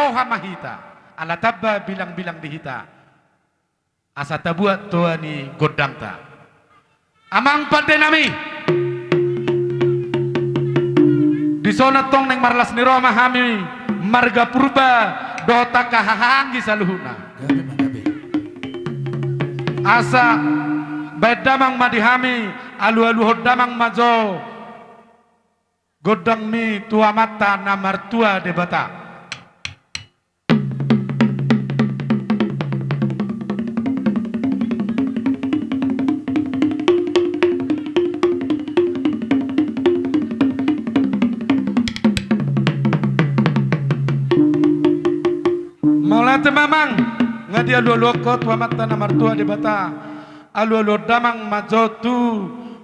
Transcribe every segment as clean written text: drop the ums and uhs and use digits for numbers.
toha mahita ala tabba bilang-bilang dihita asa tabuat tuani godangta amang padenami di zona tong neng marlas ni Roma hami marga purba dota kahahanggi saluhuna asa bedamang madihami alu-alu hodamang majo godang mi tua mata na martua de bata malate mamang ngadi alu-alu ko tua mata na martua de bata alu-alu damang majo tu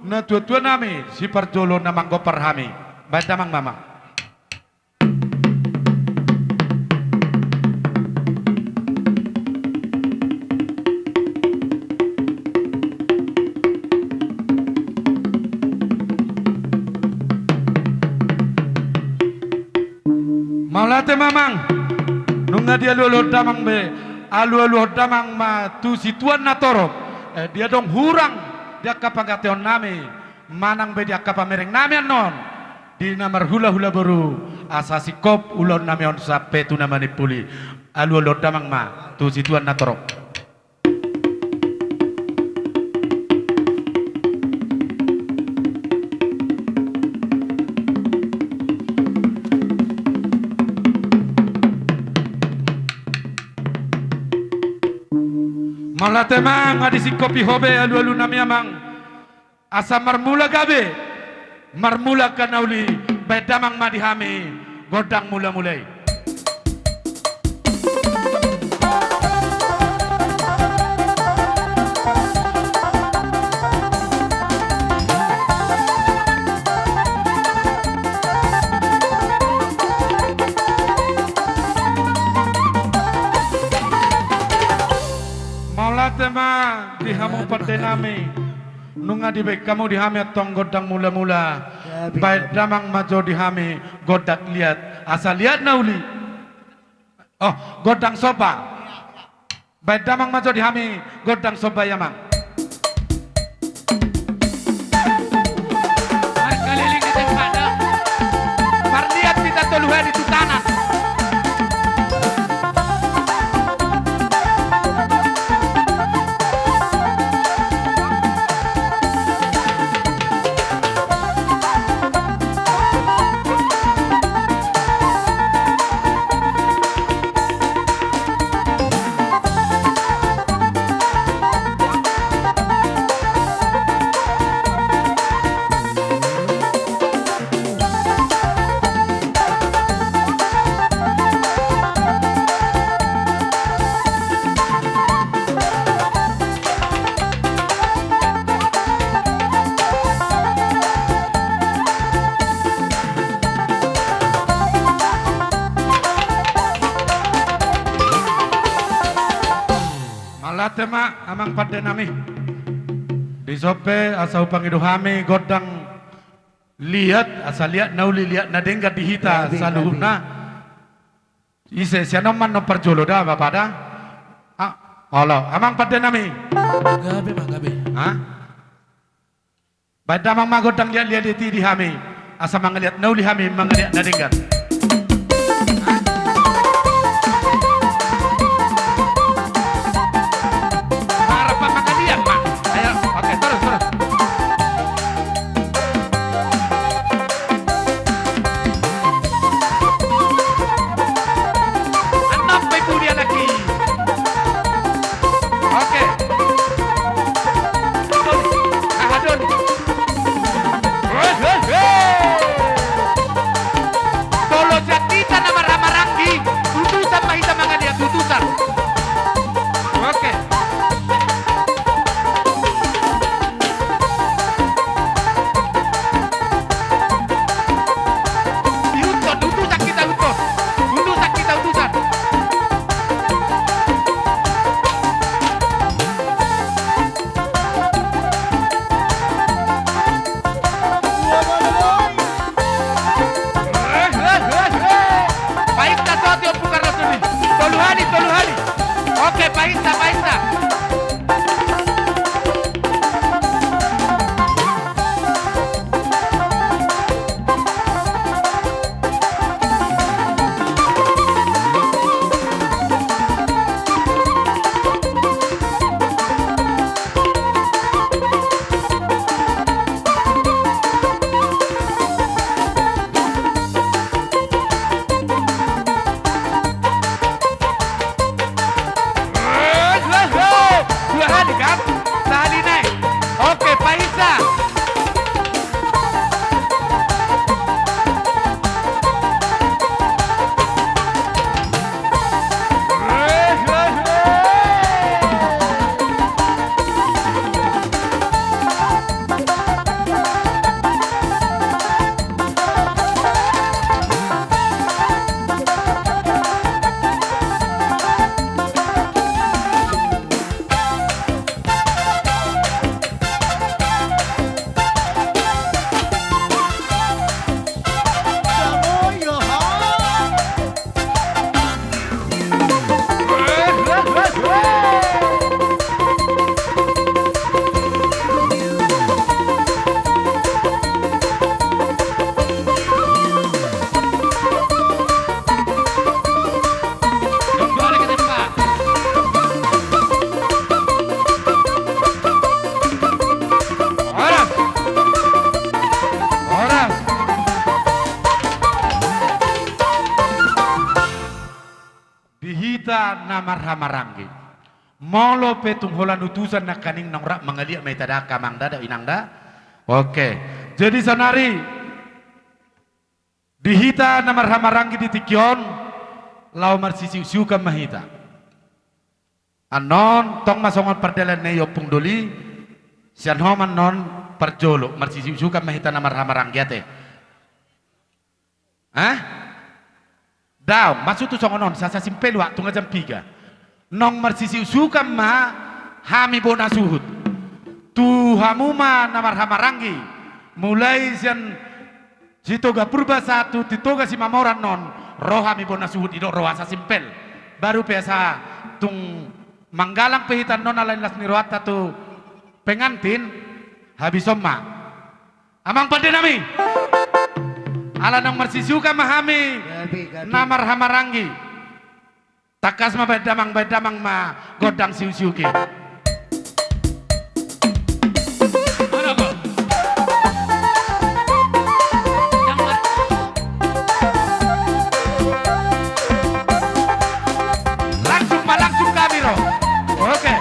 na tua-tua nami si parjolo namang gopar hami badamang mama malate mamang nunga dia alu-alu damang be alu-alu damang ma tu situan na torop dia dong hurang dia kapagateon nami manang be dia kapamereng nami anon di namar hula-hula baru asasi kop ulon namion sape tu namani puli alu-alu damang ma tu situan na torop malate mang adisi kopi hobe alu-alu nami amang asa marmula gabe marmula kanauli bedamang madihami godang mula-mulai malate mang dihamu padenami nunga di baik kamu dihami tong godang mula-mula baik damang majo dihami godak lihat asal lihat nauli oh godang soba baik damang majo dihami godang soba ya mang mar keliling di pada mar lihat kita toluhe di tutana tema amang pada nami di sope asa upang iduhami godang lihat asa lihat nauli lihat nadengga dihita saluhuna ise sianoman no parjolo da bapada Allah amang pada nami gabe mang gabe badamang magodang lihat di hami asa mangaliat nauli hami mangaliat nadengga Paisa, Paisa. Dua hari kan? Sehari naik. Oke, Paisa. Dihita namar hamarangi molo petung holan utusan na kaning nangrak mangaliak may tadaka mangda da inangda. Oke, jadi sanari dihita namar hamarangi di tikyon lau marsisiu kan mahita anon tong masongon perdelan neyo pungdoli sian homan non perjolo marsisiu kan mahita namar hamarangi ate daw masuk tu songonon sasa simpel waktu ngajam piga nong marsisi usukan ma hami bona suhut tu hamuma namar hamarangi mulai sian jitoga purba satu titoga si mamoran non roh hami bona suhut idok roh asa simpel baru biasa tung manggalang pehitan non alain las niruata tu pengantin habis somma amang pandenami ala nang marsisiuka mahami namar hamarangi takas ma bedamang ma godang siu-siuki langsung kami roh. Oke.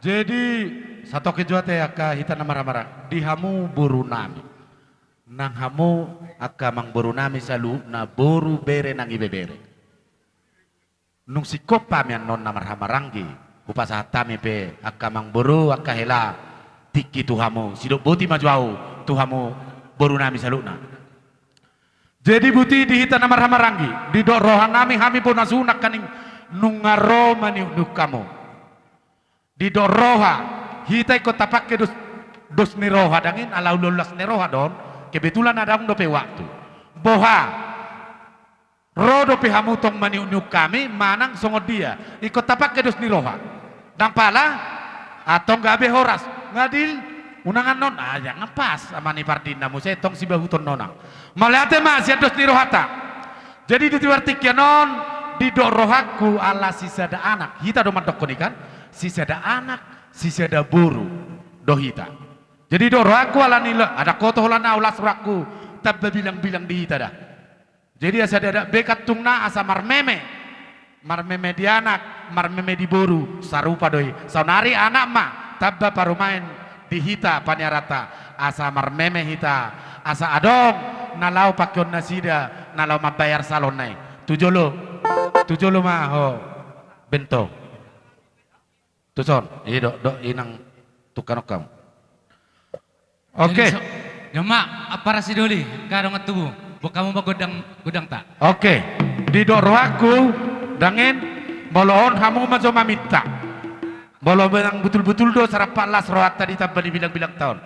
Jadi satu kejuate aka hita na marah-marah dihamu boru nami. Nang hamu aka mang boru nami salu na boru bere nang ibebere. Nung si kopa mian non na marah-maranggi. Upasa hatami pe aka mang boru aka hela tiki tuhamu. Sidok boti majuau tuhamu boru nami salu na. Jadi buti dihita na marah-maranggi. Didok rohan nami hami pun nasunak kaning nungaro maniuk kamu. Didok roha hita ikut tapak ke dos ni roha dangin ala ululas ni roha don. Kebetulan ada dope waktu. Boha rodo pe hamutong maniuk kami manang songod dia. Ikut tapak ke dos ni roha. Dang pala atau gabe horas ngadil unangan non aja ngepas sama ni pardina mo setong si bahuton nonang. Malate mas ya dos ni rohata. Jadi ditiwartik ya non didok rohaku ala sisada anak. Hita do mantok koni kan? Sisada anak, sisada buru dohita. Jadi do rohaku ala nila ada koto holana ulas rohaku tabba bilang-bilang di hita dah. Jadi asa ada bekat tungna asa marmeme. Marmeme di anak, marmeme di buru sarupa doi. Saunari anak ma tabba parumain di hita panyarata asa marmeme hita asa adong nalau pakyon nasida nalau mabayar salon nai. Tujolo mah ho bento. Tuson, dok inang tukanokam. Oke. Nyama apa rasi doli? Kadang tubuh. Kamu godang tak? Oke. Di dok rohaku dangin boloon hamu mazo mamita. Bolo benang betul-betul do sarapalas rohat tadi tanpa dibilang-bilang tahun.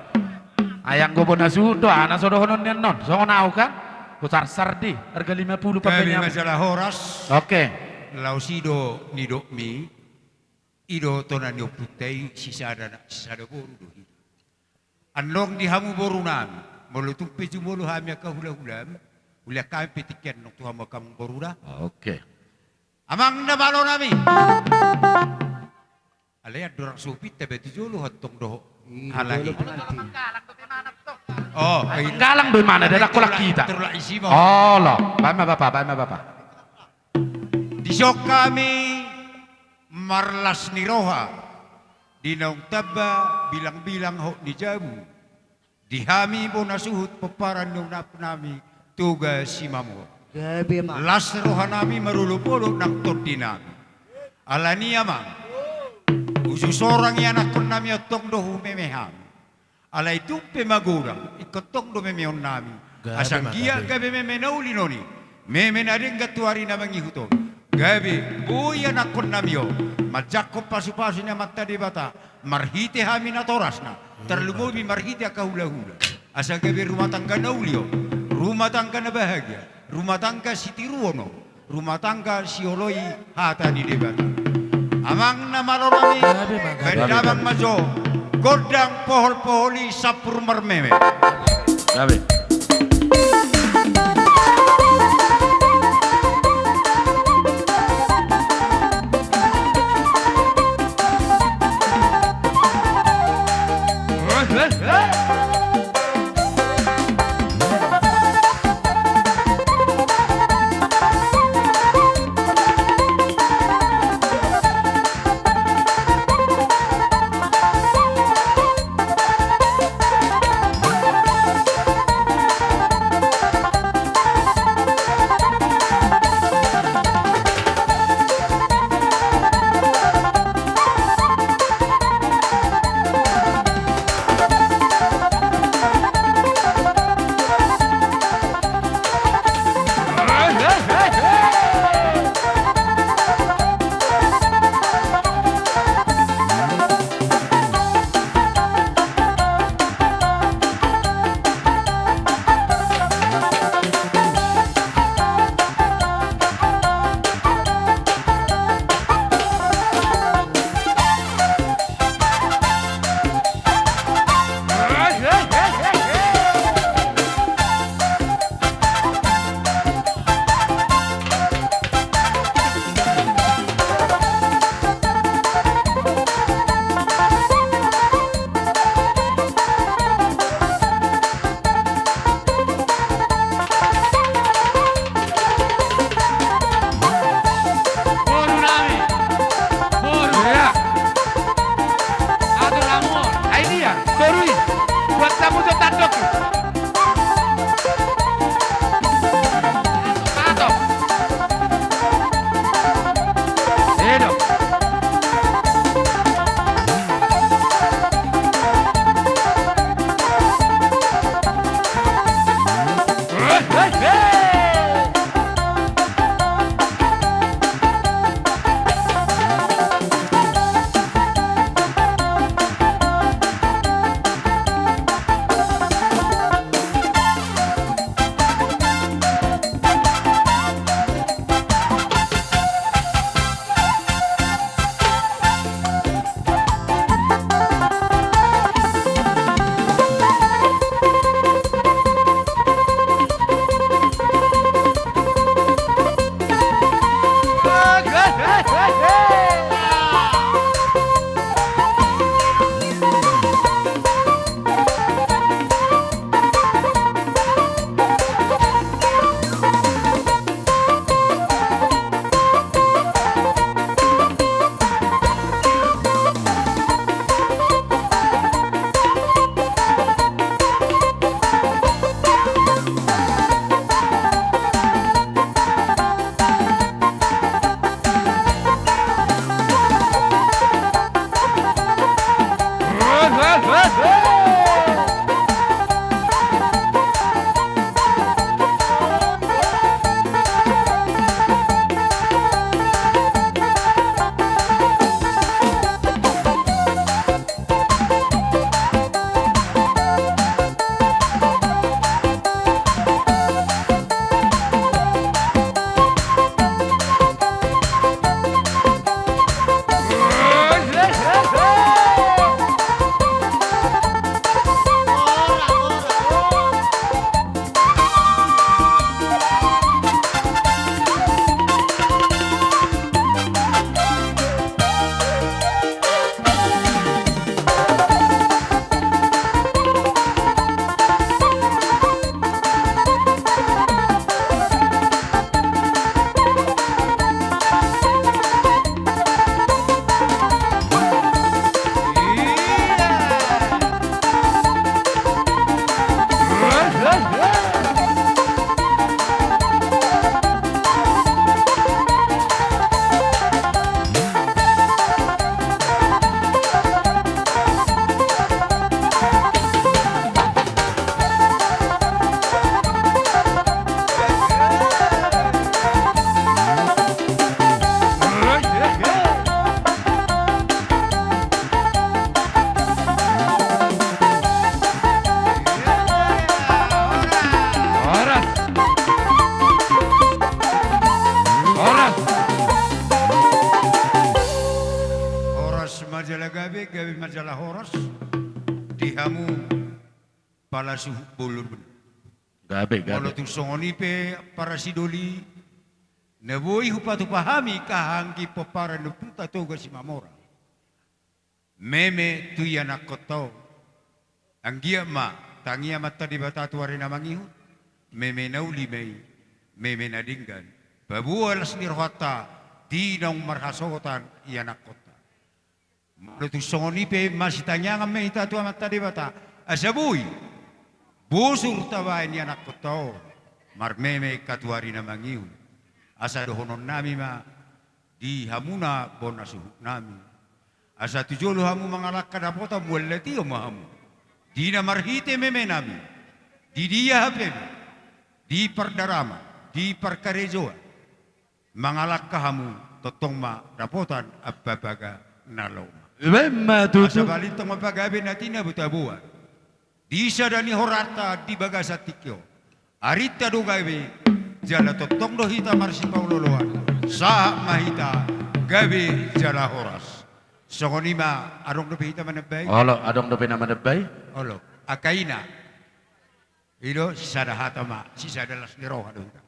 Ayang go bonasu do ana sodohonon non. Songon au kan? Pusar sardi harga 50 Kami masalah horas. Oke. Lausido nidok mi. Ido tona nyo putay sisada boru dohi. Anlong di hamu boru nami. Molo tumpe jumolo hami ka hula-hulam. Hula kami petiken nung tuhamu kamu boru dah. Oke. Amang na malo nami. Alaya dorang supit tabe tujolo hatong doho. Halagi. Oh, Galang do mana ada kolak kita. Terlah isi mo. Oh lo, baima bapak. Di sok kami marlas ni roha di naung taba bilang-bilang ho ni jamu di hami mo nasuhut paparan nung nami tuga si mamu las roha nami marulupulo ng todi nami ala niya mang ususorang yan akon nami atong do humemeham ala itumpe magurang ikotong do memeon nami asang giya gabi memenauli noni memenaring gatuari na mangihuton gabi buyan akon namiyo majako pasu-pasu niya mata di bata marhite hami na toras na terlumubi marhite akahula-hula asa gabi rumah tangga na ulio rumah tangga na bahagia rumah tangga si tiruono rumah tangga si oloi hata di debata amang na malorami bendabang majo godang pohol-poholi sapur marmeme Gabi. gawe majalah horas dihamu pala suhu bulun. Gabe, Walau tu songoni pe para sidoli naboi hupatu pahami kahangki papara nupunta toga si mamora. Meme tu yana koto. Anggia ma tangia mata di batatu arena mangihu. Meme nauli mei meme nadinggan. Babual snirhata di nang marhasotan yana kota. Walau tu songoni pe masih tanya ngame tatu mata di bata. Asabui. Busur tawain ni anak kotao, marmeme katuari na mangiu. Asa dohonon nami ma di hamuna bona suhuk nami. Asa tujolo hamu mangalak kadapota muallati o mahamu. Di na marhite meme nami. Di dia hapem. Di perdarama, di perkarejoa. Mangalak kahamu totong ma dapotan ababaga naloma. Memang Asa tutu. balintang mapagabi natin na butabuan. Disa dani horata di bagasa tikyo. Arita do gawe jala totong do hita marsi pauloloan. Sa mahita gawe jala horas. Songonima arong do hita manabay. Olo, adong dope nama debay. Olo akaina. Ilo sisa hata ma sisa dalas ni roha do hita.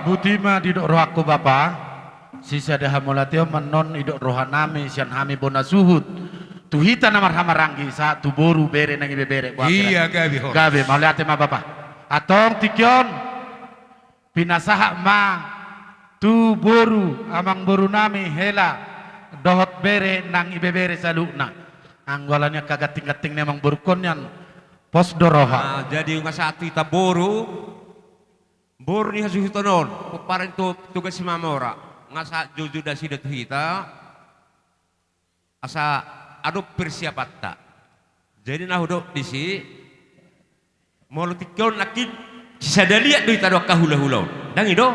Butima di dok rohaku bapa. Sisa dah mulatio menon idok rohanami sian hami bona suhut. Tuhita namar hamarangi saat tu boru bere nangi bebere. Iya gawe horas. Gabe mau lihat ma bapa. Atong tikyon pinasaha ma tu boru amang boru nami hela dohot bere nang ibebere salukna. Anggolannya kagating-gating nemang boru konyan pos doroha. Jadi nga sa ato itaboro, boro ni hasuhitonon, paparin to tugas si mamora, nga sa jujuda si datuhita, asa ado persiapatta. Jadi nahudok di si, molutikyon nakin, sisadaliat do itado kahula-hulaw. Dan ido,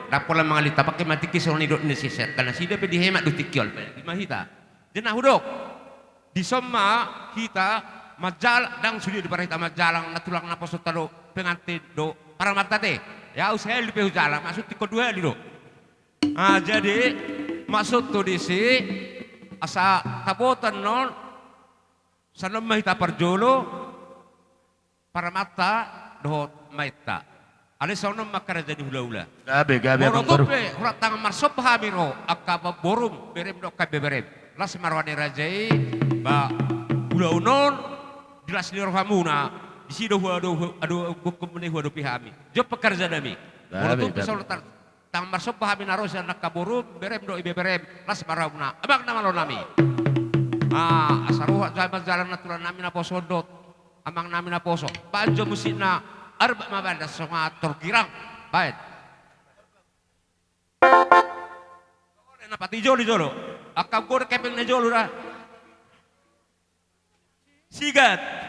dapola mga lita, pakai matikis orang idok ni siset, karena sida pe dihemat do tikyon, di mahita. Jadi nahudok, di soma kita, majal dang sudah diparita majalang natulang na posot tado pengantin do para matate ya usah di pehujalang maksud tiko dua di do. Jadi maksud tu di si asa tabotan non sanom mahita parjolo para mata do maita ale sanom makara jadi hula-hula Gabe abang boru. morotope hurat tangan marsob hamiro akaba borum berem do kabe berem las marwani rajai ba hula unon jelas ni rohamuna di sido ado kumene huado pihami job pekerja nami walaupun pisau letar tang marsob pahami narosa nak kaborum berem do ibe berem las marawna abang nama lo nami asaruha jalan natural nami na posodot amang nami na poso panjo musina arba mabanda sama terkirang baik na pati jolo jolo akam ko kepeng na jolo ra sigat.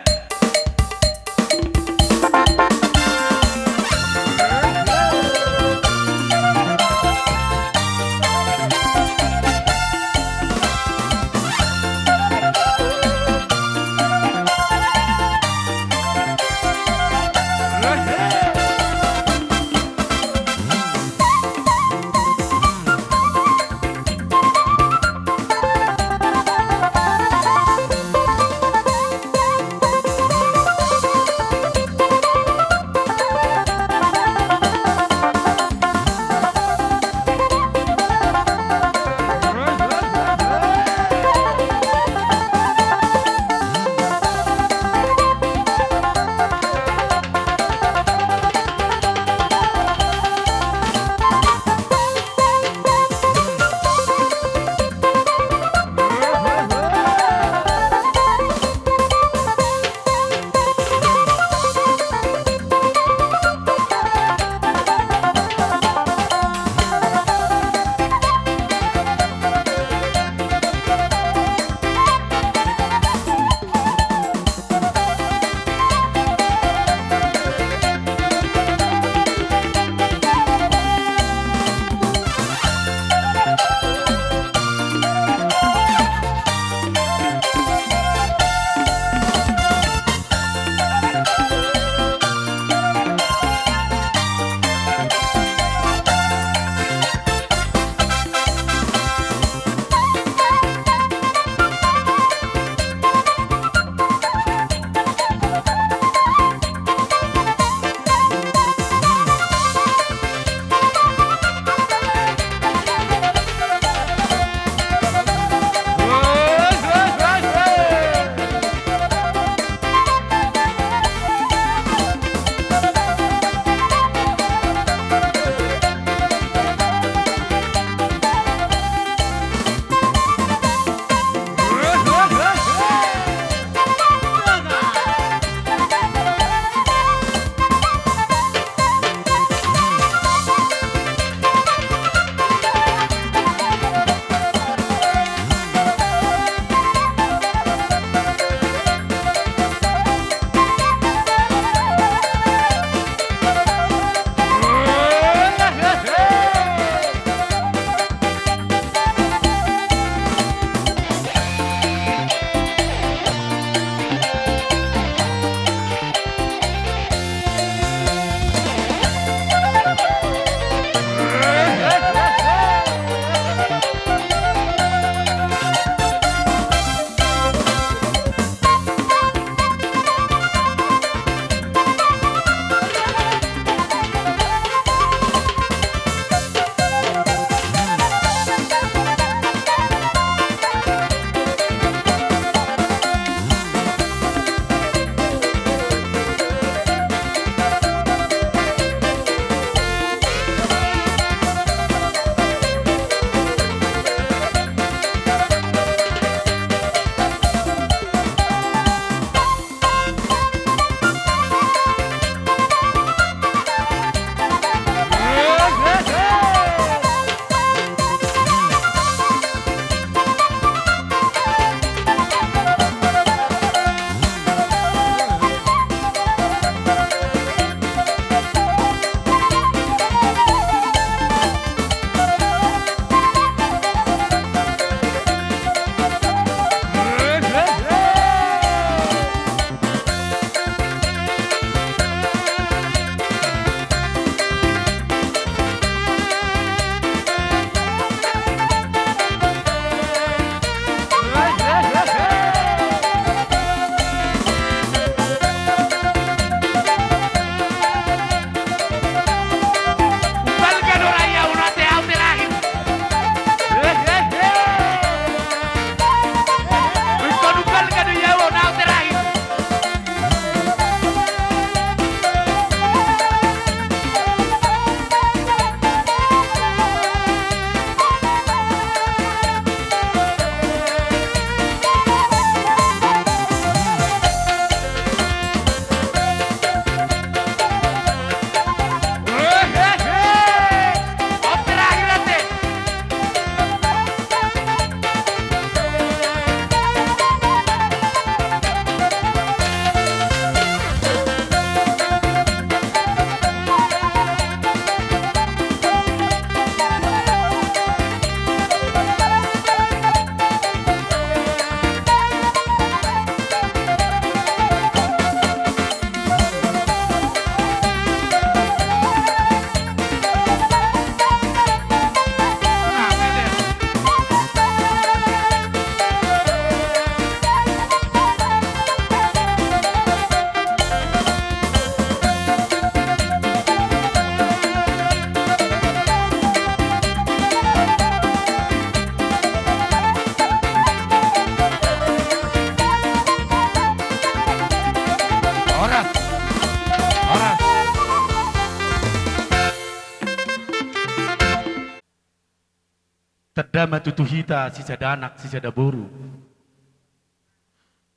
tadama tutuhita sisada anak sisada boru.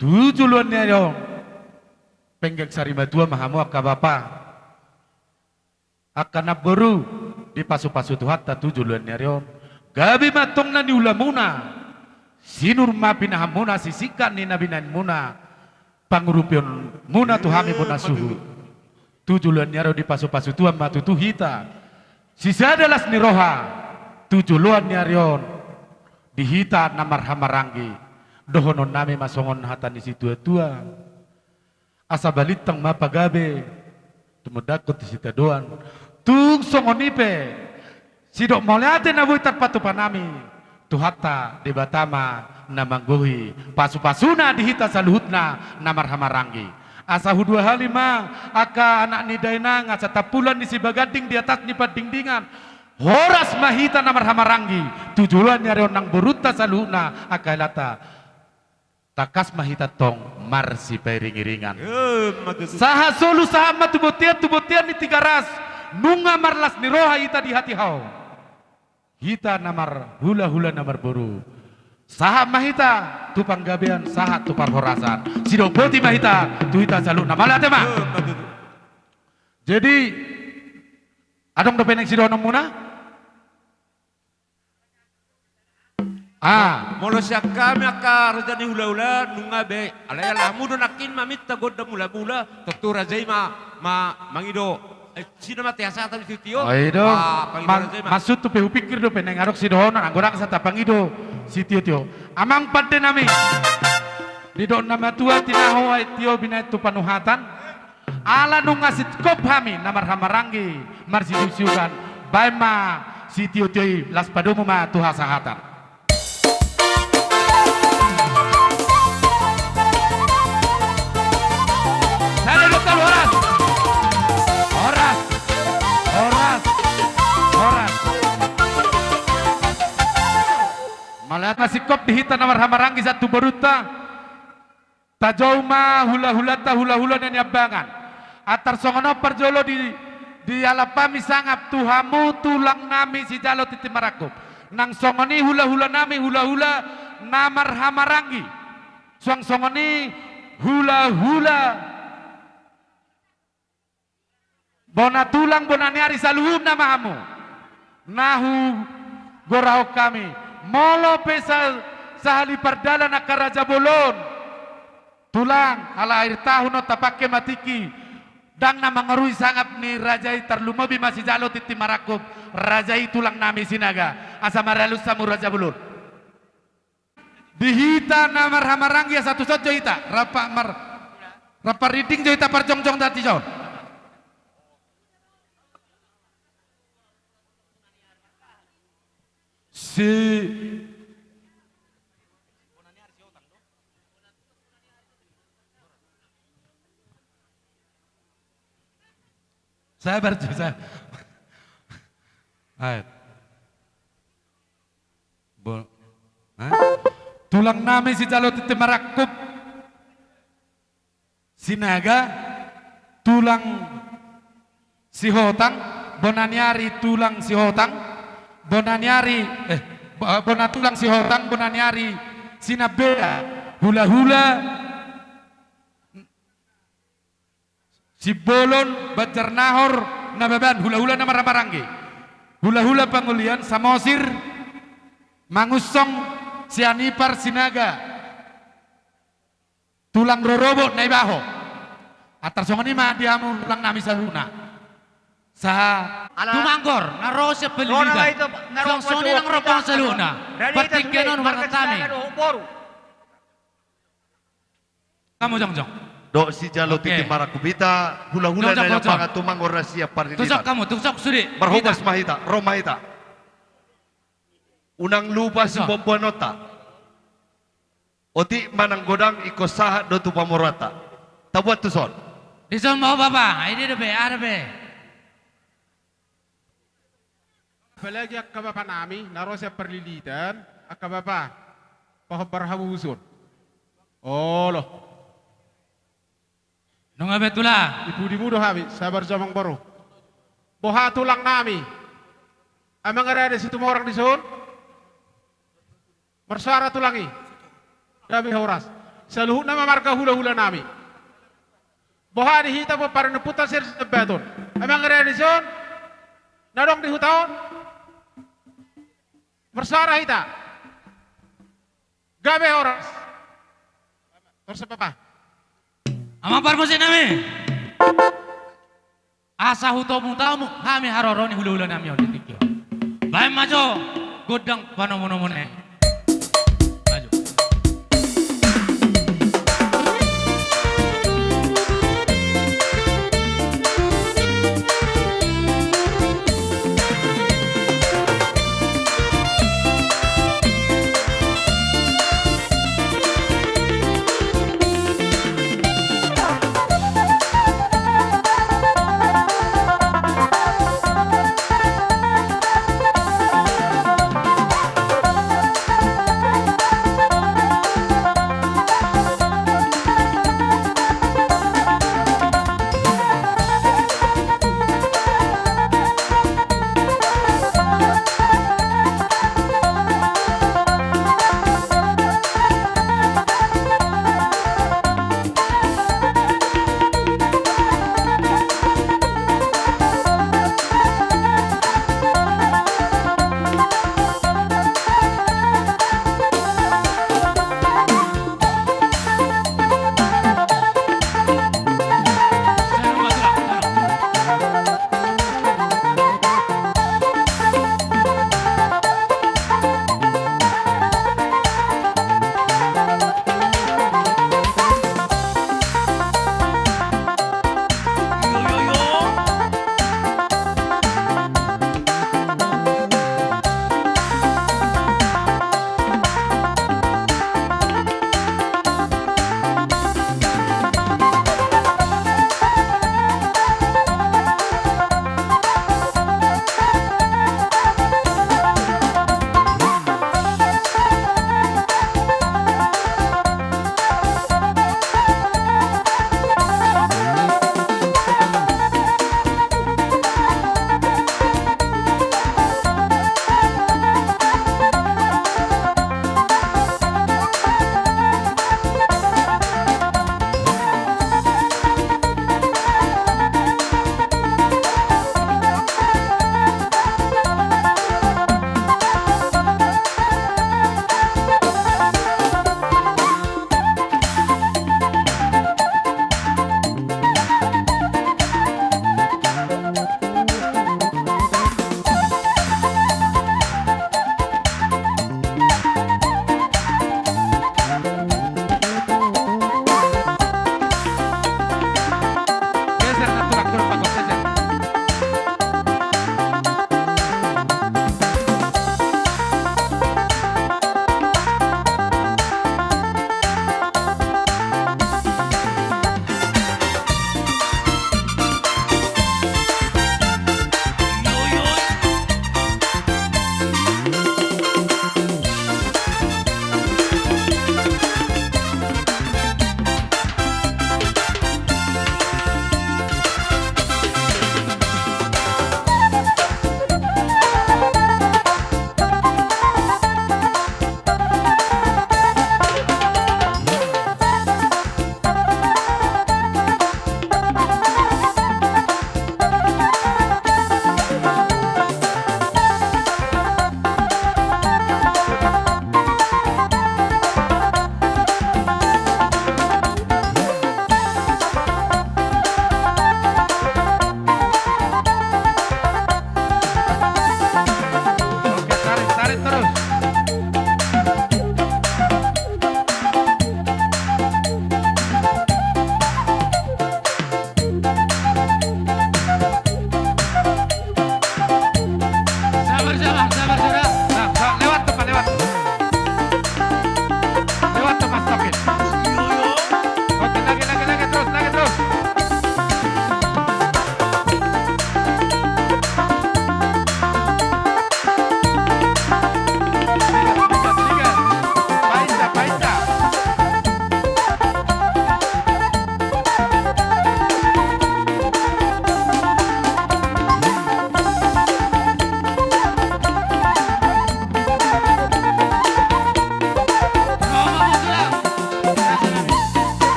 Tujuluannya yo penggek sarima tua mahamu akka bapa akka naboru di pasu-pasu tuhatta tujuluannya yo gabi matong na ni ulamuna sinur mapinahamuna sisikan ni nabinan muna pangurupion muna tuhami muna suhu tujuluannya yo di pasu-pasu tua matutuhita sisada las ni roha tujuluannya yo dihita namar hamarangi dohonon nami masongon hatan isi tua-tua asa balitang mapagabe tumudakot isi tadoan tung songonipe sidok mauliate na buitat patupanami tuhata di batama na mangguhi pasu-pasuna dihita saluhutna na marhamarangi asa hudua halima aka anak ni dainang asa tapulan di si bagading di atas ni padingdingan horas mahita na marhamarangi tujuan nyarion nang buruta saluhutna aka lata takas mahita tong marsi pairingiringan saha solu saha matubutian ni tigaras nunga marlas ni roha ita di hati hau hita namar hula-hula namar boru saha mahita tupang gabean saha tupar horasan sidong poti mahita tu hita salu namala tema jadi adong do peneng sidonong muna molo siya kami aka rajani hula-hula nunga be alaya lamu do nakin mamit tagod da mula-mula tutu rajay mangido sino mati asa ta tio aido masud tu pehu pikir do peneng arok si dohon anggora sa tapangido si tio amang pante nami di do nama tua tinaho ai tio binai tu panuhatan ala nunga sit kop hami namar hamarangi marsidusiukan baima si tio las padomu ma tu hasahatan. Malat masih kop dihita namar hamarangi satu beruta tajauma hula-hula dan yabangan atar songono perjolo di alapami sangap tuhamu tulang nami si jalo titi marakup nang songoni hula-hula nami hula-hula namar hamarangi songoni hula-hula bona tulang bona niari saluhum namahamu nahu gorau kami molo pesa sahali pardalan aka Raja Bolon tulang ala air tahun no tapake matiki dang na mangarui sangap ni rajai tarlumabi masih jalo titi marakup rajai tulang nami sinaga asa maralus samu Raja Bolon dihita namar hamarangi satu sot joita rapa reading joita parjong-jong tati jauh saya berjasa tulang nami si jalo titi marakup sinaga tulang si hotang bonaniari tulang si hotang bonaniari bona tulang si hotang bonaniari sinabea hula-hula si bolon bajar nahor nababan hula-hula nama ramarangi hula-hula pangulian samosir mangusong si anipar sinaga tulang rorobo naibaho atar songoni mah diamu tulang nami saruna sa Tumanggor, naro siya peliligan. Soni ng ropang sa luna. Partikenon waratami. Kamu Jongjong. Do si jalo titi marakubita hula-hula na yung mga tumanggor na siya Tusok parilitan. kamu, tusok suri. Marhubas mahita, romahita. Unang lupa si Bobuanota. Oti manang godang ikosaha do tu pamorata. Tabuat tu son. Di son mo baba, ini debe, arabe. Apalagi akabapa nami, naro sa perlilitan, akabapa, pahabarhamusun. Olo. Nung abetula. Ipudi mo do habi, sabar jamang baro. Boha tulang nami. Amang arada si tumorang di son, Bersuara tulangi. Gabi horas. Seluhut nama marga hula-hula nami. Boha dihita po para naputa sir sa beton. Amang realisyon. Narong di hutaon. Bersuara hita. Gabi horas. Terus apa pa? Ama parmusin nami. Asa huto mong tao mo, kami haroroni hula-hula namin yun. Titikyo. Bahay majo, godang panomonomon eh. Majo.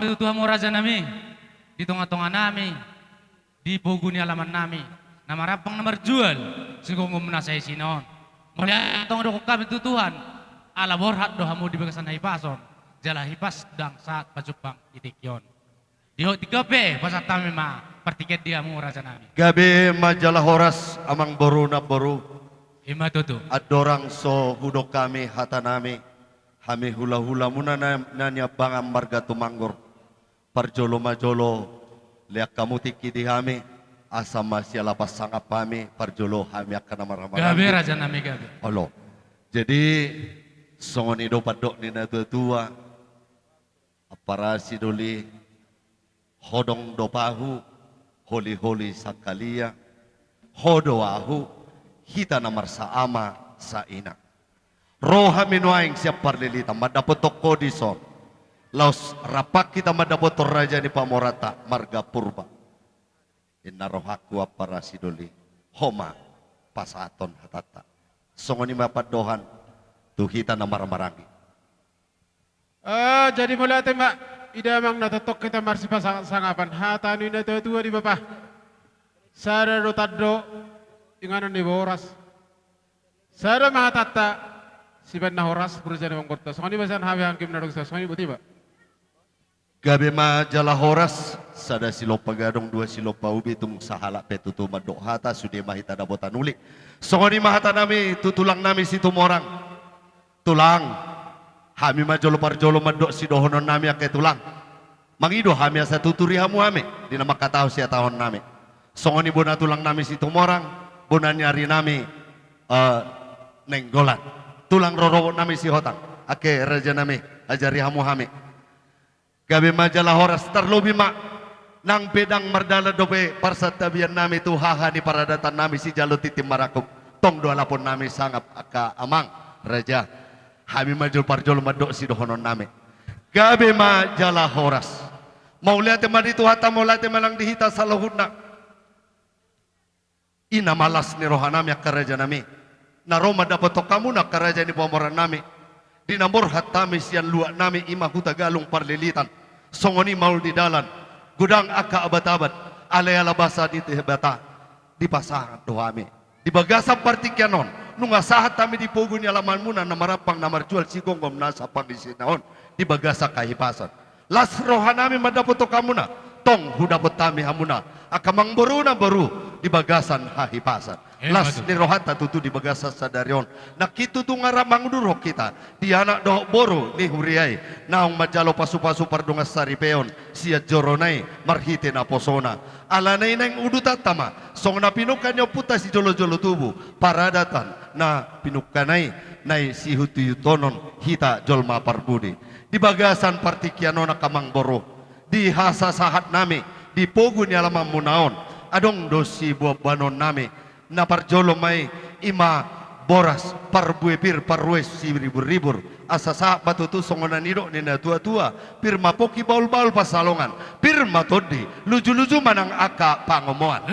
Tuhan mo raja nami, di tengah-tengah nami, di puguni alaman nami, nama rapang nama jual, sigong menasai sinon. Mulai tong doko kami Tuhan, ala borhat dohamu di bagasan hipason, jala hipas dang saat pajupang itikyon. Diho tikape pasat kami ma, pertiket dia mo raja nami. Gabi majalah horas amang boru na boru. Ima tutu. At dorang so hudok kami hata nami. Hami hula-hula muna nanya bangam marga tumanggor. Parjolo majolo liak kamu tiki di hami. Asa masya lapas sangap kami. Parjolo hami akan nama-nama. Gabe raja nami gabe. Allah. Jadi songon ido padok ni na tua-tua. Aparasi doli hodong dopahu. Holi-holi sakalia. Hodoahu. Hita namar sa ama sa ina. Roha minuaing siap parlilita madapotok kodison. Laos rapak kita madapotor raja ni pamorata marga purba. Inna rohaku para sidoli. Homa pasaton hatata. Songoni mapadohan tuhita na maramarangi. Jadi mulai tema ida mang natotok kita marsi pasangapan hatanu ina tua di bapa. Sara rotado inganan di boras. Sara mahatata siban na horas perusahaan ng kota. So, basan habi ang kim narog sa so, buti ba? Gabi majalah horas sada silo pagadong dua silo paubi tung sahala petutu madok hata sude mahita dabotan uli. Songoni mahata nami tutulang nami si tumorang. Tulang. Hami majolo parjolo madok si dohonon nami ake tulang. Mangido hami asa tuturi hamu hami di nama katao siya tahon nami. Songoni bona tulang nami si tumorang, bona nyari nami nenggolan. Tulang rorowo nami si hotang. Ake raja nami ajari hamu hami. Gabi majalah horas terlobi mak. Nang pedang mardala dope parsat tabian nami tu haha di paradatan nami si jalo titim marakup. Tong doa lapon nami sangap aka amang raja. Hami majul parjol madok si dohonon nami. Gabi majalah horas. Mau lihat madi tu hata mau lihat malang dihita salahudna. Ina malas ni rohanami aka raja nami. Naroma dapat kamu nak karaja ni pamoran nami. Di namor hatami sian luak nami ima huta galung parlilitan. Songoni maul di dalan. Gudang aka abat-abat. Alay-ala basa di tebata. Di pasangan doami. Di bagasan partikyanon. Nunga sahat kami di pogun alaman muna na marapang na marjual sigongom nasa panglisinaon. Di bagasa kahipasan. Las rohanami madapoto kamu na. Tong hudapot tami hamuna. Akamang boru na boru. Di bagasan hahipasan. Las ni rohata tutu di bagasa sadarion. Nakitu tu ngaramang durok kita. Di anak dohok boro ni huriay. Naong majalo pasu-pasu pardungas saripeon. Siya joronay marhite na posona. Alanay nang udutatama. Song na pinukanyo puta si jolo-jolo tubu. Paradatan na pinukanay. Nay si hutuyutonon hita jolma parbudi. Di bagasan partikiano na kamang boro. Di hasa sahat nami. Di pogo ni alamang munaon. Adong dosi buah banon nami. Na parjolo may ima boras parbuepir parwes si ribur-ribur asa sa batutu songonan niro ni na tua-tua pirma poki baul-baul pasalongan pirma todi luju-luju manang aka pangomoan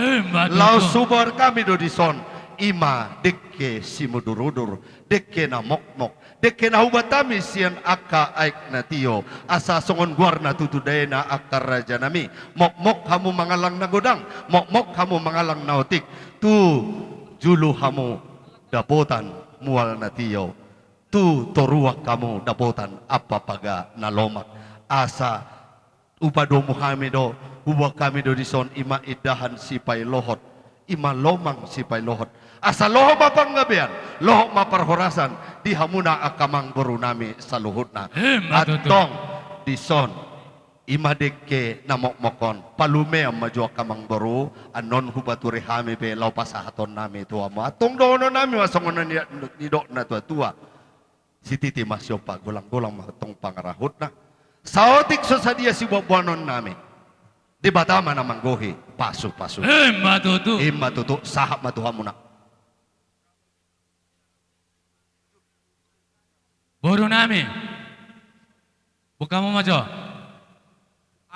lau subar kami do dison ima dekke si mudur-udur dekke na mok-mok dekke na hubatami sian aka aik na tiyo asa songon guarna tutu na akar raja nami mok-mok hamu mangalang na godang mok-mok hamu mangalang na otik tu julu hamu dapotan mual na tiyo tu toruak kamu dapotan apa paga na lomak asa upado muhamido huwa kami do dison ima idahan sipay lohot ima lomang sipay lohot asa loho mapanggabian loho maparhorasan di hamuna akamang boru nami sa luhut na atong dison ima dekke namok-mokon palume ang majua kamang boru anon hubaturi hami pe lau pasahaton nami tua mo atong dono nami wasongon ni dok na tua-tua si titi masyo pa gulang-gulang matong pangarahut na saotik so sa dia si buwanon nami di batama na manggohi pasu-pasu matutu sahap matuha mo na boru nami buka mo majo.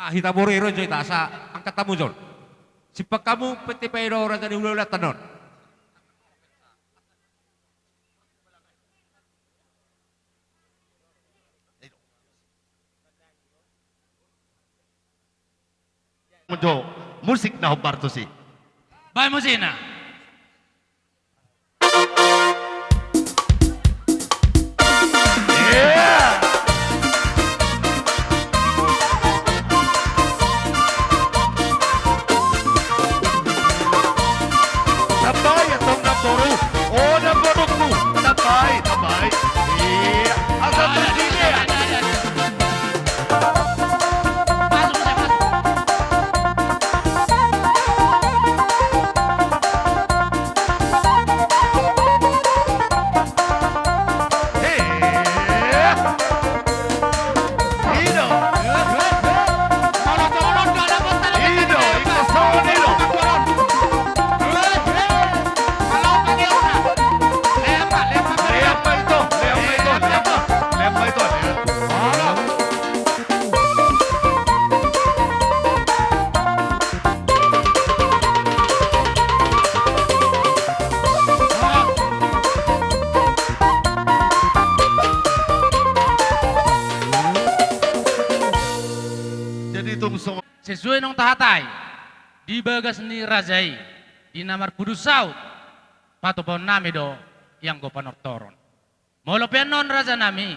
Hita borero joy tasa angkat tamu jon. Sipak kamu peti pairo raja di hulu tanon. Menjo musik na hubartosi. Bay musina. Tabay atong natoro. O naborok mo. Tabay, tabay. Iya. Asa to sini. Masuk, masuk. Ido. Tolong, tolong, nggak dapat tali. Ido, ikasawon Ido. Kalau pakai una. Lempar, lempar. Leapa ito, leapa ito, leapa. Leapa ito. Jadi itong song Sesuai nong tahatai. Di bagas ni rajai. Di namar kudu saut. Pato pon nami do yang go panortoron. Molo non raja nami.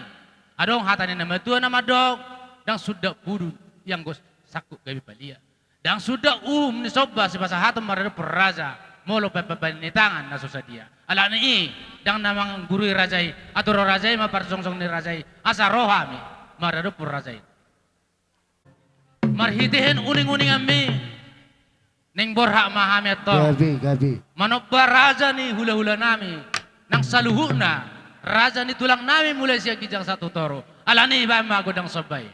Adong hatani nama tua nama dog. Dan sudah kudu yang go sakuk gabi palia. Dan sudah ni soba si basa hatam marado peraja. Molo ni tangan na susah dia. Ala ni dan namang guru rajai. Aturo rajai ma parsongsong ni rajai. Asa rohami. Marado purajai. Marhitihin uning-uning ami. Neng borha mahami ato. Gabi. Manok ba raja ni hula-hula nami. Nang saluhu na. Raja ni tulang nami mulai siya kijang satu toro. Ala ni iba magodang sabay.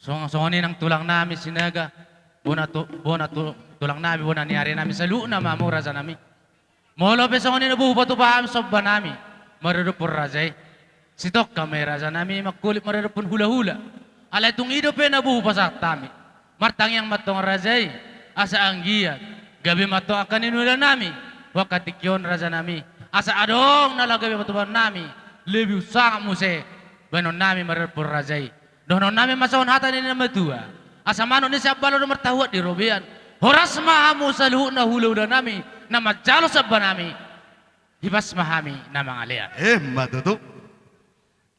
Songoni ng tulang namin sinaga. Tulang namin, bona niyari namin sa luo na mamura sa namin. Molo pe songoni na buho pa paham sobba namin. Marurupur razay. Sitok kamera sa namin magkulit marurupun hula-hula. Alay itong ido pe na buho pa sa tami. Martang yang matong razay. Asa ang giyag. Gabi mato akan inula namin. Wakatikyon raza namin. Asa adong nalagabi matuban namin. Lebih usang muse. Benon namin marurupur razay. Donon namin masahon hata ni na matua. Asa mano ni siya balo na martahuat di Robian. Horas mahamu sa luho na hulaw na namin. Na magjalo sa ba namin. Hibas mahami na mga liyan. Matuto.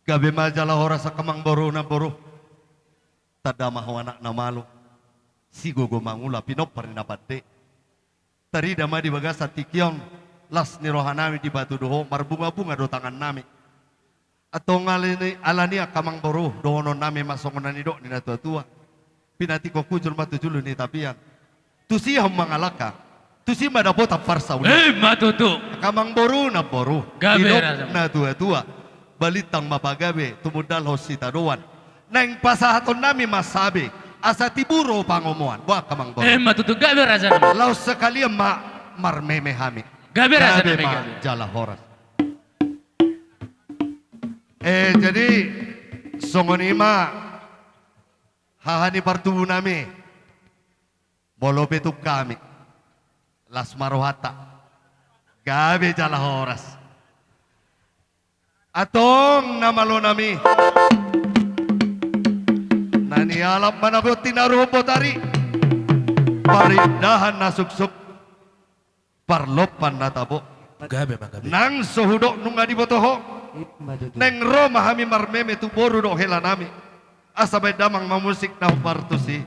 Gabi majala horas sa kamang boro na boro. Tada mahawanak na malo. Sigogo mangula pinop pa rin napate. Tari dama di baga sa tikyon. Las ni rohanami di batu doho. Marbunga-bunga do tangan nami. Atau alani kamang boro dohonon nami masongonan nido ni natua-tua. Pinati ko kujul matujulo ni tapian. Tusi ang mga laka. Tusi madapot ang parsa ulit. Matuto. Kamang boro na boro. Gabi Nido rasa. na tua-tua. Balitang mapagabi tumudal hositaruan. Nang pasahaton nami masabi. Asa tiburo pangomuan. Wa kamang boro. Matuto. Gabi rasa naman. Laos sekali marmeme hami. Gabi rasa naman. ma Gabi. jala horas. Jadi songonima hahani partubu nami bolo betuk kami las marohata gabe jala horas atong namalo nami nani alap manabot tinarupo tari parindahan na suksuk parlopan na tabo Gabi magabi. nang suhudok nung adibotoho neng Roma hami marmeme tu boru do hela nami asabay damang mamusik na partusi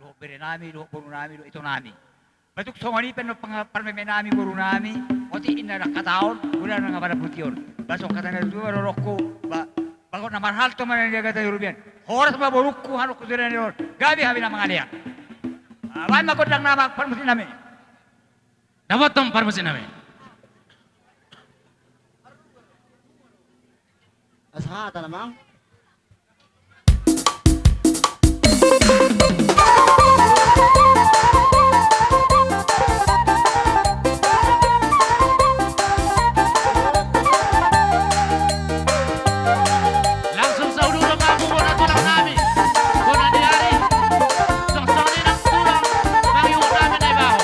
Luho bere nami, luho puru nami, luho ito nami. Batuk songani pen parmeme nami guru nami, oti inna nakataon, udah nang pada putior. Basok kata na dua rokku, bagot na marhal to man dia kata European. Horas ba borukku hanu kudiran ni gabi habi na mga liya. Wai magot lang nama parmusin nami. Dapat tong parmesin namin. Asahata namang. Langsung sa ulo ng mga buwan na tulang namin. Kung nangyari, sangsangin ang tulang, mangyuhon namin ay baho.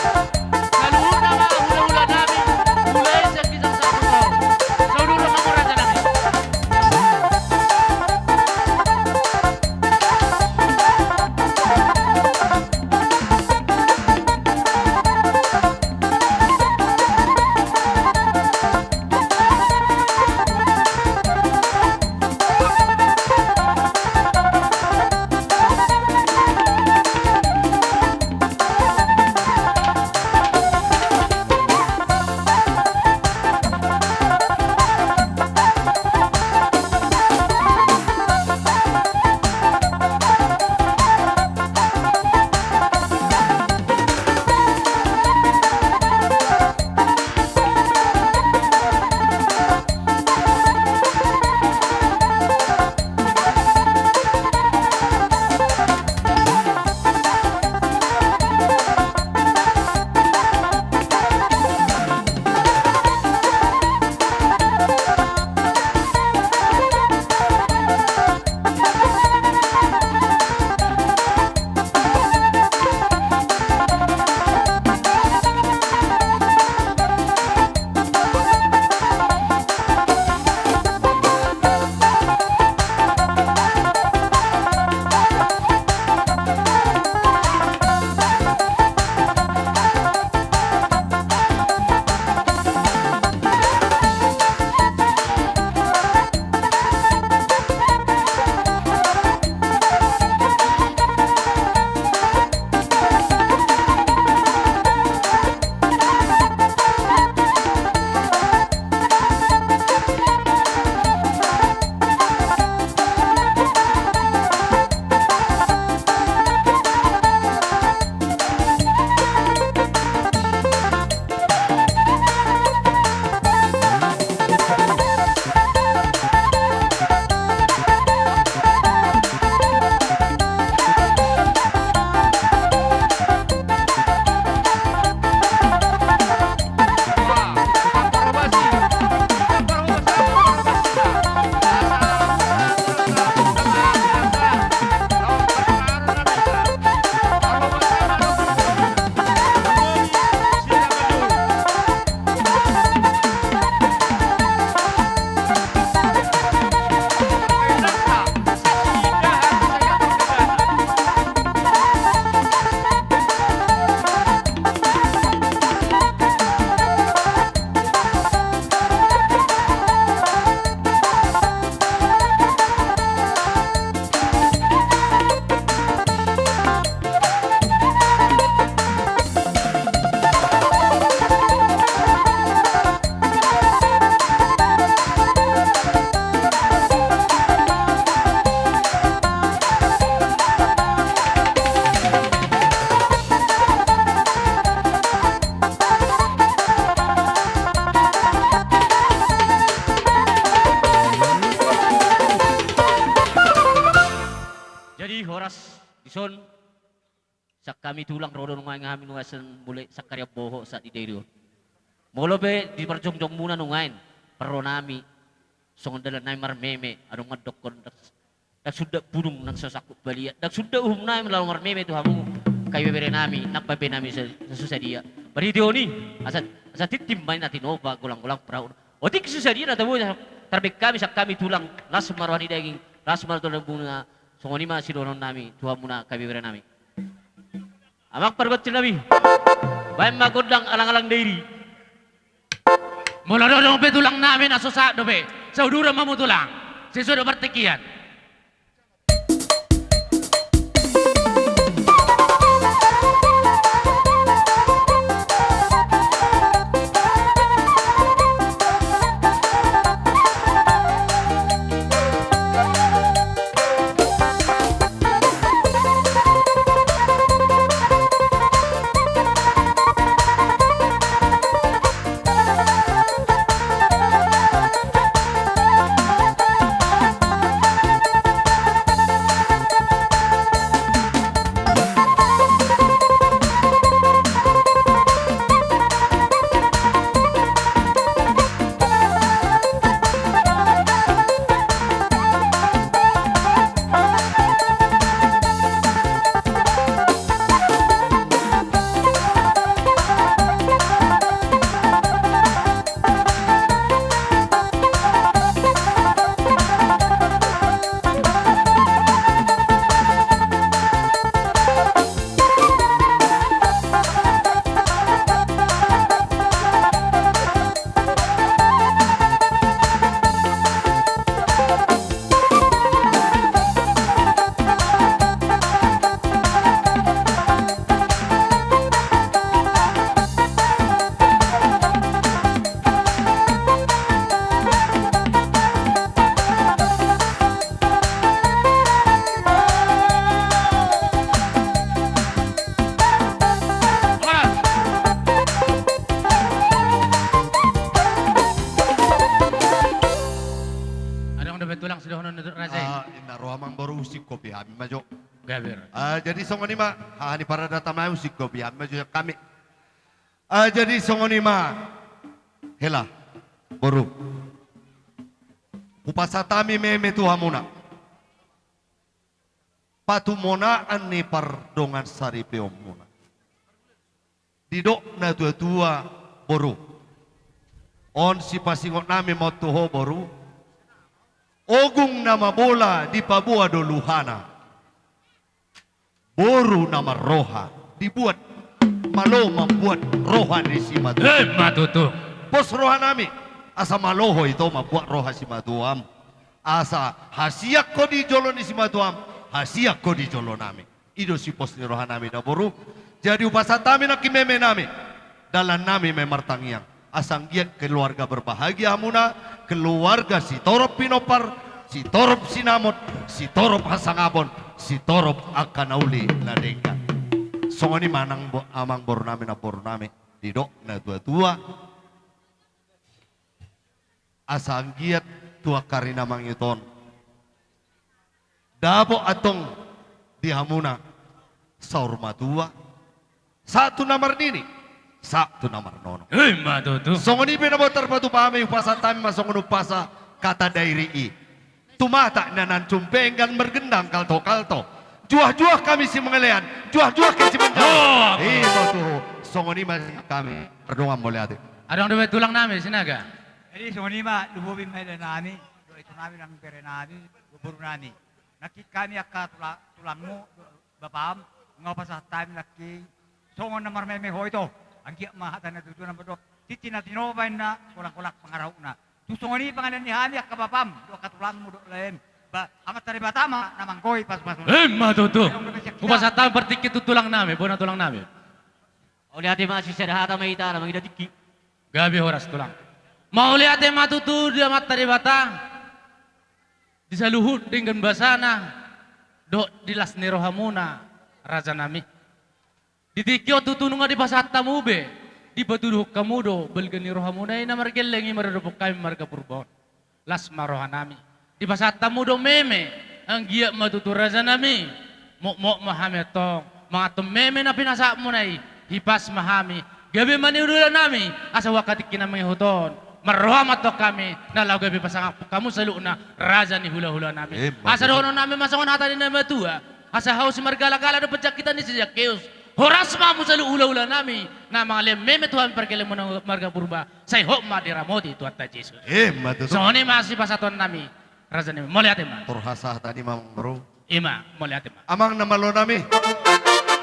Kaluhon na mga hula-hula namin, mulay sa kisang sa ulo. Sa ulo ng mga murada namin. Ison, sa kami tulang rodo nung nga amin nung asan muli sa karyaboho sa diderio. Molo be, di parjong-jong muna nung ngayon, paro nami, songondalan namin marmeme, anong nga dokon, nagsuda punong nagsasakot baliya, nagsuda namin lalang marmeme ito hamong kayo bere nami, nakbabe namin sa susadiya. Baridio ni, asa titimbay natin o ba, gulang-gulang praon. O di susadiya na tabo, tarbik kami sa kami tulang, las marwani daging, las marwani bunga, songoni ma silonon nami, tuha muna kayo bere nami. Amak pargot sila nami, bayan magudang alang-alang diri. Mula doon betulang namin aso sa dobe, sa udura mamutulang, sesuai pertikian. jadi songonima hani para data mau si gobian maju kami. Jadi songonima hela boru. Upasatami meme tuhamuna. Patumonaan ni pardongan sari peomuna. Didok na tua-tua boru. On si pasingot nami mo tuho boru. Ogung nama bola di Papua do Luhana. Boru nama roha dibuat malo membuat roha di si matu. Matutu. Pos roha nami asa maloho itu membuat roha si matuam. Asa hasiak ko di jolo ni si matuam, hasiak ko di jolo nami. Ido si pos ni roha nami da boru. Jadi upasatami na kimeme nami. Dalam nami memartangiang. Asanggian keluarga berbahagia muna, keluarga si torop pinopar, si torop sinamot, si torop hasangabon, si torop akanauli na dengka. Songoni manang amang bornami na bornami, didok na tua-tua. Asanggiat tua karina mangiton. Dabo atong dihamuna saurma tua. Satu namar nini. Satu namar nono. Matutu. Songoni pinabotar patu pamay upasa tami masongon upasa kata dairi i. Tumata nanan cumpenggan mergendang kalto-kalto. Juah-juah kami si mengelean. Juah-juah kami si menjauh. Itu tuh. Songoni masih kami. Perdongan boleh hati. Ada yang dapat tulang nami sinaga. Jadi songonima lubobin may nami, do ito namin ang pere nami, luboro nami. Nakit kami akka tulangmu, bapam, nga pa sa time naki, songon na marmeme ho ito. Ang giyak mahatan na tutunan ba do, titi na tinobay na, kulang-kulak pangaraw na. Tusongoni pangalan ni Hani akka bapam, do katulangmu do lain. Ba, amat tari batama, namangkoy pas-pas. Matutu. Upasatami bertikit tu tulang nami, bona tulang nami. Oleh hati masih sedahata mahita na mangida tiki. Gabi horas tulang. Mau lihat yang matutu dia materi bata. Bisa luhut dengan basana. Dok dilas nerohamuna raja nami. Ditikyo tutununga di pasata mube. Di batuduh kamu do belgani rohamuna ina margelengi maradopok kami marga purbon. Las marohanami. Di pasata mudo meme ang giyak matutu raja nami. Mok mahametong mga meme na pinasak mo na hipas mahami. Gabi maniudulan nami asa wakati kinamay huton. Marhamat to kami na law gabi pasang kamu selu na raja ni hula-hula nami. Asa doon nami masangon hata ni nama tua. Asa haus margala-gala do pejak kita ni sejak keus. Horas mamu selu hula-hula nami na mga lemme Tuhan perkele mo ng marga purba. Say hok madiramoti Tuhan ta Jesus. Matutu. So ni masih pasatuan nami raja nami. Moli ate ma. Turhasah tadi mamang bro. Ima moli ate ma. Amang namalo nami.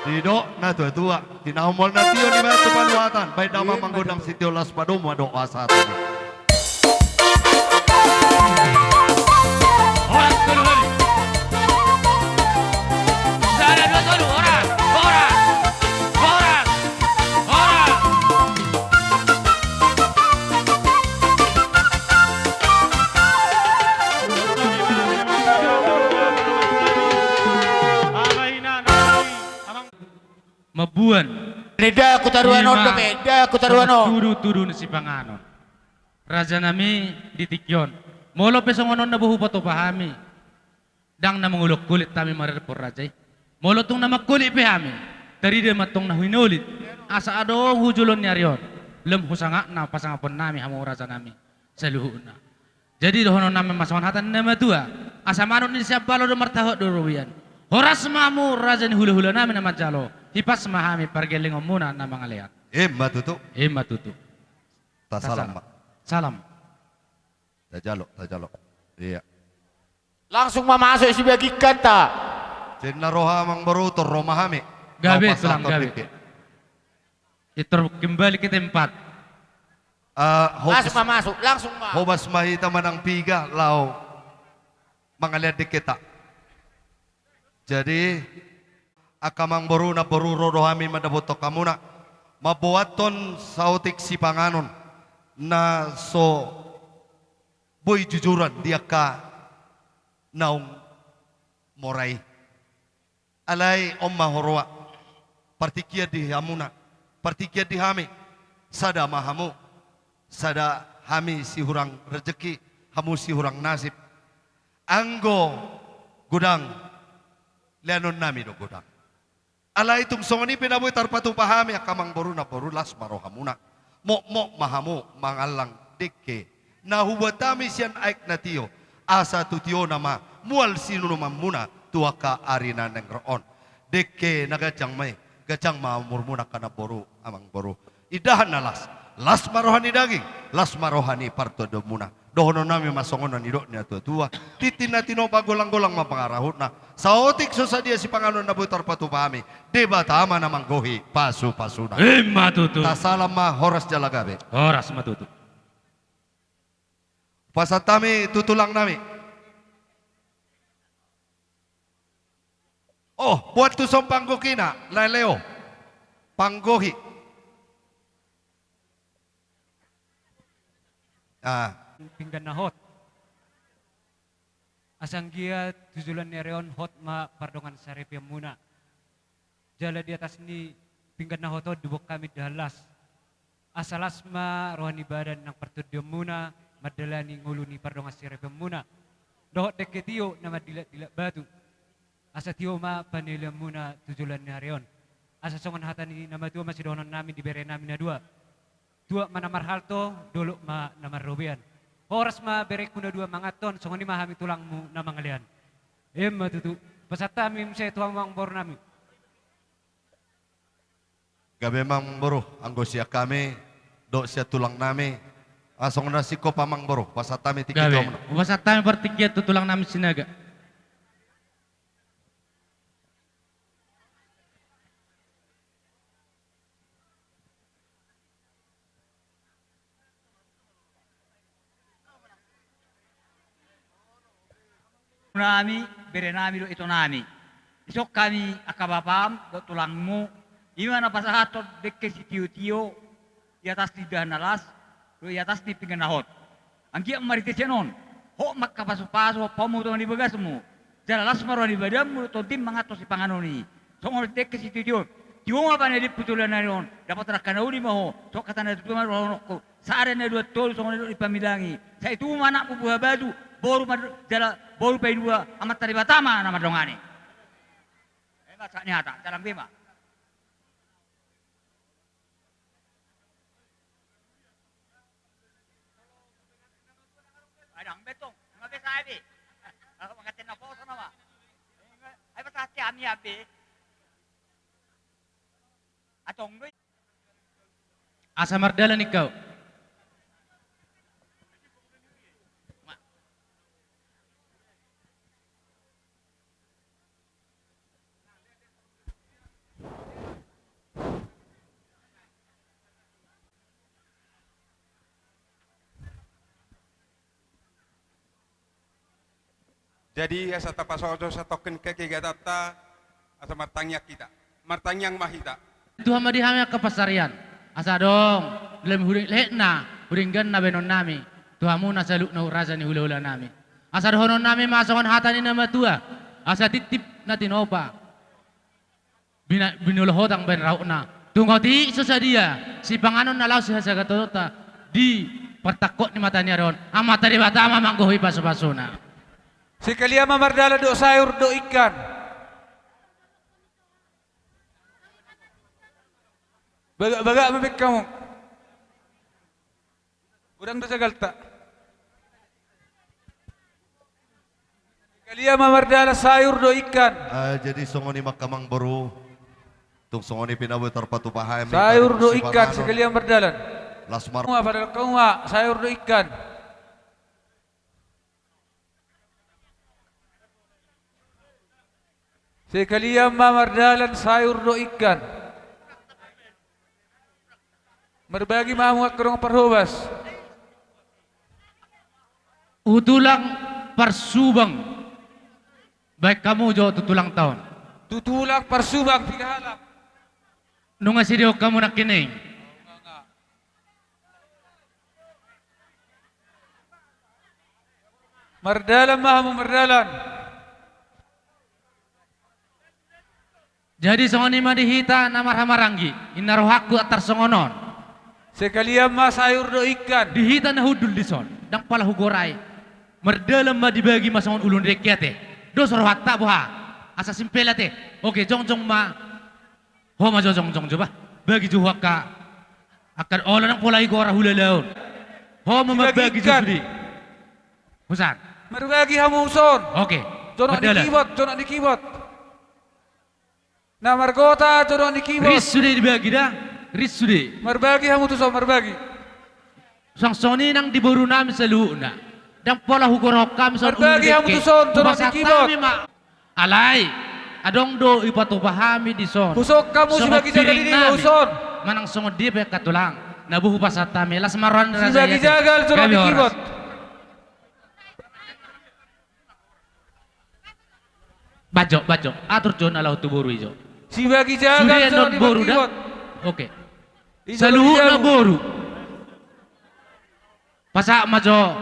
Didok na tua-tua. Tinahumol na tiyo ni Batu Paluatan. Baik nama manggodang sitio las padom wadok asa tadi. Horas dulu hari. Sana dua dulu horas. Horas. Horas. Horas. Mabuan. Reda kutaruan ondo beda kutaruan o. Turu-turu na si Panganon. Raja nami ditikyon. Molo pesongonon na buhu pato pahami. Dang na mangulok kulit tami marerpor rajay. Molo tong na magkulit pahami. Dari dia matong na hinulit. Asa adong hujulon niya riyon. Lem husanga na pasangapon nami hamo raja nami. Sa luhun na. Jadi dohonon nami masangon hatan na matua. Asa manon ni siya balo do martahot do ruwian. Horas mamu raja ni hula-hula nami na majalo. Hipas mahami pergelingom muna na mga lihat. Matutu. Matutu. Ta salam, Pak. Salam. Tajalo. Iya. Langsung mamasok si bagi kata. Jenna roha mang baruto romahami. Gabi, Mau tulang pasator gabi. dikit. Itu kembali ke tempat. Langsung mamasok, langsung ma. Hobas mahita manang piga lao mangaliad di kita. Jadi akamang boru na boru rodohami madaboto kamuna mabuaton sautik si Panganon na so boy jujuran dia ka naong moray alay om mahorwa partikia di hamuna partikia di hami sada mahamu sada hami si hurang rezeki hamu si hurang nasib anggo gudang leanon nami do gudang Ala itong songoni pinaboy tarpatupahami akamang boru na borulas marohamuna. Mok mahamu mangalang deke. Nahubatami siyan aik na tiyo. Asa tutiyo nama mual sinunumam muna tuaka arina neng roon. Deke nagajang may gajang maamur muna kana boru amang boru. Idahan na las marohani daging, las marohani partodo muna. Dohono nami masongonan idok niya tua-tua. Titin na tino pagulang-gulang mapangarahot na. Sa otik so sa dia si panganon na butar patupami. Deba tama na manggohi pasu-pasu na. Matutu. Tasalam ma horas jalagabe. Horas matutu. Pasatami tutulang nami. Oh, buat tusong panggokina, laleo. Panggohi. Pinggan na hot. Asang gia tujulan nereon hot ma pardongan sarepia muna. Jala di atas ni pinggan na hoto dubok kami dalas. Asalas ma rohani badan ng pertudio muna madalani nguluni pardongan sarepia muna. Dohot deketio na madilat-dilat batu. Asa tio ma panila muna tujulan nereon. Asa songon hatan ni nama tua masih dohonan namin dibere namin na dua. Dua manamar halto, dulu ma namar robian. Horas ma berek kuna dua mangaton, songoni mahami tulangmu na mangalian. Matutu, pasata mim saya tuang wang bor nami. Gabe mang boro, anggo siya kami, do siya tulang nami. Asong nasi ko pamang boro, pasatami tiki Gabe. dom. Pasatami pertikiat tutulang namin sinaga. Nami, bere nami do ito nami. Isok kami akabapam do tulangmu. Ima na pasahatot dekke si tiyo-tiyo. Di atas di dahanalas. Do di atas di pinganahot. Ang kia maritesyanon. Ho magkapaso-paso pamuto ni bagasmu. Jalalas maro ni badammu to tim mangato si panganoni. Songol dekke si tiyo. Tiyo nga pa na di putulan na ron. Dapat rakanauli mo ho. So kata na tutuman ron ko. Sa area na dua tol songol na ipamilangi. Sa itu anak ko buha baju. Boru pay dua amat tari batama nama dongani. Hebat saknya tak dalam bima. Adang betong, ngabe sabi. Ako mangatin na po sa nama. Ay patati ami abi. Atong doy. Asa mardalan ikaw. Jadi asa tapasodo sa token keke gatata asa martangyak kita. Martangyang mahita. Tuhan madihami ke pasarian. Asa dong, dalam huring lehna, huringgan na benon nami. Tuhan muna saluk na uraza ni hula-hula nami. Asa dohonon nami masongan hata ni nama tua. Asa titip na tinopa. Binulohotang ben rauk na. Tunggu ti sesadia. Si panganon nalau si hasagatota di pertakot ni matanya ron. Amat tadi batama manggohi pasu-pasuna. Si kaliyama mardala do sayur do ikan. Baga mabik kamu. Urang do sagalta. Kaliyama mardala sayur do ikan. Jadi songoni makamang boro. Tung songoni pinaboy tarpatupahami. Sayur do ikan si kaliyama mardalan. Las mar. Mga padal kaunga sayur do ikan. Si kaliyama mardalan sayur do ikan. Merbagi mamu kerong perhubas. Utulang parsubang. Baik kamu jo tutulang tahun. Tutulang parsubang pigahalap. Nung asidio kamu nak kining. Mardalan mahamu mardalan. Jadi songoni madihita na marhamaranggi. Inarohaku atar songonon. Sekalian ma sayur do ikan. Dihita na hudul dison. Dang pala hugoray. Merdalam ma dibagi masongon ulun rekiate. Do sorohatta boha. Asa simpelate. Oke jong ma Ho ma jong coba. Bagi juhak ka. Akan olah nang pulai ko hula laon. Ho mabagi judi. Husan. Merbagi hamuson. Oke. Jono dikibot. Na margota jono dikibot. Ris sudah dibagi dah. Ris sudah. Merbagi hamutuson merbagi. Sang soni nang diburu nami seluuna. Dan pola hukur kami son merbagi hamutuson jono dikibot. Alai. Adong do ipatu pahami di son. Husok kamu sibagi jaga diri uson. Manang songo dia pe katulang. Nabuhu pasatami las maron sibagi jagal jono dikibot. Bajo, atur jon alau tu boru ijo. Sibagi jagal jono dikibot. Oke. Saluhu na boru. Pasak majo.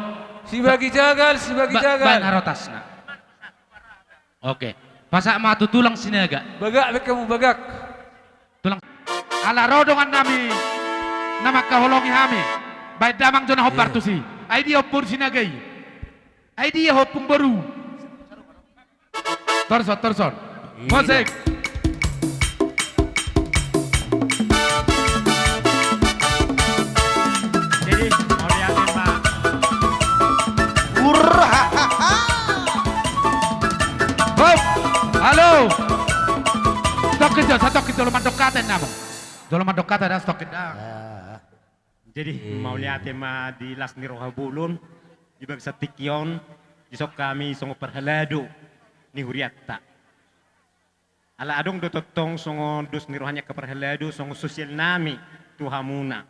Sibagi jagal. Ban harotasna. Oke. Pasak matu tulang sinaga. Bagak kamu bagak. Tulang. Ala rodongan nami nama kaholongi hami. Baik damang jona hopar tusi. Ai dia hopur sinagai. Ai dia hopung baru. Torson. Musik. Jadi mau liatin Pak. Hop. Halo. Stok itu, dolo mandokaten namo. Dolo mandokaten dan stok itu. Jadi mau liatin Ma di las niroha bulun di bag satikion isok kami songo perhelado ni huriatta. Ala adong do totong songo dos nirohanya ke perhelado songo sosial nami tuhamuna.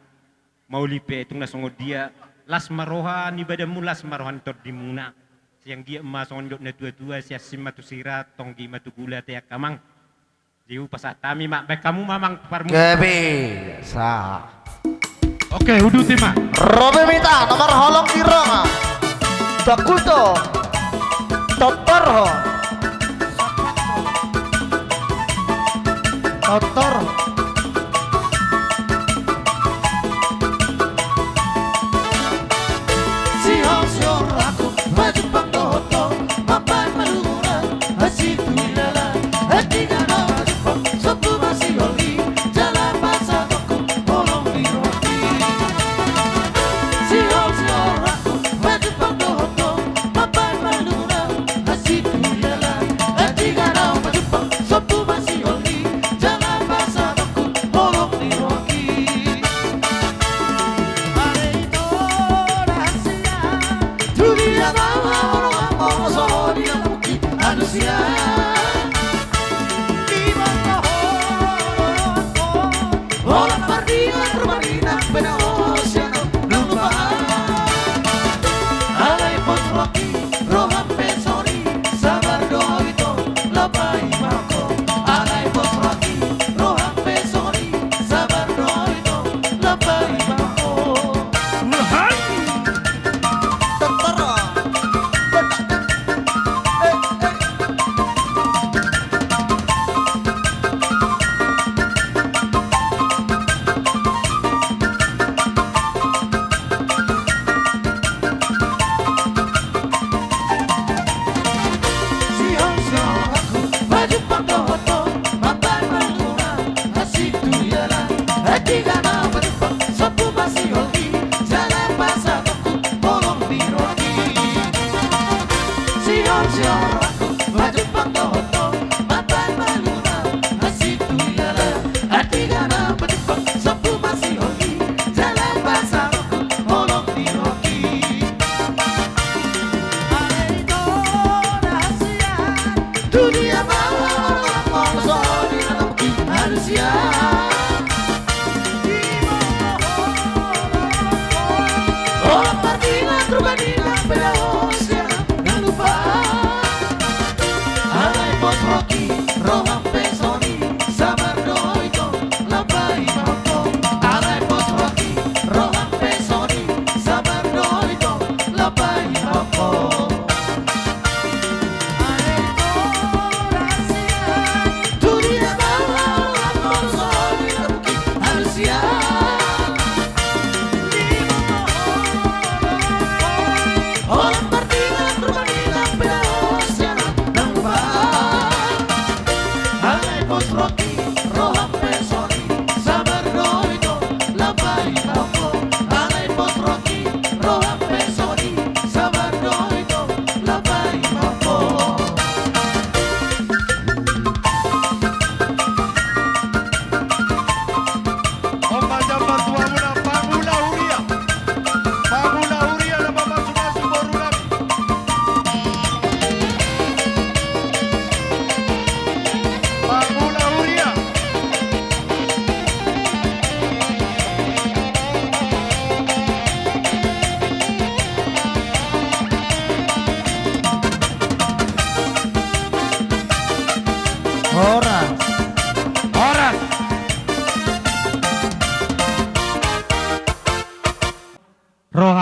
Mau lipe tung na songo dia las maroha ni badamu las marohan tot dimuna. Siang dia emas songo na tua-tua sia simatu sirat tonggi matu gula te kamang. Diu pasatami mak baik kamu mamang parmu. Kebiasa. Oke, huduti mak. Robe Mita nomor holong dirong. Dakuto. Totor.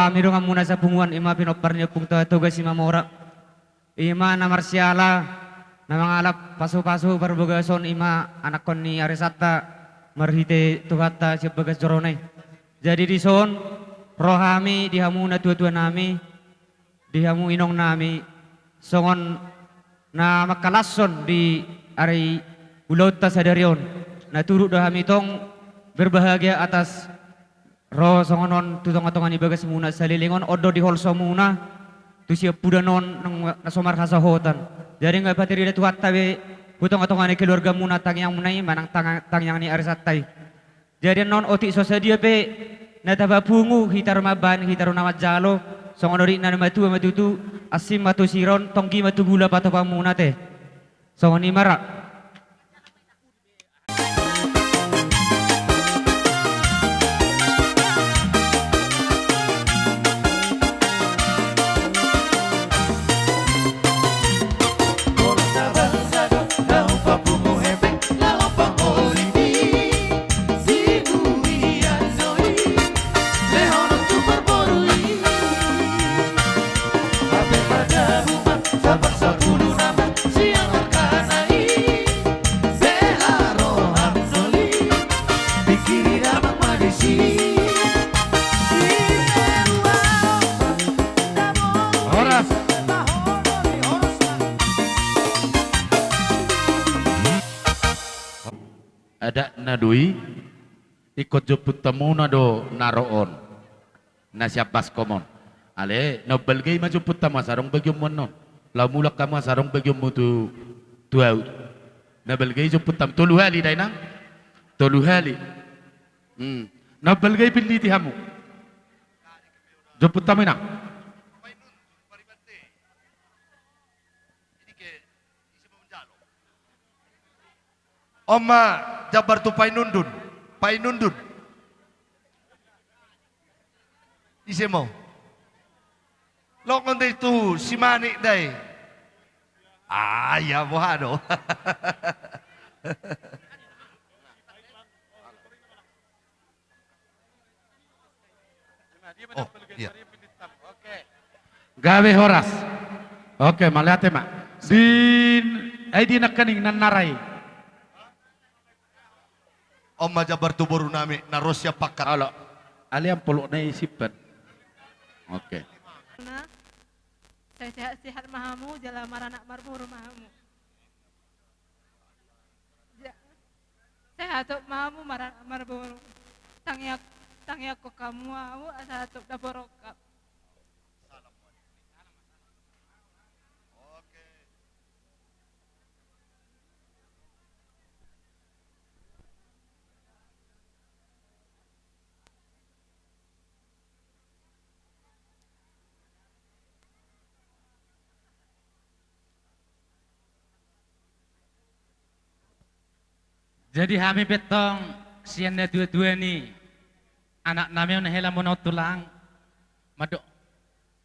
kami dong muna sa punguan ima pinopar niyo pung tugas ima mora. Ima na marsyala na mga alap paso-paso barbugason ima anak kon ni Arisata marhite tuhata siya bagas joronay. Jadi di son rohami dihamu na tua-tua nami dihamu inong nami songon na makalason di ari ulaut ta sadarion na turut dahami tong berbahagia atas roh songonon tutong-atongan ibagas muna sa lilingon odo di holso muna tu siya pudanon ng nasomar kasahotan jadi nga patiri na tuhat tabi tutong-atongan ni keluarga muna tangyang munay manang tangyang ni Arisatay jadi non oti so sa dia pe natabapungu hitar maban hitar namat jalo songonori na matu matutu asim matu siron tonggi matu gula pato pamuna te songoni mara. Ada nadui ikut jemput temu nado naroon na siapas komon ale no belgai maju putama sarong bagyum mono la mulak kama sarong bagyum mutu tuau na belgai jemput tam tolu hali dai nang tolu hali na belgai pilih tihamu jemput tamina Oma jabar tu painundun. Isi mo. Lokon day tu si Mani day. Ya bohado. Oh, iya. Gawe horas. Oke, malihat mak. Di nakaning nanaray. Oma jabar tu boru nami narosya pakat. Alo, aliam puluk na isipan. Oke. Saya sehat-sehat mahamu, jala maranak marburu mahamu. Sehat mahamu maranak marburu. Tangyak ko kamu au asa tok daborokap. Jadi kami betong sianda dua-dua ni anak nami on hela mono tulang madok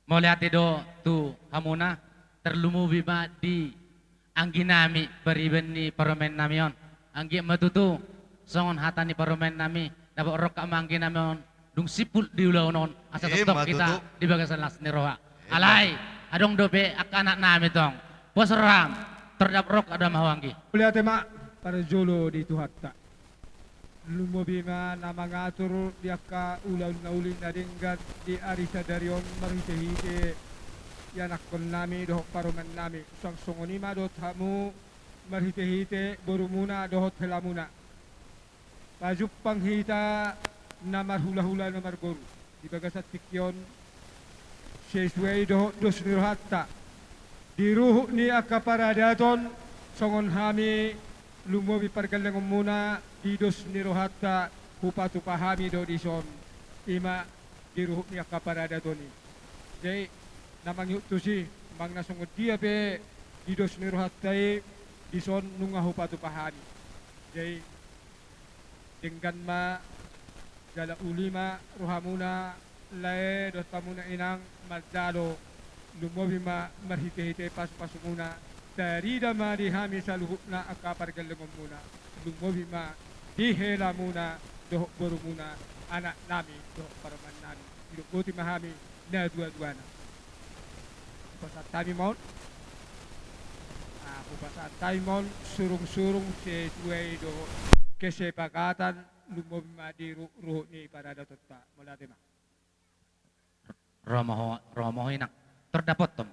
mau lihat do tu hamuna terlumu bima di anggi nami beriben ni paromen nami on anggi matutu songon hatani paromen nami dapat rok amanggi nami on dung sipul di ulah on asa tetap kita di bagasan las niroha alai adong dope ak anak nami tong bos ram terdap rok ada mahwangi lihat mak para jolo di tuhatta lumobima na mangatur diaka ulaw na uli na dinggat di arisa darion marhite-hite yanak kon nami dohok paruman nami sang songonima dot hamu marhite-hite borumuna dohot helamuna pajuk panghita na marhula-hula na margoru di bagasat tikyon sesuai dohot dos nirhatta di ruhu ni akaparadaton songon hami lumobi pargalang muna didos nirohatta hupatu pahami do dison ima diruhuk niya kaparada doni jadi namang yuk tusi mang nasungod dia pe didos nirohatta dison nunga hupatu pahami jadi dengan ma jala ulima ruhamuna lae dos pamuna inang mazdalo lumobi ma marhite-hite pas-pasumuna dari dama dihami saluhukna akapar galengom muna lumobi ma dihela muna dohok boru muna anak nami dohok paraman nami hidup boti mahami na dua-duana. Pasat kami mau, pasat kami mau surung-surung sesuai do kesepakatan lumobi madi ruh ni pada datot tak melatih mah. Romo inak terdapat tom.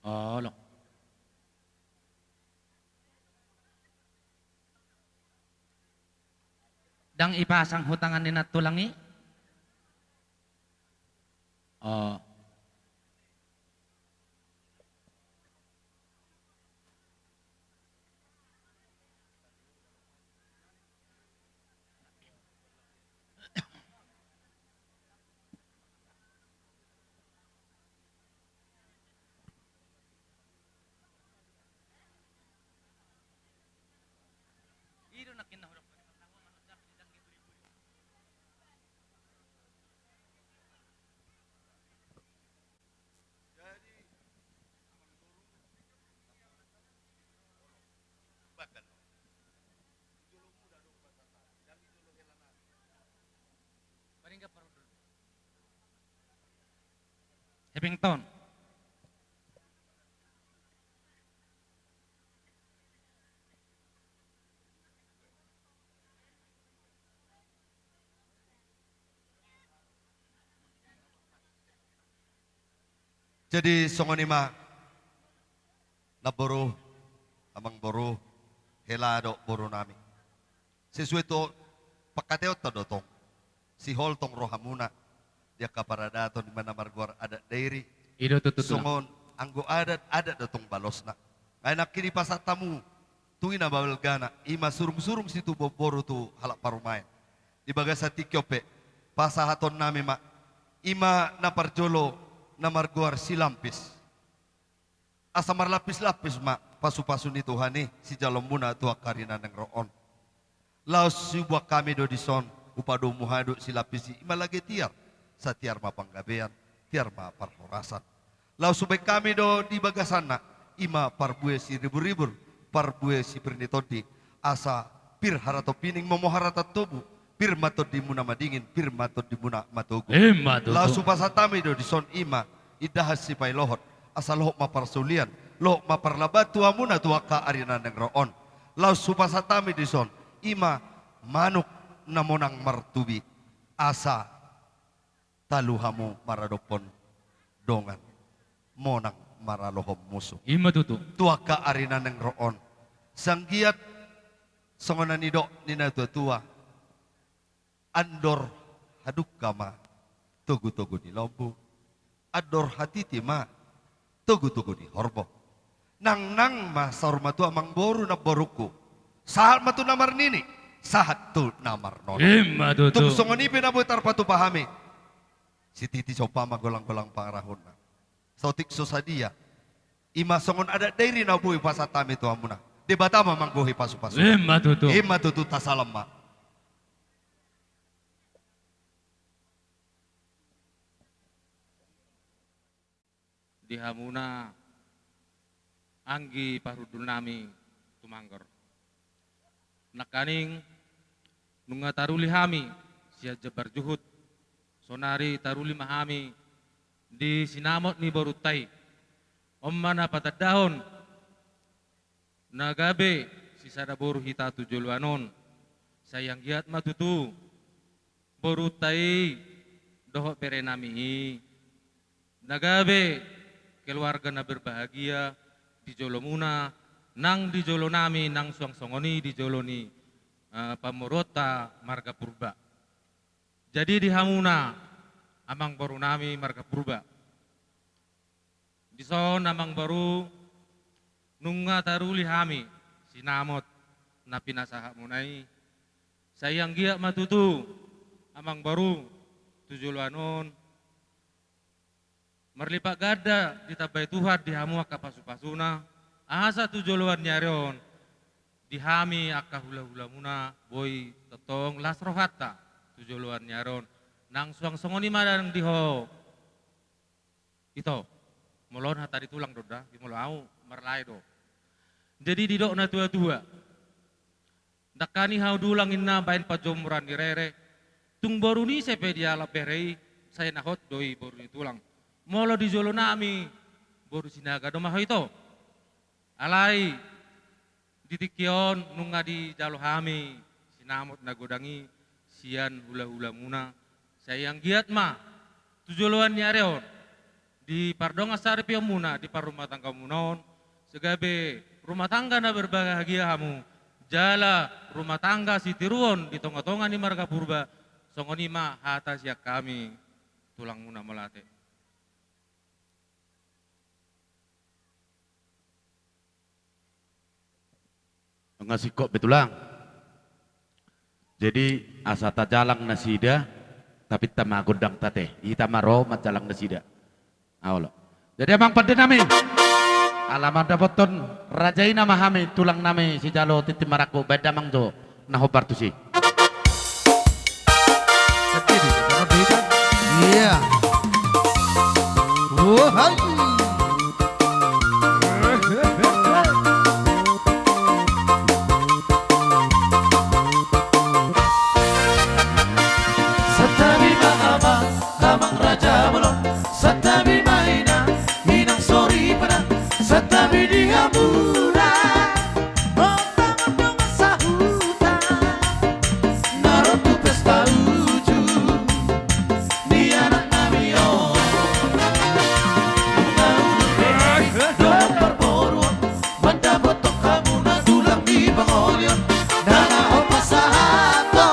Oh lo. Dang ipasang hutangan ni natulangi. Oh. Hepington. Jadi songonima naboro amang boro helado boro nami. Sesuai to pakateo tadotong si hol tong rohamuna dia kaparadaton di mana marguar adat dairi. Ido tutut songon anggo adat dotong balosna. Ngayak kini pasat tamu tuina babel gana ima surung-surung situ boboro tu halak parumain. Di bagasati kyope pasahaton nami mak ima naparjolo namarguar silampis. Asamar lapis-lapis mak pasu-pasu ni Tuhan ni si jalom muna tua karina neng roon. Laos sebuah kami do dison upado muhadu silapisi ima lagi tiar satiar ma panggabean tiar ma parhorasan. Laos subay kami do di bagasana ima parbue si ribur-ribur parbue si pernitodi asa pir harato pining momoharata tubuh pir matod di muna madingin, pir matod di muna matugu. Laos supasatami do di son ima, idahas si pay lohot, asa lohok maparsulian, lohok maparlabat tuwa muna tuwa ka arinan ng roon. Laos supasatami di son, ima manuk na monang martubi, asa taluhamu maradopon dongan, monang maralohom musuh. Ima tutu. Tuwa ka arinan ng roon. Sanggiat songonan nido nina tua andor haduk kama tugu-tugu di lombu andor hatiti ma tugu-tugu di horbo nang ma sormatu amang boru na boruku sahat matu namar nini sahat tu namar nono tung songoni pinabutar patu pahami si titi sopa magolang-golang pangarahon na sotik sosadia ima songon ada dairi na bui pasatami tu amuna debata mamang buhi pasu-pasu ima tutu tasalam ma. Di hamuna anggi parudul nami tumanggor. Nakaning nunga taruli hami sia jebar juhud sonari taruli mahami di sinamot ni borutai ommana patadahon nagabe sisada boru hita tujulwanon sayang giat matutu borutai doho perenami nagabe keluarga na berbahagia di jolo muna nang di jolo nami nang suang songoni di jolo ni pamorota marga purba. Jadi di hamuna amang baru nami marga purba. Di son amang baru nunga taruli hami sinamot na pinasaha munai sayang giak matutu amang baru tujuluanon merlipak gada ditabay Tuhan dihamu aka pasu-pasuna asa tujuluan nyarion dihami aka hula-hula muna boy totong las rohata tujuluan nyaron nang suang songoni madang diho ito molon hata ditulang doda dimolo au merlai do jadi didok na tua-tua dakani hau dulang inna bain pajomuran direre tung baru ni sepe dia laperei saya nahot doi boru ni tulang. Molo di jolo nami boru sinaga do maho ito. Alai ditikion nunga di jalo hami sinamot nagodangi sian hula-hula muna. Saya yang giat ma tujoloan ni areon di pardonga sari pio muna di par rumah tangga munaon segabe rumah tangga na berbahagia hamu jala rumah tangga si tiruon di tonga-tonga ni marga purba songoni ma hata siak kami tulang muna melate. Ngasih kok betulang. Jadi asata jalang nasida tapi tama godang tate. Ita maro majalang nasida. Awalo. Jadi emang pada nami. Alamat dapoton rajai nama hami tulang nami si jalo titi maraku beda mangjo nahobar tu si. Iya. Wahai. Satabi mahaba, tamang raja belum. Satabi maina, minang sori pada. Satabi dihamura, otak dong sahuta. Narotu pesta uju, di anak nami oh. Dong perboruan, banda botok kamu na tulang di bangolion. Nana opa sahato.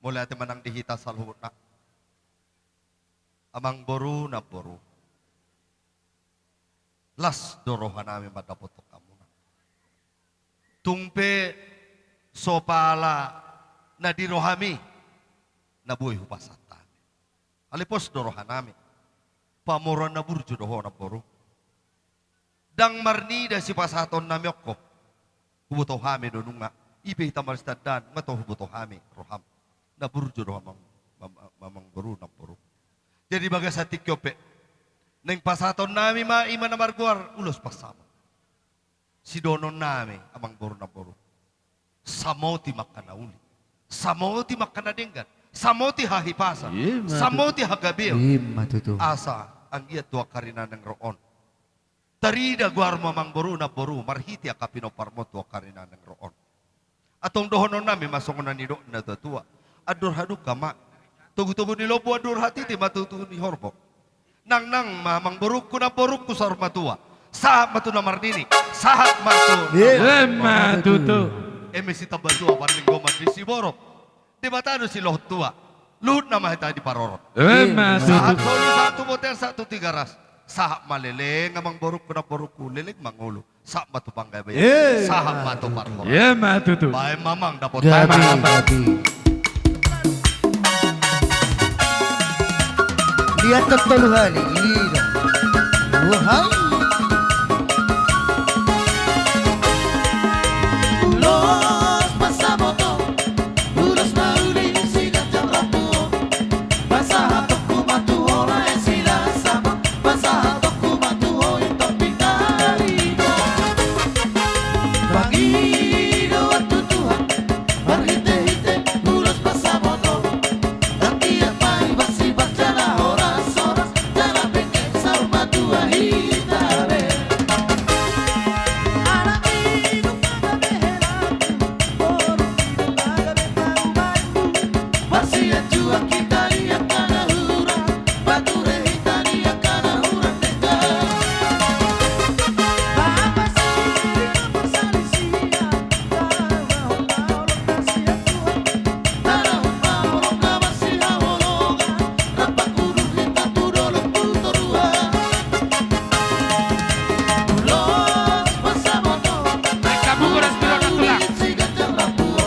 Mulai ate manang dihita salhut na. Amang boru na boru. Las dorohan namin madapotok kamu na. Tungpe sopala na dirohami na buhay hupasata. Alipos dorohan namin. Pamuran na burjo doho na boru. Dang marnida si pasaton na miyoko. Hubuto hami doon nga. Ibe hitamar stadan nga to hubuto hami roham. Na burjo doho mamang boru na boru. Jadi baga sa tikyope. Neng pasaton nami maima na marguar ulos pasama. Si donon nami amang boru na boru. Samoti makanauli. Samoti makanadenggan. Samoti hahipasan. Samoti hagabil. Asa ang iya tua karina ng roon. Tarida guar mamang boru na boru. Marhiti akapino parmo tua karina ng roon. Atong dohonon namin masongon na nido na tua. Adur haduk kama. Tugu-tugu ni lobo adur hati ti matutu ni horbo. Nang mamang boruk ko na boruk ko sa matua. Sahap matu na marnini. Sahap matu. Matutu. Emisi tabatua parling goman di Siborok. Di matano si lohot tua. Luhut na mahita di parorot. Sahap solo satu motel satu tiga ras. Sahap maleleng amang boruk ko na boruk ko. Leleng mangulo. Sahap matu panggay bayan. Sahap matu parorot. Matutu. Bae mamang dapat Gabi. Lihat ketuluhan ini. Wahai. Los pasamoto, ulos na uli sigat jam ratu. Basa hatok matu ora esila sama. Basa hatok matu ito pinarito. Bangido at tutuhan, marhite-hite ulos pasamoto. Nanti at may basibat jala oras-oras. Jala pengke sa rumah tua hitare. Masih jua kita lihat kana hura, bature hitani yang kana hura teka. Bapa siri salisia, tarahun maulok na masih hawologa, rapat urut kita tudolok tutorua. Ulos pasamoto, Kamu kuras piro na tulak. sigat jam rapuo,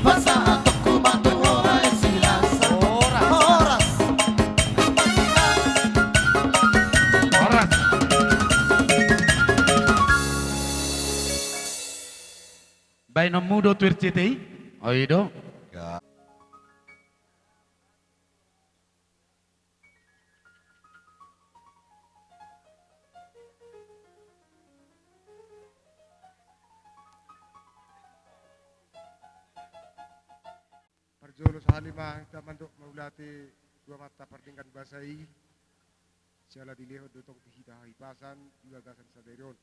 basa hatok kumatu ora esilasa. Oras. Oras. Bay no mudo tuircitei. Oido. Parjolo sa halima kita mandok maulati dua mata pardingkan basai. Siala dilihod dutong pihita hipasan igagasan sa deron.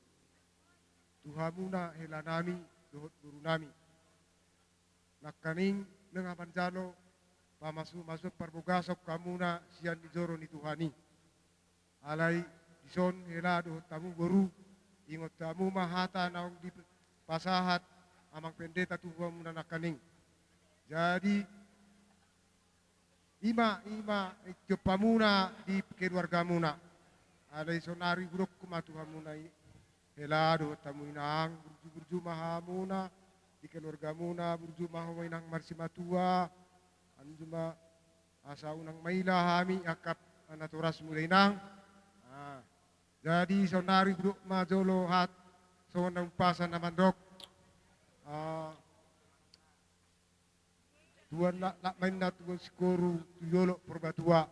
Tuhamuna hela nami dohot guru nami. Nakaning ng abanjalo pamasuk parbogasok kamuna siyan ni Joro ni Tuhani. Alay ison hela dohot tamu guru ingot tamu mahata naong di pasahat amang pendeta tuhamuna nakaning. Jadi ima ikut muna di keluarga muna. Ada sonari buruk kumatuha muna helado tamu inang burju mahamuna di keluarga muna burju mahamuna inang marsimatua anjuma asa unang maila hami akap anaturas mulai nang. Jadi sonari buruk majolo hat sonang pasan namandok. Tuan nak main na tuan skoru tuyolo perbatua.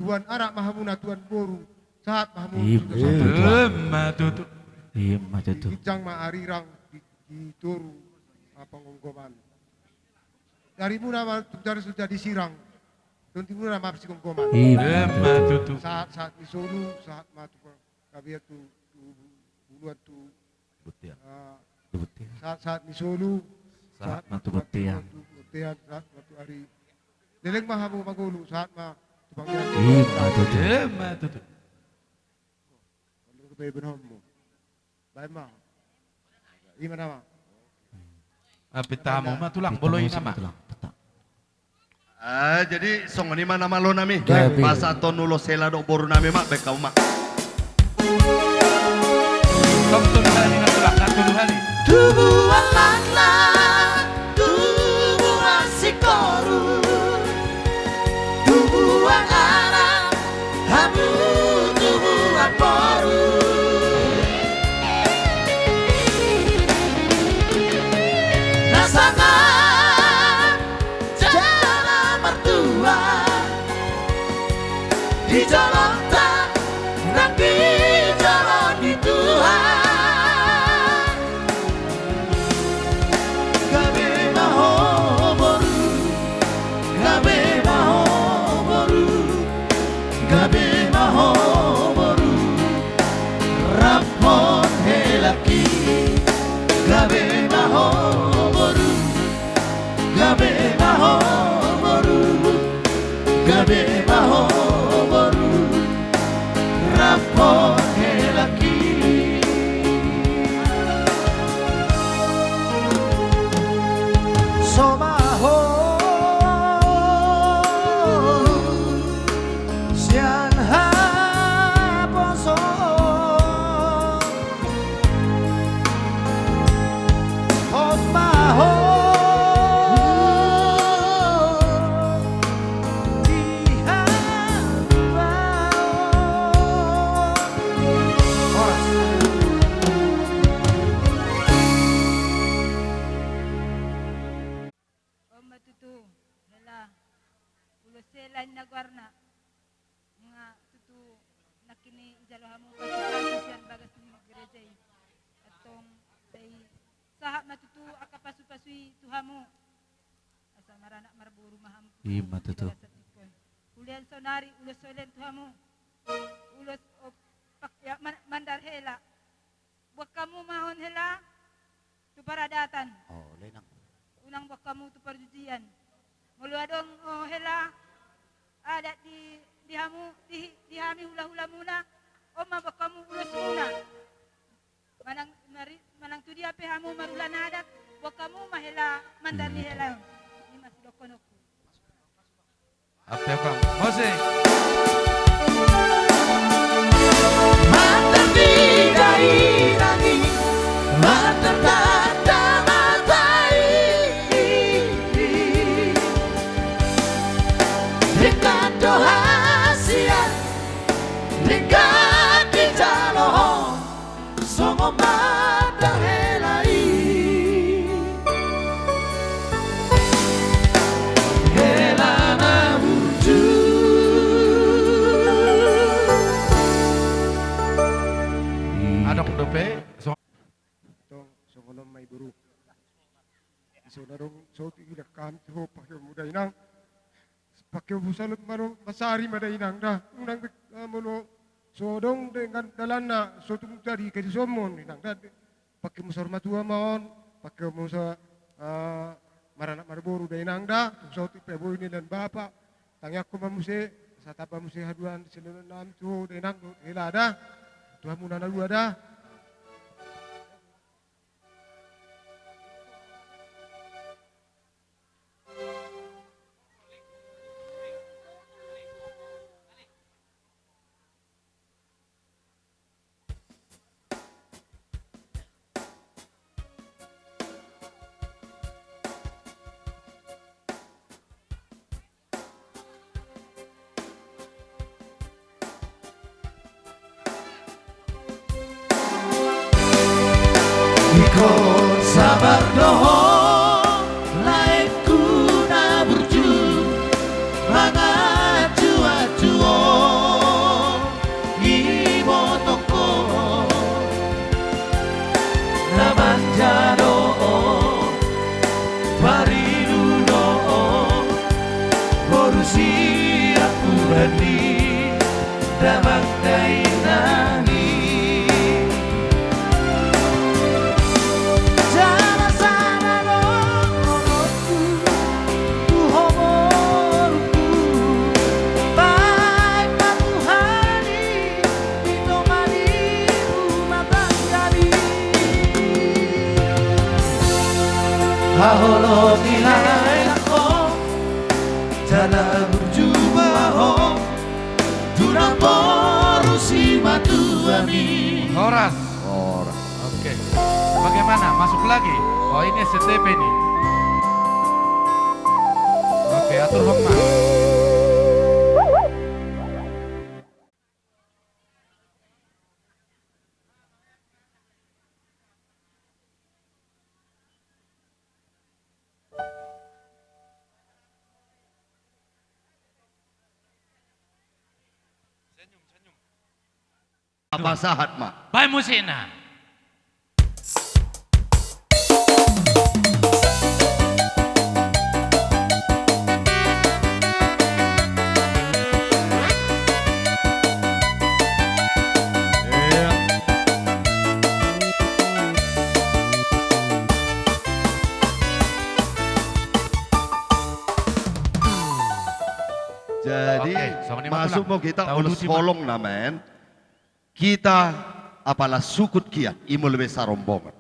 Tuan anak mahamuna tuan boru saat mahamuna. Matutu. Matutu. Ijang maarirang di toru pangonggoman. Dari muna dari sudah disirang. Tunti muna mapsi konggoman. Matutu. Saat isolu saat matu kabiat tu buluan tu. Saat isolu saat matu betiang. Tiyan saat waktu hari leleng mahamu magulu saat ma tupangyan Matutu. kalau kepe benhomu baik ma ima nama Apitamu mah tulang boloy nama. Jadi songon ima nama lo nami. Gabi. Masa tonulo sela do boru nami mak bekau mak. Kau tuluhani na tulak na tuluhani. Tubuhan lana, tubuhan sikoru, tubuhan anak, hamu tubuhan boru. Nasangan jalan mertua, di jalan tak, nanti jalan di Tuhan. selain nagwarna. Nga tutu nakini ijalohamu pasupasusian bagas ni gereja. Atong day sahak matutu akapasupasui tuhamu. Asa maranak marburu maham. Iya matutu. Ulian sonari ulos solen tuhamu. Ulos ya, mandar hela. Buat kamu mahon hela tu paradatan. Oh, lenang. Unang buat kamu tu perjudian. Muluadong oh hela ada di hami hula-hula muna. O buat kamu ulos muna. Manang tu dia pehamu marulan adat. Buat kamu mahela mandar ni hela. Ini masih dokonoko. Apa kang? Mose. Adok dope. Tong songonom may buru. Iso na dong so tigilakan ho pakyo muday nang. Pakyo busalot maro masari maday nang da. Unang mono so dong dengan dalana so tumutari kay somon nang da. Pakyo musor matua maon, pakyo musa maranak marburu day nang da. So ti peboy ni dan bapa. Tangyak ko mamuse sa tapa muse haduan sinunan nam tu day nang hilada. Tuhan muna nalu ada. Ikut sabar doho laikku na burju mangaju ajuo ibo toko na manjaro pariduno borusi aku berani damang dainani Haholo nilai ako Jala berjumpa ho Durang porusi matuami Horas. Oke. Bagaimana? Masuk lagi? Oh ini STP nih. Oke, atur hokma. Apa sahat ma? Baik musina. Jadi Oke, masuk mau kita Tahu ulas luti, kolong namen. Kita apalah sukut kiat imul besar rombongan.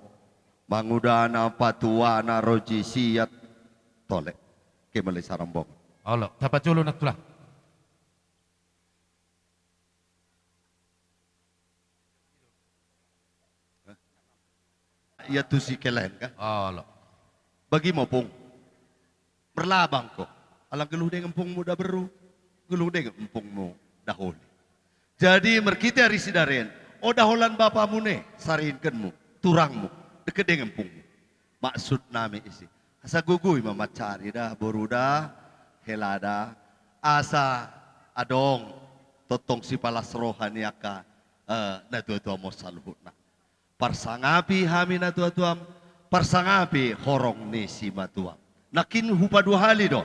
Mangudana patuana roji siat tolek kemale sarombongan. Allah, dapat julu nak tulang. Ia tu si kelen kan? Allah. Bagi mo pung berlabang ko. Alang geluh dengan empung muda beru, geluh dengan empung mu dahulu. Jadi merkita risidaren, o daholan bapamu ne, sarinkenmu, turangmu, deket dengan empungmu. Maksud nami isi. Asa gugui mamacari dah, boruda, helada, asa adong totong si palas rohani aka na tua-tua mo saluhutna. Parsangapi hami na tua-tuam, parsangapi horong ni si matuam. Nakin hupadu hali do.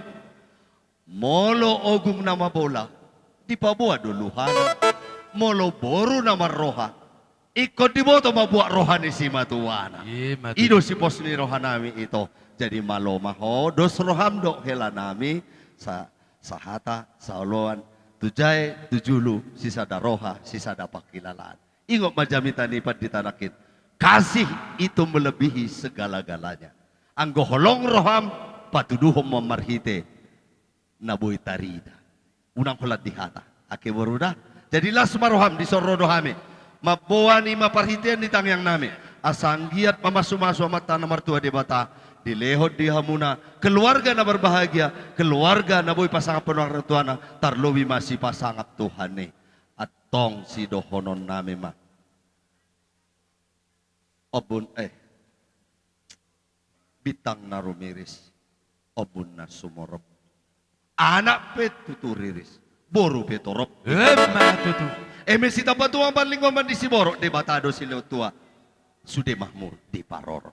Molo ogum na mabola, di pabuat duluhana. Molo boru na marroha, ikut di boto mabuat rohani si matuana. Ido si pos ni rohanami itu. Jadi malo maho dos roham do hela nami sa sahata sauluan tujai tujulu sisa daroha sisa dapat kilalaan. Ingat majamita nipat ditanakin. Kasih itu melebihi segala-galanya. Anggo holong roham patuduhom memarhite nabui tarida. Unang kulat dihata. Ake berudah. Jadi las maroham di sorodohame. Mabuani maparhitean di tangyang nami. Asanggiat mamasu-masu amat tanah mertua di bata. Dilehot di hamuna, keluarga na berbahagia, keluarga na boy pasangan penuh tuana, tarlobi masih pasangan Tuhane, atong si dohonon nami ma. Obun bitang na rumiris, obun na sumorop. Anak pet tuturiris, boru petorop. Tutu. Mesita batuang paling di si borok, debatado si tua. Sudah mahmur di paror.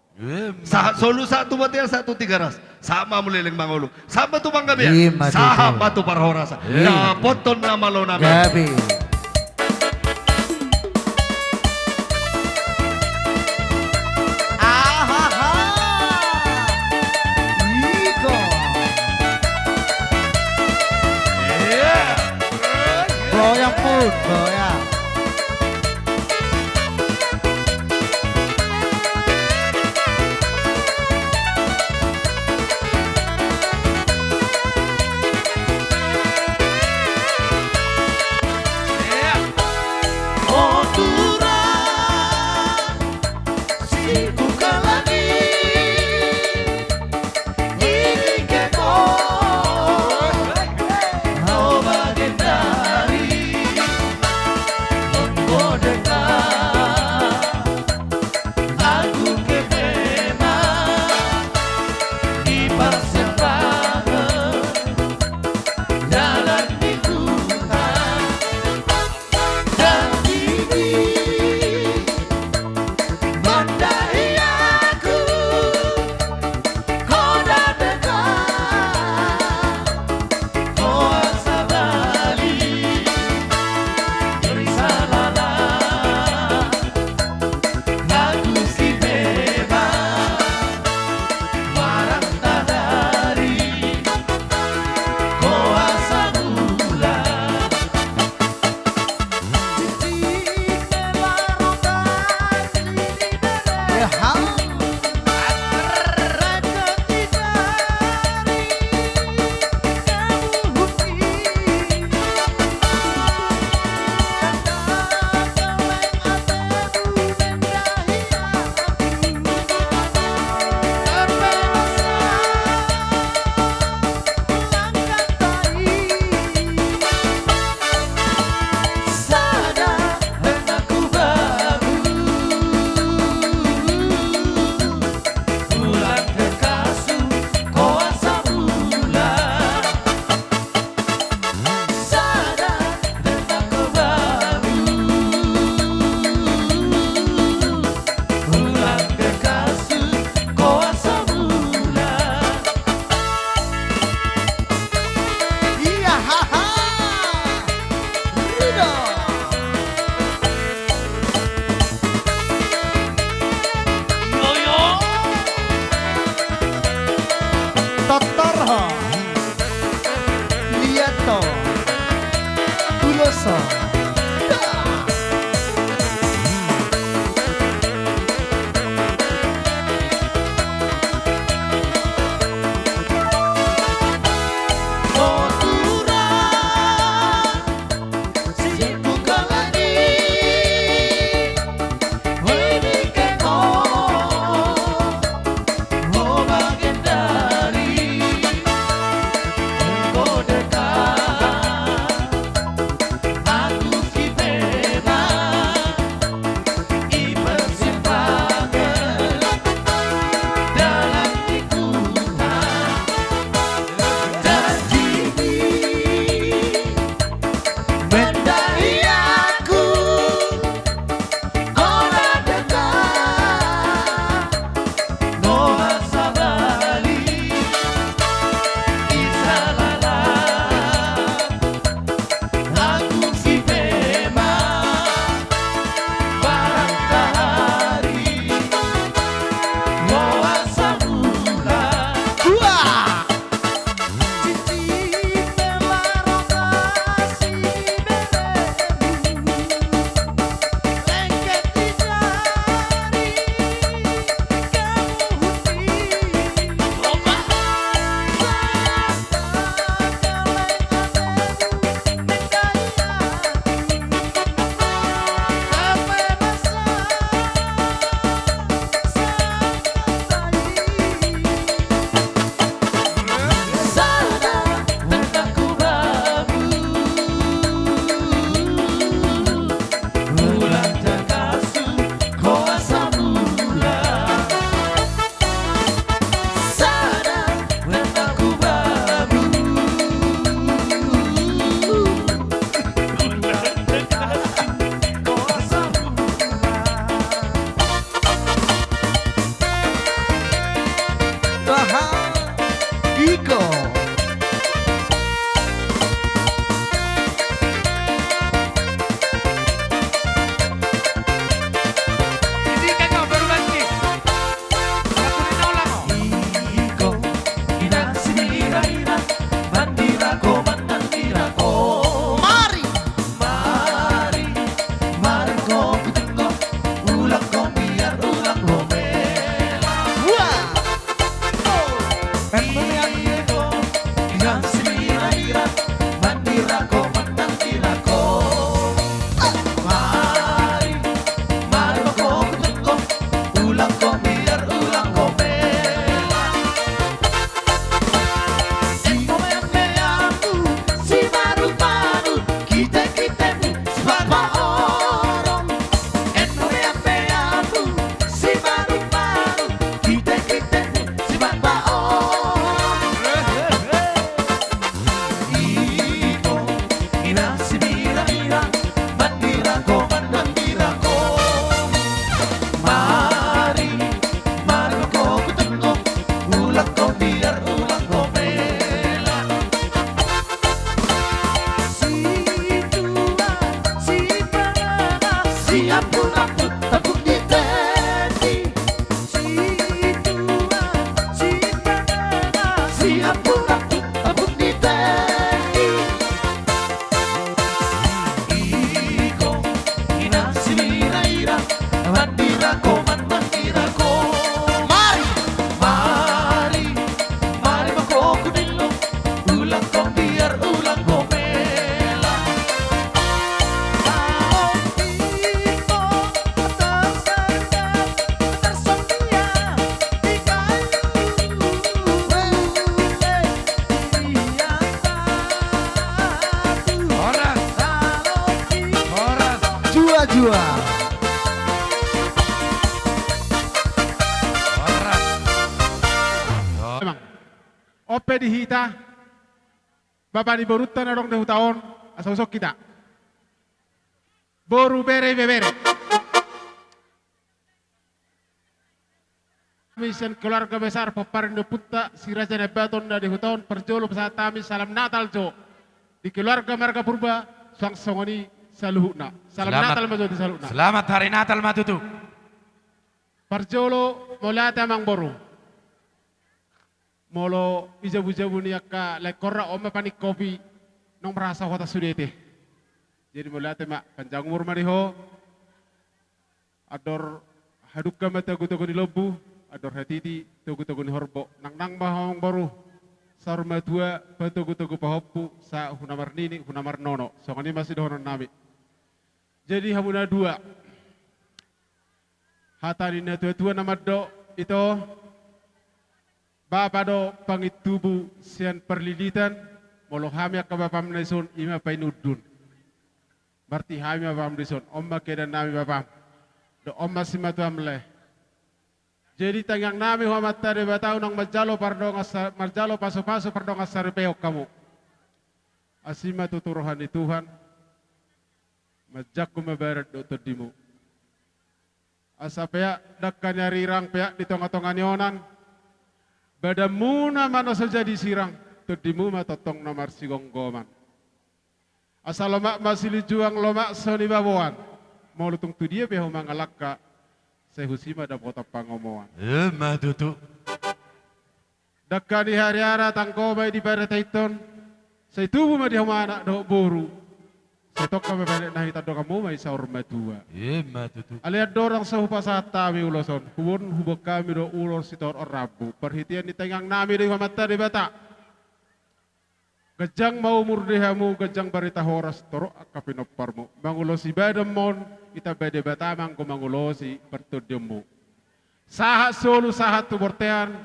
Solu satu batia satu tiga ras. Sama mulileng mangulu. Sama tu bangga biar. Sama tu parhorasa. Ya poton nama lo nama. Gabi. Goyang pun, goyang. Aku Iko. Mari, mari, mari kau tengok, ulang kau biar ulang kau bela. Wah, mari, mari kau tengok, ulang kau biar ulang kau bela. Si baru-baru kita-kitamu sebagai orang. Si baru-baru kita-kitamu sebagai orang. Iko, ina si mira-mira, bandira ko, bandira ko. Mari, mari ko tengok, ulang ko biar ulang ko bela. Siap pulang tepuk di tepi. Siap pulang tepuk di tepi. Iko, ina si mira-mira, bandira ko, bandira ko. Mari, mari, mari mako kudilo, ulang ko biar ulang ko bela. Jua-jua. Memang. Ope di hita. Bapak ni borutan orang dehu tahun. Asal-asal kita. Boru bere-bere. Misen keluarga besar Peparindo Putta Siraja Nebaton dari Huton perjolo pesat kami salam Natal jo di keluarga marga purba sang songoni saluhuna salam Natal majo di saluhuna. Selamat hari Natal matutu. Perjolo mulai tamang boru. Molo ijabu-jabu ni akka lekora oma panik kopi nong merasa kota sudete. Jadi mulai tema panjang umur mariho ador haduk kama tagu-tagu di lobu ador hatiti tagu-tagu ni horbo nang bahong boru sarma tua patugu-tugu pahopu sa hunamar nini hunamar nono songani masih dohonon nami. Jadi hamuna dua hatarina tua-tua nama do itu Bapak do pangitubu sian perlilitan molo hamia ka bapam naison ima painudun. Berarti hamia bapam naison omma kedan nami bapam. Do omma simatu amle. Jadi tangang nami huamat tade batau nang majalo pardong marjalo paso-paso pardong asarpeok kamu. Asima tuturuhan di Tuhan. Majakku mabarat do tedimu. Asa pea dakkan nyarirang pea di tongah-tongah nyonan. Badamuna mana saja disirang, tedimu matotong nomor sigonggoman. Asal lomak masih lijuang lomak soni babuan, mau lutung tu dia beho mangalaka, sehusima da kota pangomoan. Matutu. Dakka di hari-hari tangkobai di pada taiton, saya tubuh ma di anak do boru. Saya tokka bebalik nahi tado kamu mai saur matua. Matutu. Aliat dorang sahupa saat tami uloson, hubun hubuk kami do ulor sitor orabu. Perhatian di tengang nami di hamata di bata. Gejang mau murdehamu, gejang barita horas toro akapinoparmu. Mangulosi badamon, kita bade batamang ko mangulosi pertudimu. Sahat solu sahat tu bortean,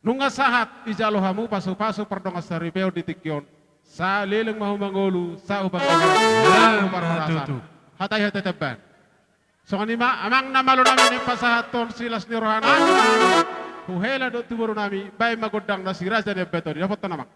nunga sahat ijalohamu pasu-pasu perdongas saripeo di tikyon. Sa leleng mahu mangolu, sa upang matutu. Hatay-hatay taban. So kanima, amang namalo namin yung pasahaton silas ni Rohana. Huhela do tuburo nami, bay magodang na si Raja de Beto. Dapat na namang.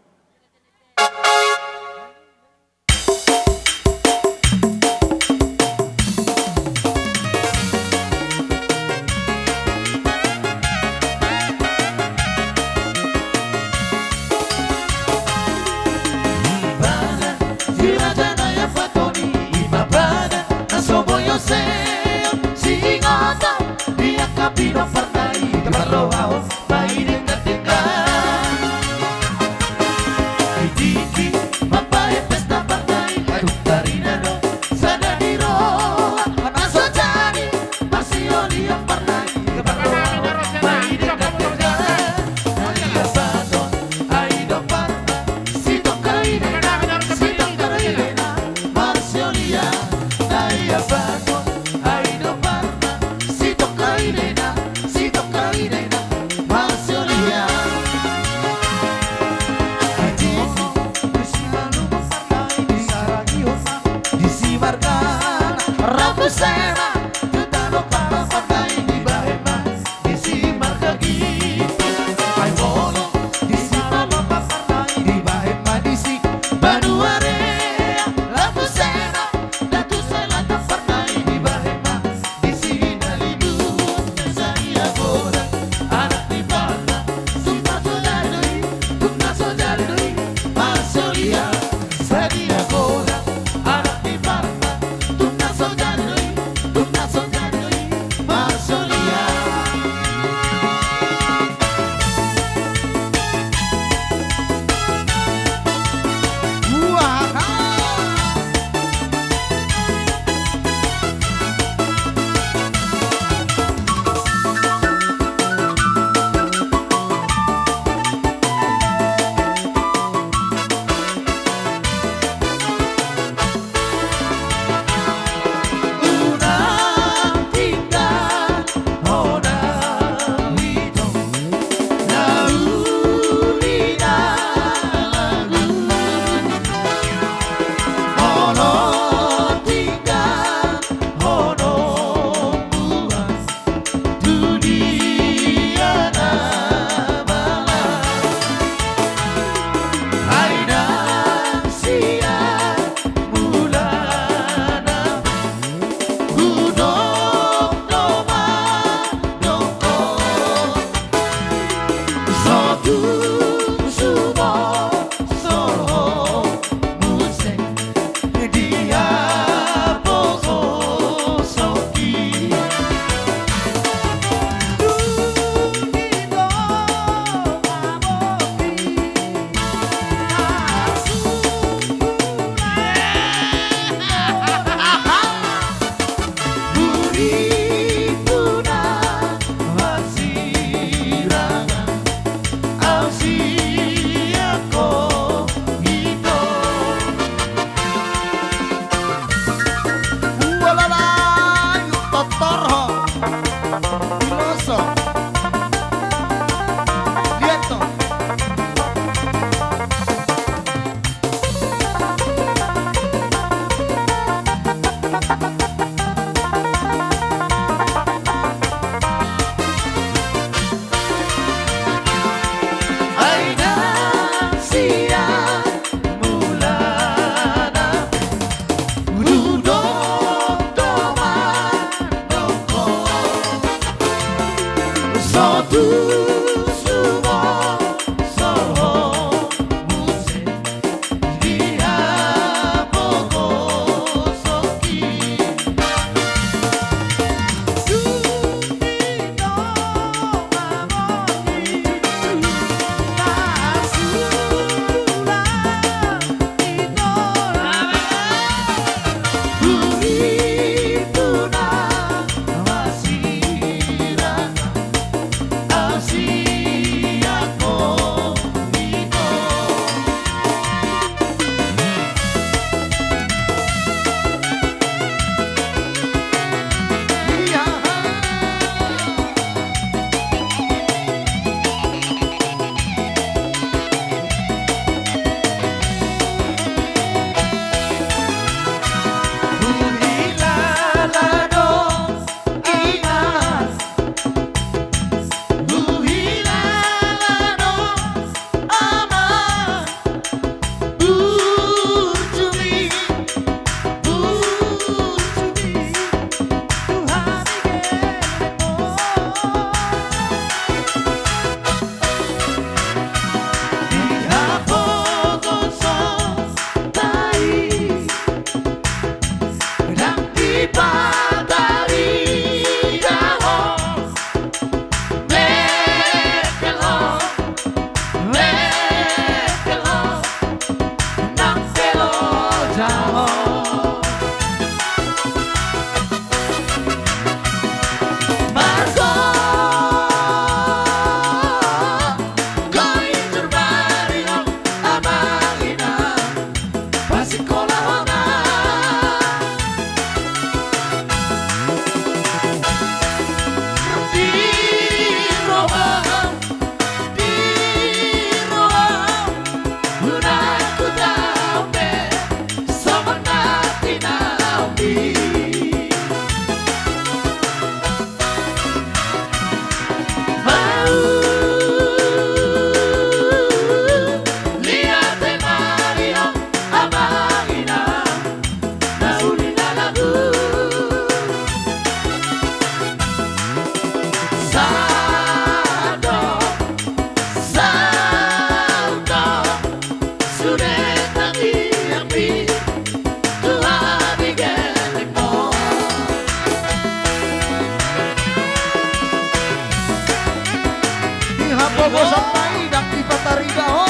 Bobo sampai dak di patari daho.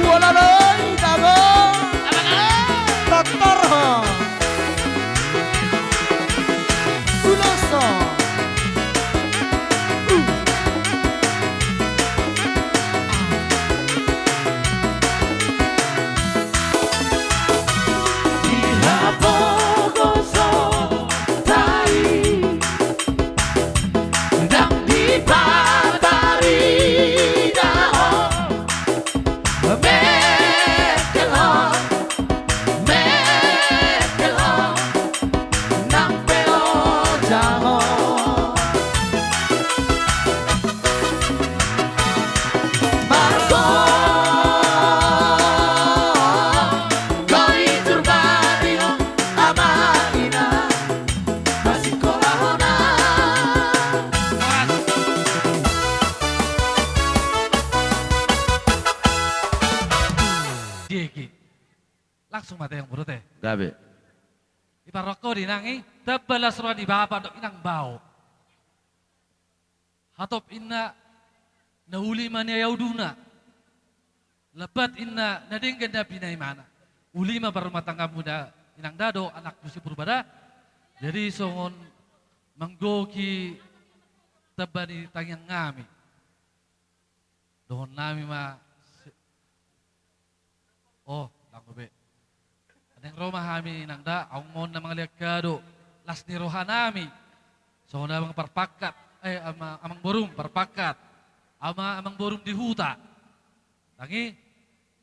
Wala lay dago. Tatar ha. Uloso. Langsung mata yang burut Gabe. Iparoko dinangi, tebelas roh di bapak dok inang bau. Hatop inna nauli mania yauduna. Lebat inna nading ganda pinai mana. Ulima berumah tangga muda inang dado anak musi purbada. Jadi songon menggoki tebani tangyang ngami. Dohon nami ma. Oh, tanggo be. Neng rumah kami nang da, ang mon na mga liagkado, las ni rohanami. So na mga parpakat, amang borum parpakat, amang borum di huta. Dangi,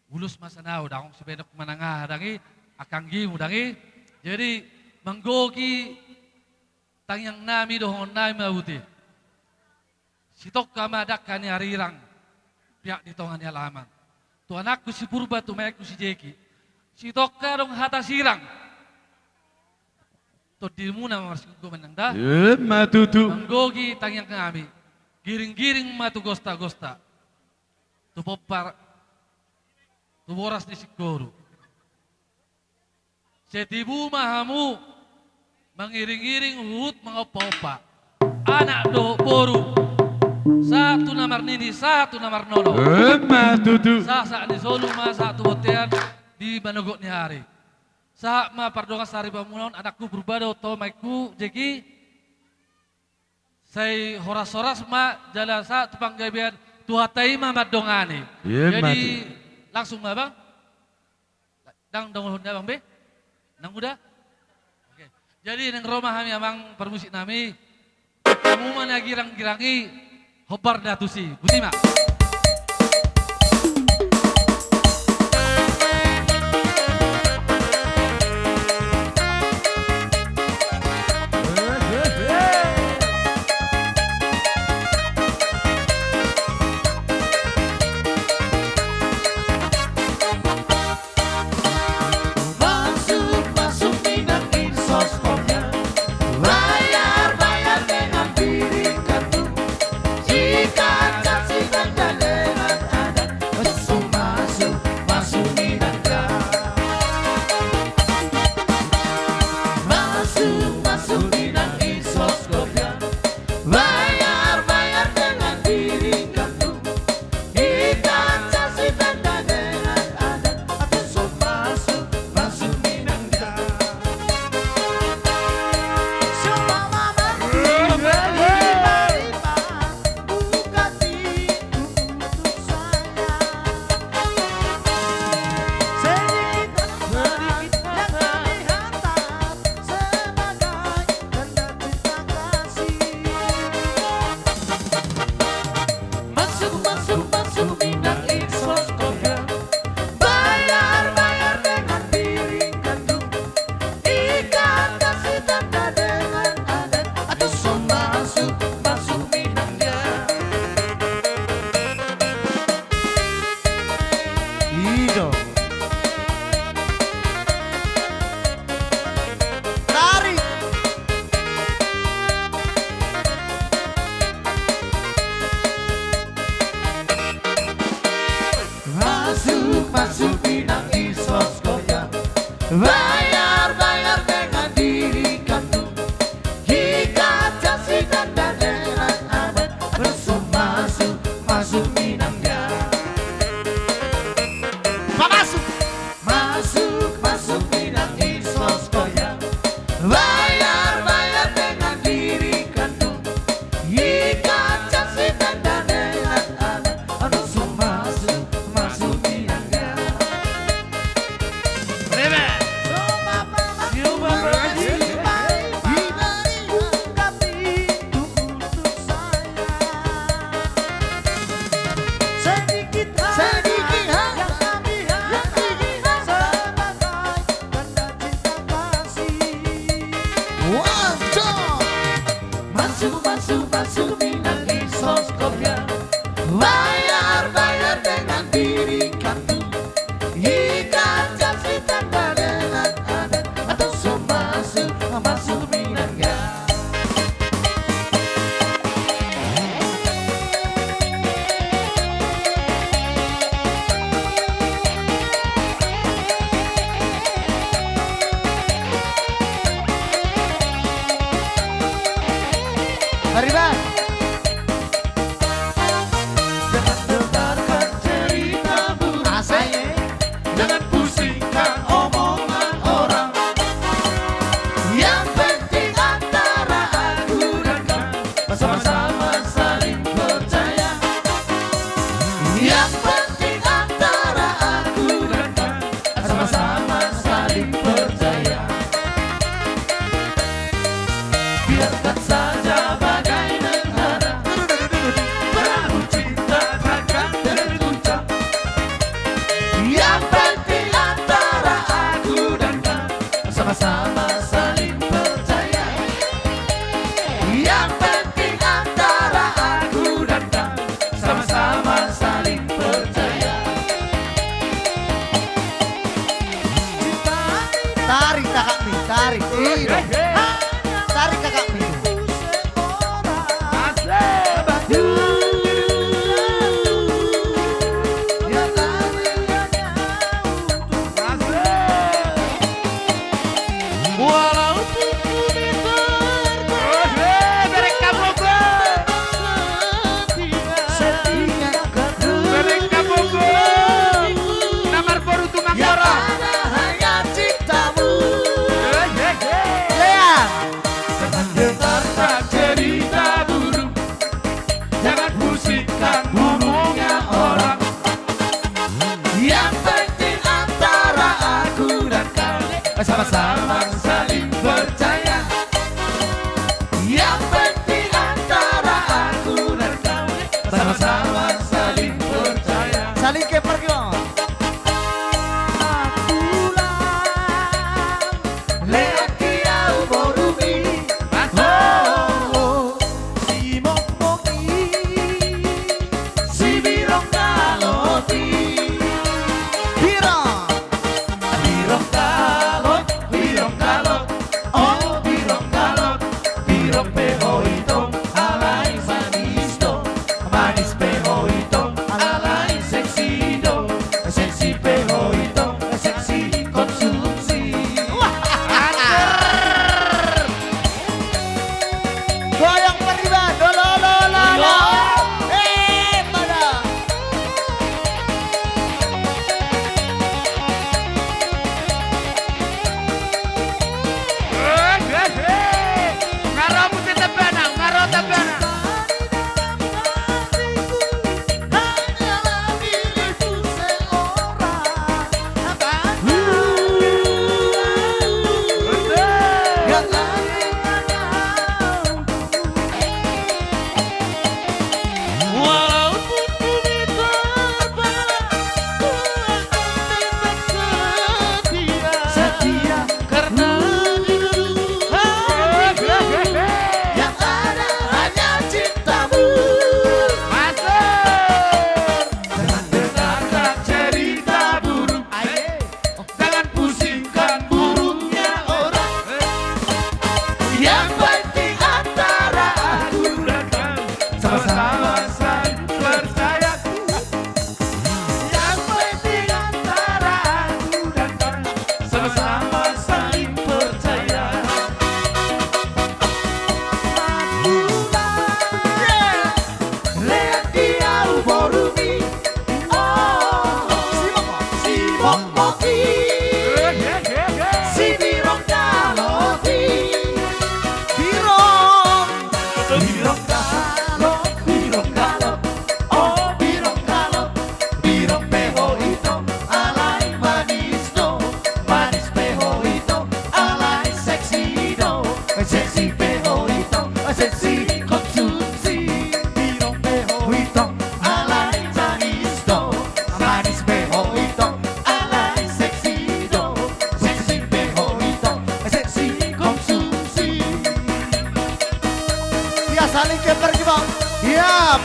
ulus masanaw, dakong si Benok mananga, dangi, akanggi mo, dangi. Jadi, manggoki, tangyang nami dohon nami mabuti. Sitok kamadak kani arirang, piak ditongan ni alaman. Tu anakku si Purba, tu mayakku si Jeki. Si Toka dong hata sirang. To di muna marsigo mananda. Matutu. Manggogi tangyang kami. Giring-giring matu gosta-gosta. Tu popar. Tu boras di Sikoro. Setibu mahamu. Mengiring-iring uhut mga popa. Anak do boru. Satu namar nini, satu namar nono. Matutu. Sa ni soluma, satu hotean. Di Banogok ni hari. Sa ma pardonga sari pamunon anakku berbado to maiku jeki. Say horas-horas ma jalan sa tupang gabian tuhatai ma madongani. Jadi langsung ma bang. Dang dong honda bang be. Nang udah. Oke. Jadi nang rumah kami amang permusik nami. Kamu mana girang-girangi hobar datusi. Buti mak. Bayar-bayar dengan diri kandung. Jika kasih dan dengan adat, masuk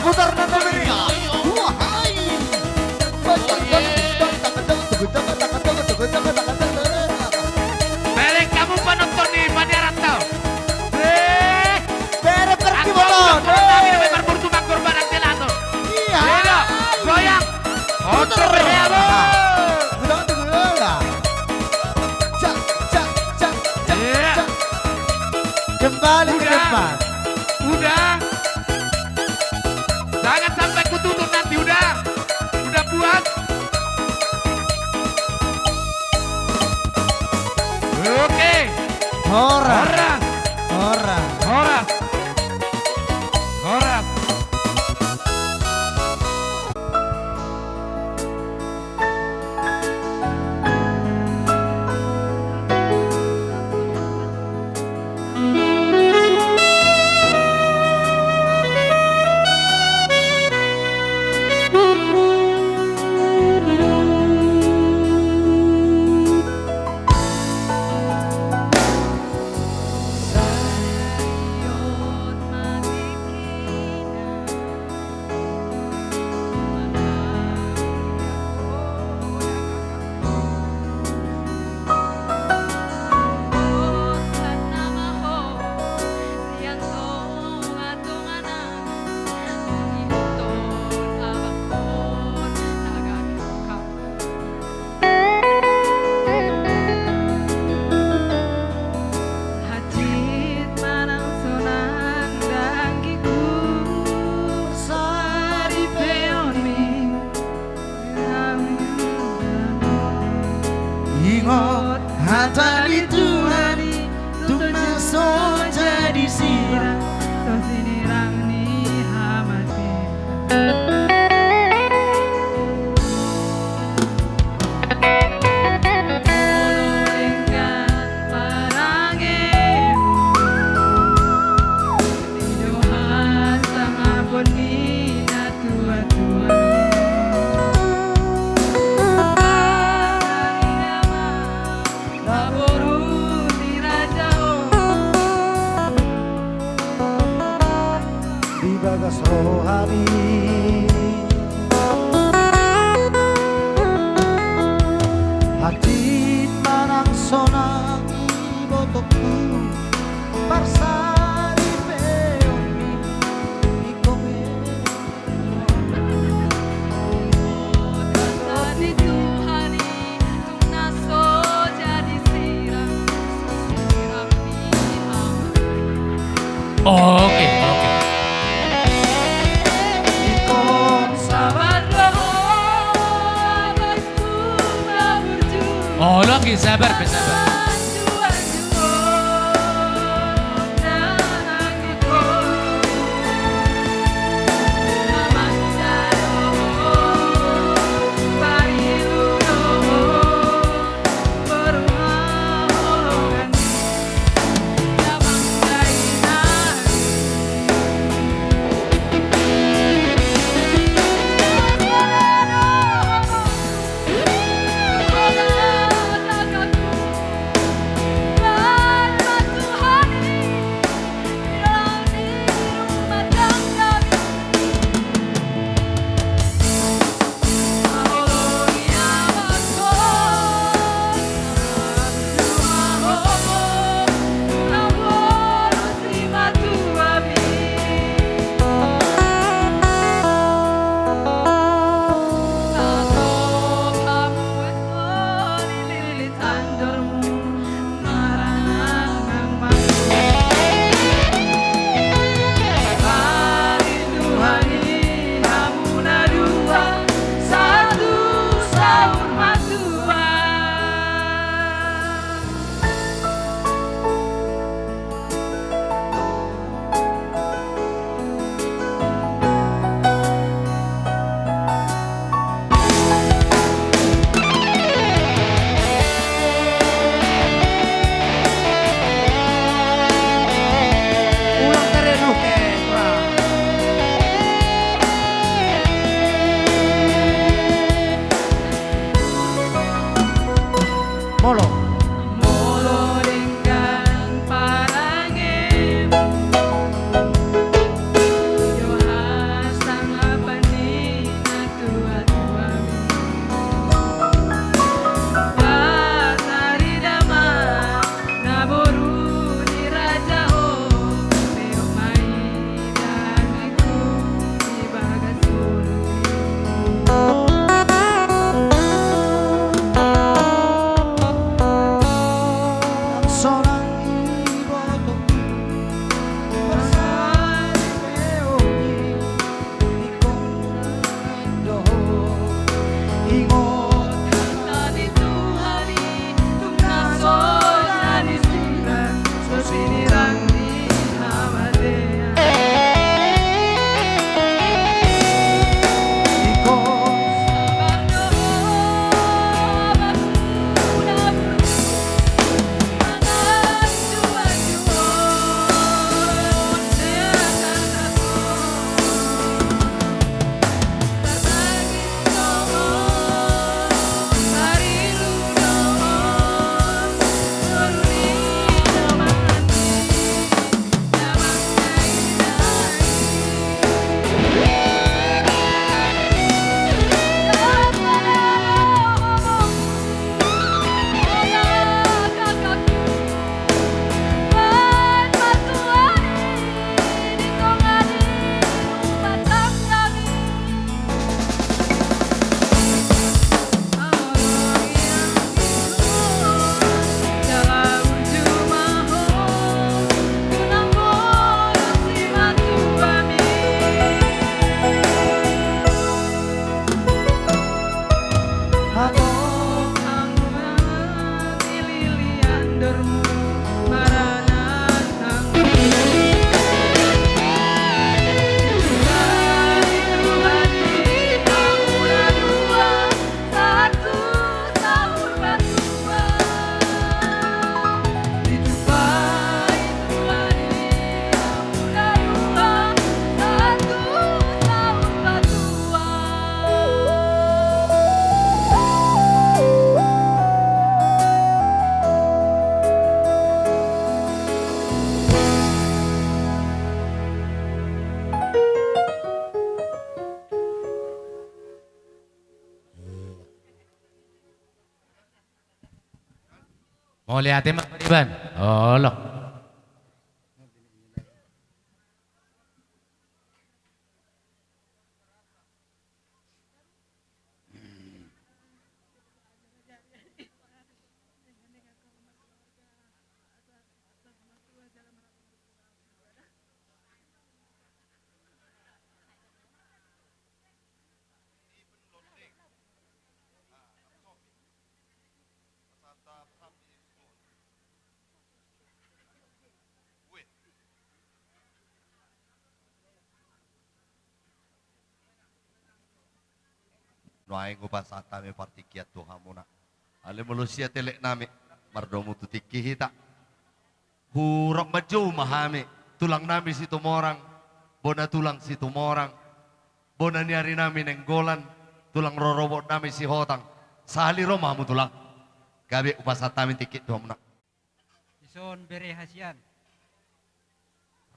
putar nada meriah. Wahai. Balik kamu penonton nih, Pada Rantau. Bere pergi bolon. Kami lebih berburu korban dan telato. Iya. Beda, goyang. Otro berapa? Kembali ke depan. Udah. Jangan sampai kututup nanti, udah. Udah puas. Oke. Horas. Horas. Horas. Horas. Ingat hata di Tuhan tuna so jadi sirang so sinirang ni hamati. Bagas rohani hati manang sonang botokku parsari peoni ikome Tadi Tuhani tuna so jadi sirang sirang ni Oke. Oh, lagi sabar, sabar. Mau lihat emak Iban? Oh loh. Noai ngupas atame partikiat tuhamuna. Ale malusia telek nami. Mardomu tutiki hita. Hurok maju mahami. Tulang nami si tumorang. Bona tulang si tumorang. Bona niari nami nenggolan. Tulang rorobot nami si hotang. Sahali romamu tulang. Gabi upas atame tikit tuhamuna. Ison bere hasian.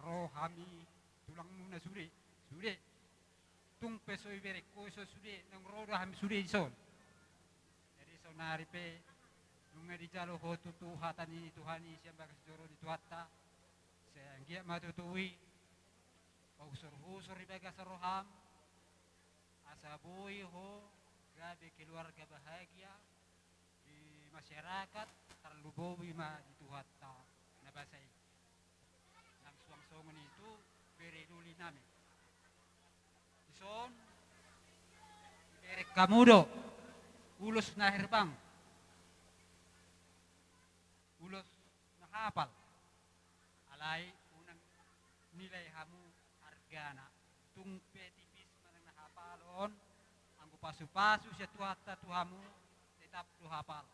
Rohami tulang muna suri. Suri. Tung pesoi bere koiso suri nang rodo hami suri ison. Jadi sonari pe nunga di jalo hotu tuhatani tuhani siamba kasjoro di tuhatta. Sehingga matutui usur-usur di bagas roham. Asabui ho gabe keluarga bahagia di masyarakat terlubowi ma di tuhatta nabasai. Nang suang-suangan itu bere duli nami. Ison bere kamudo ulos na herbang. Ulos na hapal. Alay unang nilai hamu argana. Tung petipis manang nahapalon. Ang pasu-pasu siya tuhatta tuhamu tetap tuhapal.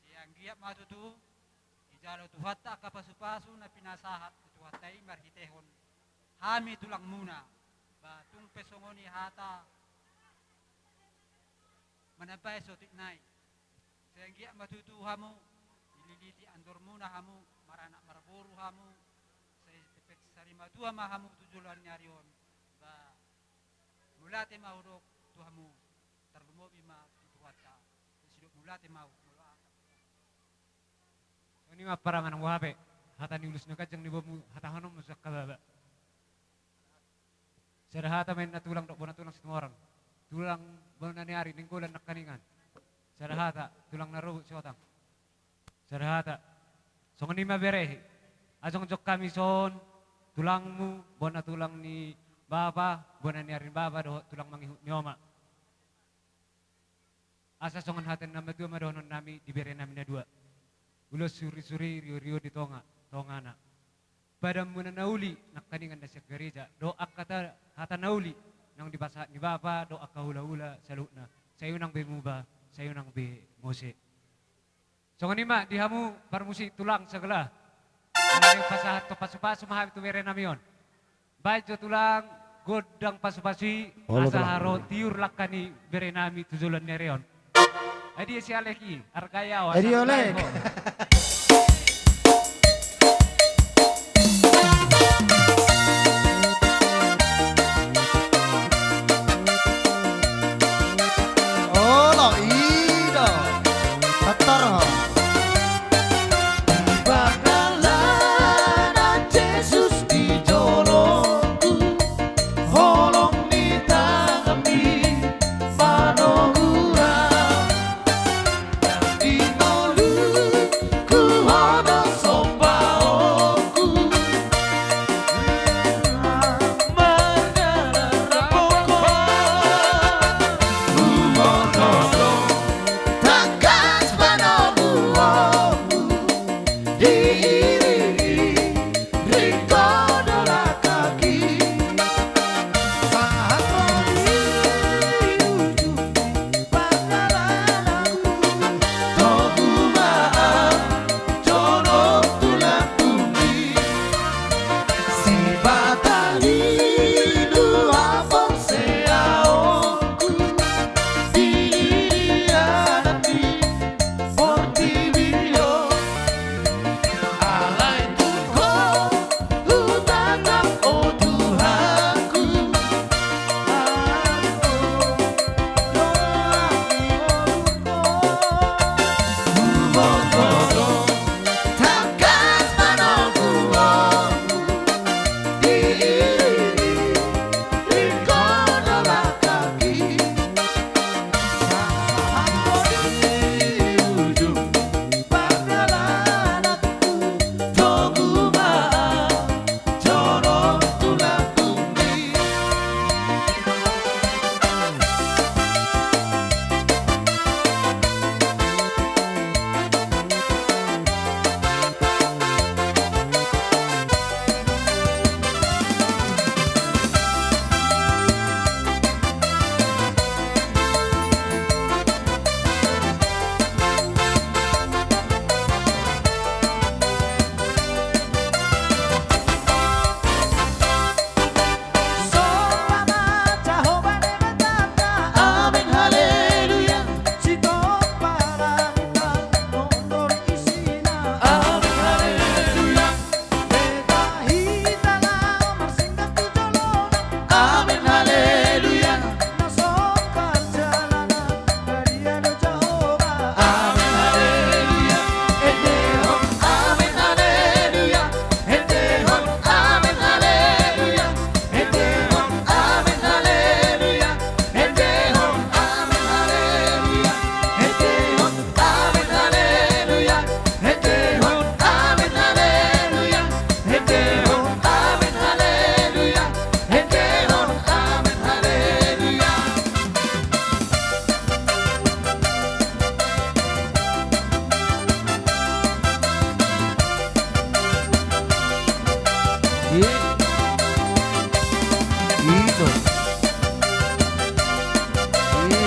Siang giap matutu ijalo tuhatta kapasu-pasu na pinasahat tuhattai marhitehon. Hami tulang muna. Batung pesongoni hata manabay sotik nai. Sehingga matutu hamu ililiti andor muna hamu maranak marburu hamu sepet sarima tua mahamu tujulan nyarion ba mulate maudok tuhamu terlumobi ma tuwata sidok mulate mau Ini mah parangan wahabe hata niulus na kajang ni bomu hata hanom masak kababa. Sarahata main na tulang dok bona tulang semua orang. Tulang bona ni hari ningkulan nak kaningan. Sarahata tulang naru si otang. Sarahata songon ni maberehi. Asong jok kami son tulangmu bona tulang ni baba bona ni hari baba do tulang mangihut nyoma. Asa songon haten nama dua madonon nami dibere nami na dua. Ulos suri-suri rio-rio di tongana. Pada muna nauli nakaningan na siya gereja doa kata hata nauli nang dibasa ni bapa doa kahula-hula saluna sayo nang bemuba sayo nang be mose so nganima dihamu parmusik tulang segala nang pasahat to pasu-pasu mahami tu mere namion bajo tulang godang pasu-pasi asa haro tiur lakani bere nami tujulan nereon adi si aleki arkaya wa Edi olek. Ku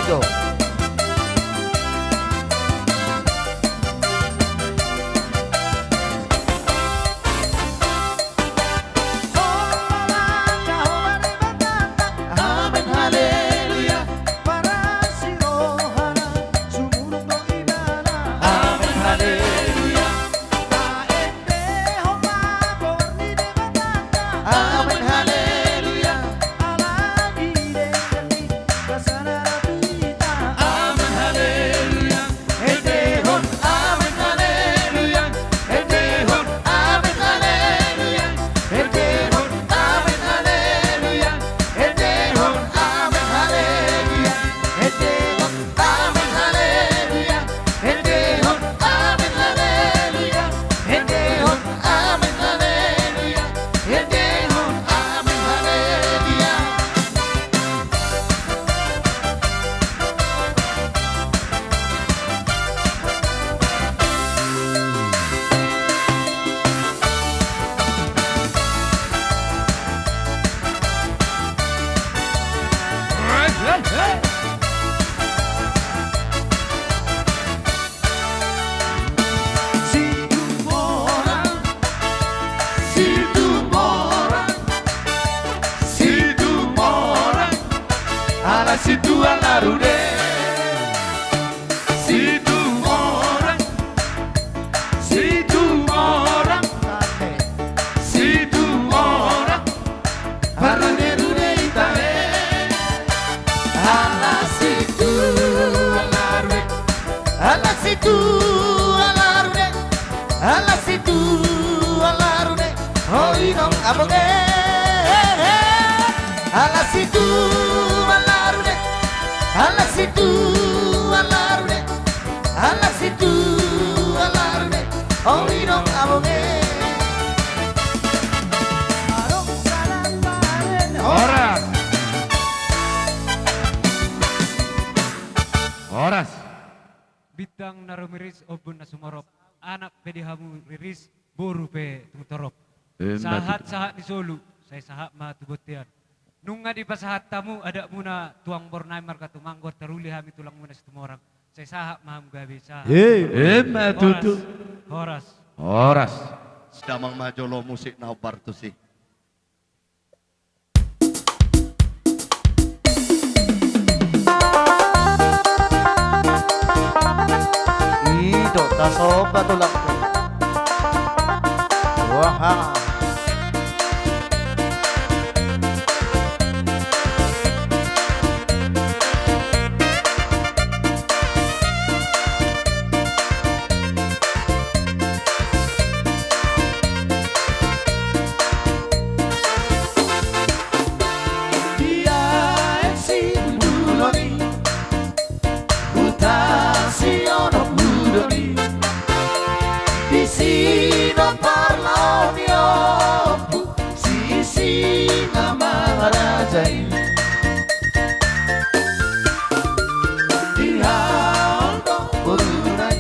Ido. Amen haleluya para sirohana sumurung no ibana. Amen haleluya kaende homa borni de batata. Amen haleluya alagi de kali kasana rabita. Amen haleluya edehon. Amen haleluya edehon. Amen haleluya edehon. Amen haleluya edehon. Amen haleluya edehon. Amen haleluya edehon. Amen haleluya edehon. Amen haleluya edehon. Amen haleluya. Situ alarude, situ orang, situ orang, situ orang, alarude rude itae, ala situ alarude, ala situ alarude, ala situ alarude, oh inong abonge, ala situ alarude. Ala situ alarde, ala situ alarde, oh inong abonge. Horas. Horas. Bitang narumiris obun na sumarop. Anak pedihamu riris boru pe tumutorop. Sahat-sahat di Solo, saya sahat matubutian. Nunga di pasahat tamu ada muna tuang bornai marka tumanggor teruli hami tulang muna setumorang. Saya sahak maham gabi sahak. Tutu. Horas. Horas. Damang majolo musik na partusi. Ido, tasoba tulang ko. Wah. Dia si buloni, mutasiono buloni, di sino parla oniopu, si nama rajai. Dia ondo borunai,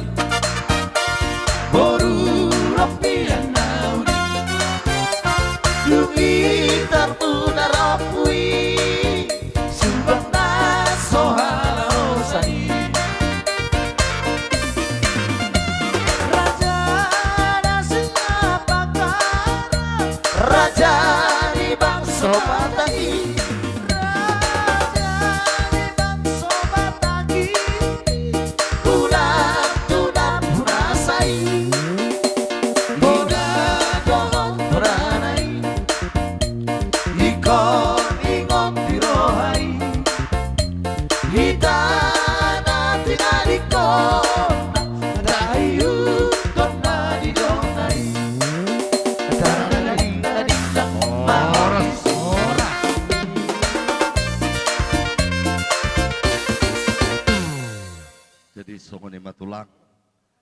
boru ropian nauri, lukitar punarapui, subana sohala osani. Raja di bangso batagi, Raja di bangso batagi, tunap purasai, boga dogon puranai, ikon tirohai, hitana tinalikon, dayu kona didonai. Jadi songoni matulang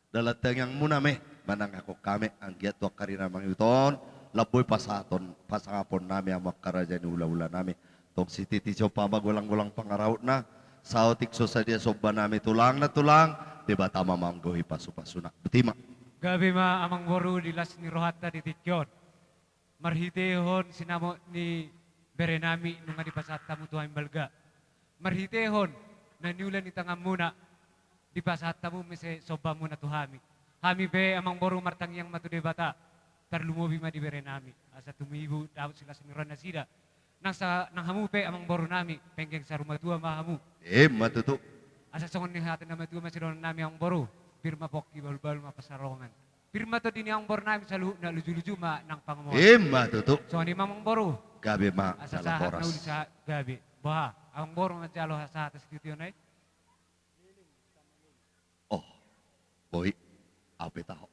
dalateng yang muname manang ako kami ang giat wa karina mangyuton laboy pasaton pasangapon nami ang makaraja ni ula-ula nami tong si titi so pabagulang-gulang pangaraw na sautik so sa dia soba nami tulang na tulang di ba tama manggohi pasu-pasuna betima Gabi ma amang boru di las ni rohata di tikyon. Marhitehon sinamo ni berenami nunga di pasat tamu tuhaim balga. Marhitehon niulan itang muna. Di pasat tamu mese soba muna tu hami. Hami be amang boru martang yang matu de bata. Terlumobi ma di bere nami. Asa tumibu dapat sila semiran nasida. Nang hamu pe amang boru nami. Penggeng sa rumah tua mahamu. Matutu. Asa songon ni hatin nama tua masih ron nami ang boru. Pirma poki bal-bal ma pasarongan. Pirma to dini ang boru nami salu na luju-luju ma nang pangamon. Matutu. Songon ni mamang boru. Gabi ma Asa dalam sahat na boras. uli sa gabi. Bah, ang boru nga jalo sa atas kitiyon ay. Boy, apa tahu?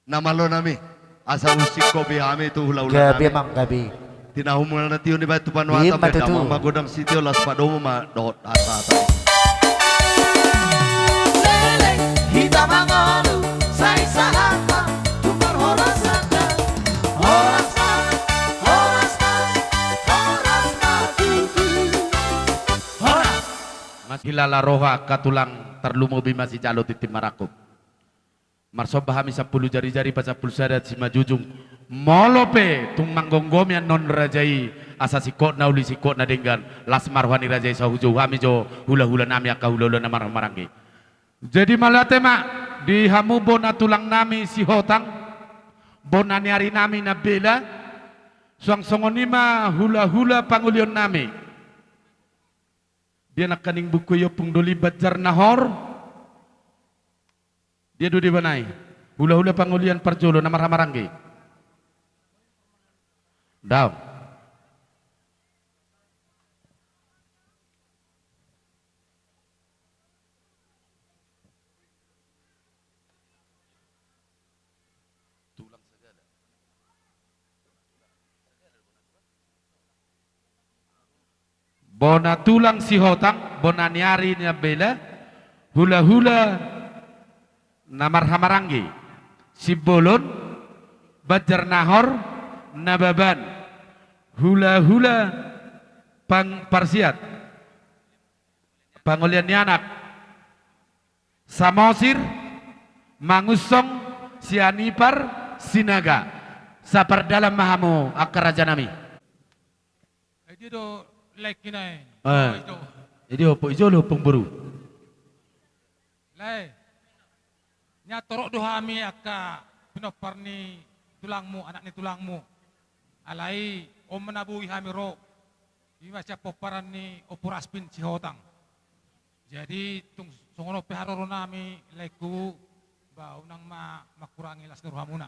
Nama lo nami, asa usik kopi hami tu hula-hula. Gabi mang gabi. Tinahumul na tiyo ni Batu Panuata, peda matutu. magodang sitio las padomo ma dot asa. Kita mangolu, sai sahapa, tukar horasana, horasana, horasana, horasana, horas. Mas hilala roha katulang terlumo bima si calo titim marakub. Marsoba hami 10 jari-jari pasal pulsada si majujung. Molope tung manggonggomian non rajai asa sikot na uli sikot na denggan las marwani rajai sahujo hami jo hula-hula nami aka hula-hula na marang-marangi. Jadi malate mak di hamu bona tulang nami si hotang bona niari nami na bela suang songonima hula-hula pangulion nami. Dia nak kaning buku yo pung doli bajar nahor. Dia dudi banai. Hula-hula pangulian parjolo na marang-marangi. Daw. Bona tulang si hotang, bona niari niya bela, hula-hula na marhamarangi, si bolon, bajar nahor, nababan, hula-hula pang parsiat, pangulian nianak, samosir, mangusong, sianipar, sinaga, sapar dalam mahamu akar raja nami. Jadi do like kinai. Jadi opo ijo lo pemburu. Lai. Nya torok do hami aka pinoparni tulangmu, anak ni tulangmu. Alai om menabui hami ro. Ima sia poparan ni opuraspin si hotang. Jadi tung songono peharoro nami leku ba unang makurangi las rohamuna.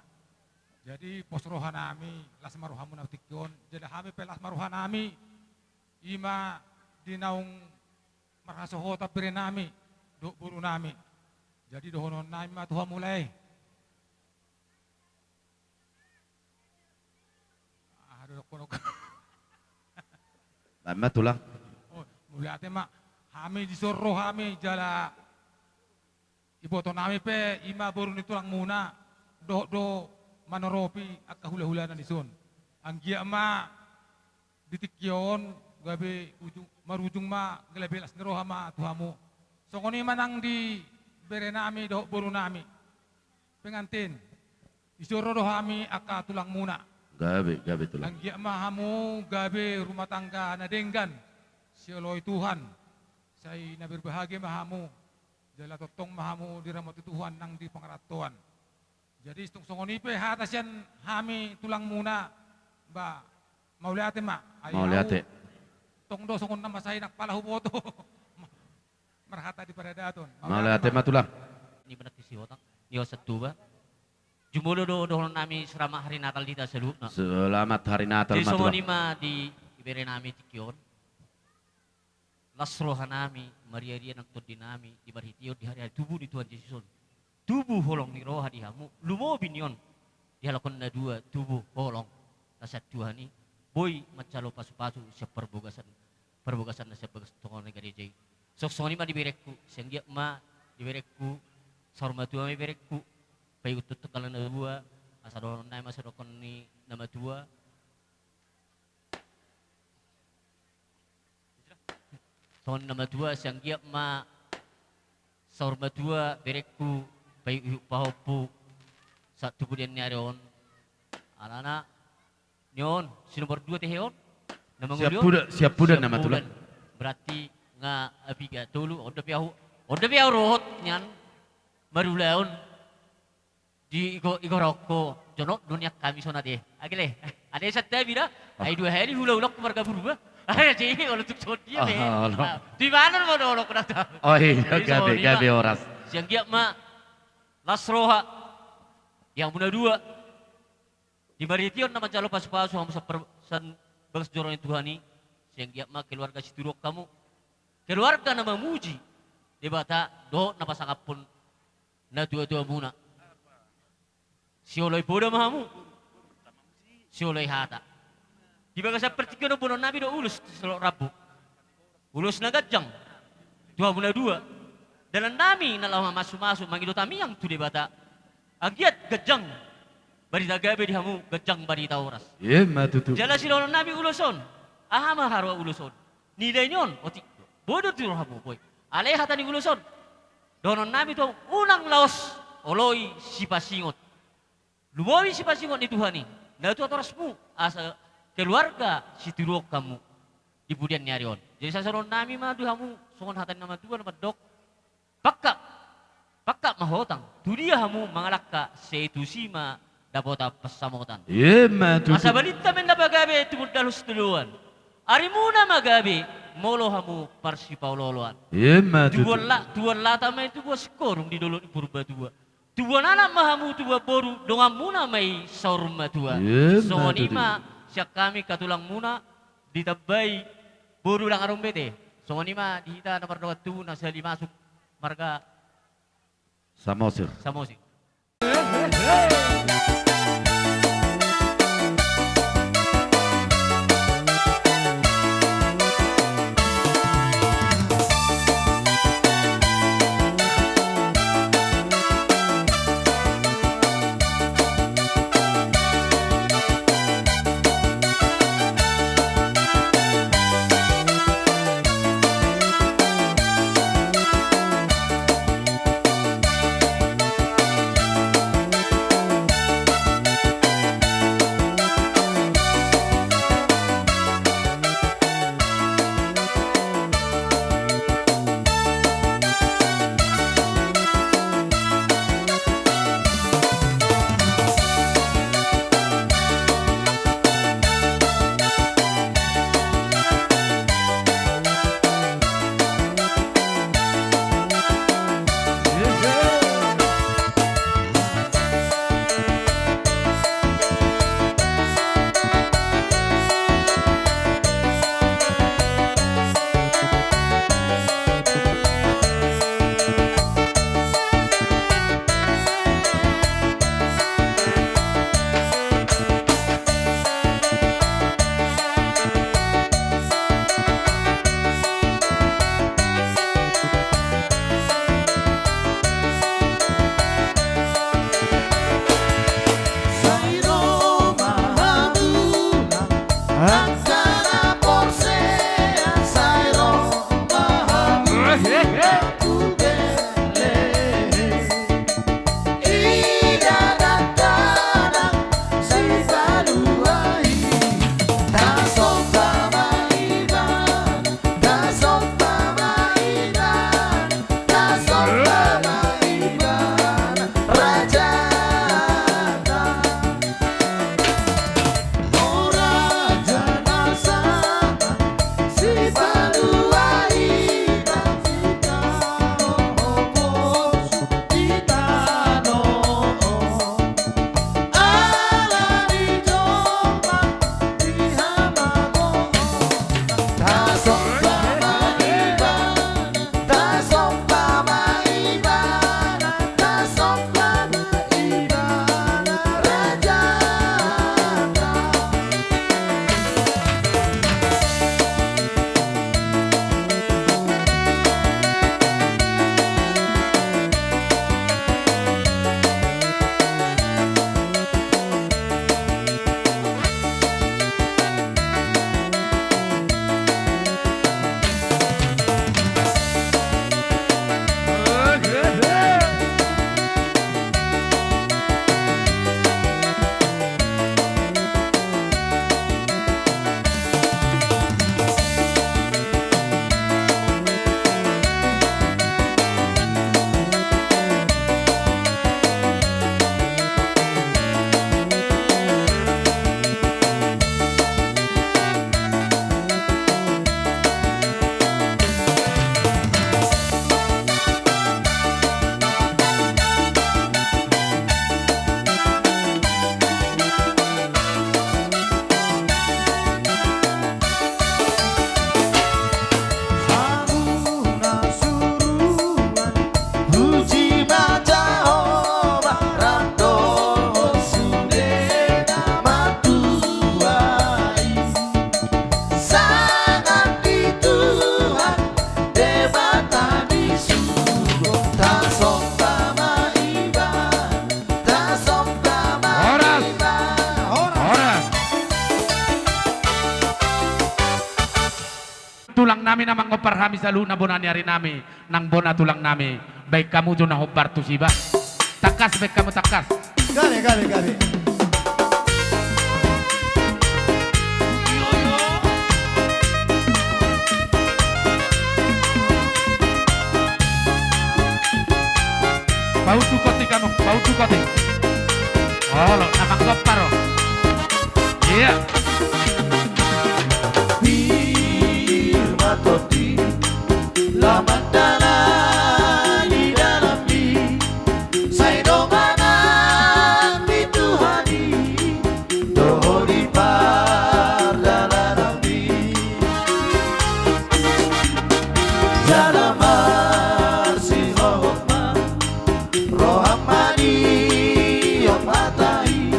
Jadi pos rohanami las maruhamuna tikon. Jadi hami pelas maruhanami ima dinaung marhaso hota pirenami do buru nami. Jadi dohonon nami matuha mulai. Aduh kono. Lama tulang. Oh, mulai ate mak hami disoro hami jala iboto nami pe ima buru ni tulang muna do manoropi akka hula-hula na dison. Ang gia ma ditikyon gabi marujung ma gelabelas neroha ma tuhamu. So kuni manang di bere nami do buru nami. Pengantin. Isoro do hami aka tulang muna. Gabi tulang. Ang gia mahamu gabi rumah tangga na denggan. Sioloy Tuhan. Say nabirbahagi mahamu. Jala totong mahamu diramot Tuhan nang di pangaratuan. Jadi istung songonipe hatas yan hami tulang muna. Ba mauliate ma. Mauliate. Tong do songon na masay nakpalahu boto. Marhata di paradaton. Mauliate matulang. Ini benar si otak. Yo setuba. Jumulo do nami selama hari Natal dita selu. Selamat hari Natal Jadi matulang. songo nima di ibere nami tikyon. Lasroha nami, Maria dia nak di nami di barhitio di hari tubuh di Tuhan Yesus. Tubuh holong ni roha di hamu. Lumo binion. Dihalakon na dua tubuh holong. Tasat Tuhan ni. Boy macalo pasu-pasu siap perbogasan na siap tongon na gereja. Sok soni ma diberekku, senggia ma diberekku, sorma tua mi berekku. Payu tutut kalau na dua, asa doon na ma sedokon ni nama tua. Son nama tua senggia ma sorma tua berekku, payu pahopu satu bulan ni aron. Alana Nyon, si nomor 2 teh Heon. Siap puda nama tulang. Berarti nga abiga tulu oda piaw rohot nyan marulaon di iko rokko jono dunia kami sona deh agile ada sadda bira ai dua hari hula keluarga berubah jadi kalau tuk dia be di mana mau dolok nata Oh iya gabe oras. siang giat ma lasroha yang muna dua di Marition nama calo pas-pas sama san bagas jorong Tuhani siang giat ma keluarga siturok kamu keluarga nama muji di bata do napa sangapun na tua muna sioloi boda mahamu sioloi hata di bagas seperti kono bono nabi do ulus selok rabu ulus na gajang dua muna dua dalam nami nalah masuk mangido tami yang tu di bata agiat gajang barita gabe di hamu gajang barita oras Iya matutu. jala silolo nabi uluson ahama harwa uluson nilai nyon oti bodoh tu hamu boy aleh hatani uluson donon nabi tu unang laos oloi sipasingot lumawi sipasingot ni Tuhani na tu atorasmu asa keluarga siturok kamu di budian nyarion jadi sasaron nami mah hamu songon hatani nama Tuhan nama dok pakak mahotang tu dia hamu mangalakka seitu sima dapota pesamotan Iya matutu. asa balita men nabagabe tumudalus tuluan arimuna magabe molo hamu parsi pauloloan Iya matutu. tuan lata mai tu buat skorung di dolo di purba tua tuan anak mahamu tua boru dongan muna mai saurma tua Iya songon matutu. ima siak kami katulang muna ditabai boru lang arong bete songon ima dihita nomor 2 nasali masuk marga Samosir. Samosir. namang ngoparhami sa luna bonani hari nami nang bona tulang nami. Baik kamu jona hobar tu siba. Takas baik kamu takas. Gale, gale, gale. Bau tukoti kamu, bau tukoti. Oh, lo namang ngopar oh. Iya. Firma toti lama dalam di dalam di saya domana di Tuhani doho di dalam di jalan marsi rohma rohamani yom hatai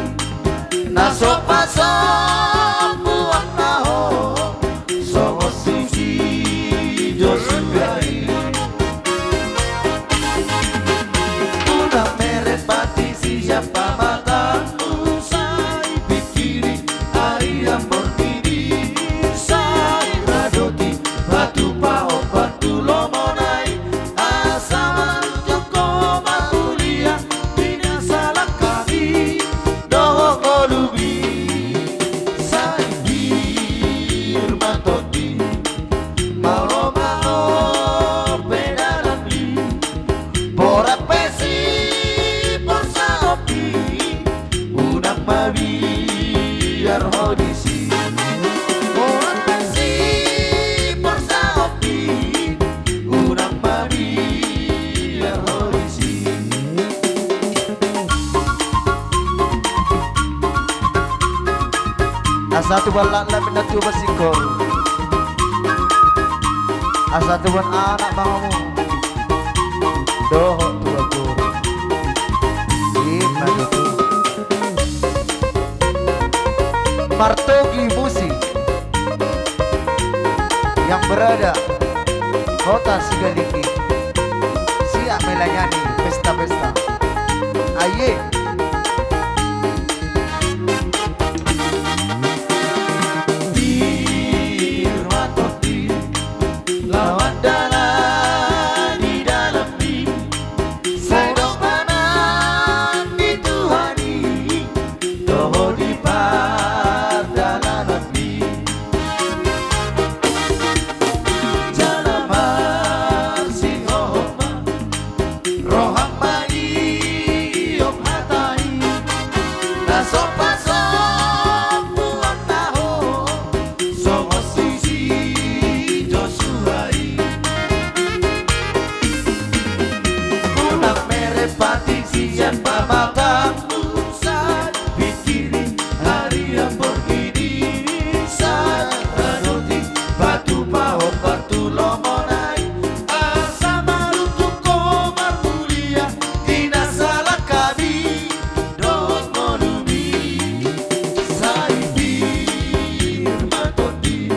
naso paso buang naho songo suci josugai una merepati siapa mata usai pikiri hari yang berdiri sai radoti batu pao batu lomonai asama joko matulia bina salah kami doho kolubi sai firma toti malo malo pedalami borat pesi porsaopi unang mabiar hodisi borat pesi porsaopi unang mabiar hodisi Asatu balak la pinatu basikor. Asatu ban anak bangamu. Doho tua guru. Firma toti. Martogi Musi yang berada kota Sigaliki siap melayani pesta-pesta. Aye. Firma toti lawan dalam di dalam di saya domana di Tuhani doho di dalam di jalan marsi rohma rohamani yom hatai naso paso buang taho songo sisi josuai unang merepati siapa mata usai pikiri hari yang begini saya radoti batu pao batu lomonai asama lutuk komar mulia tina salah kami doh monumi sai firma toti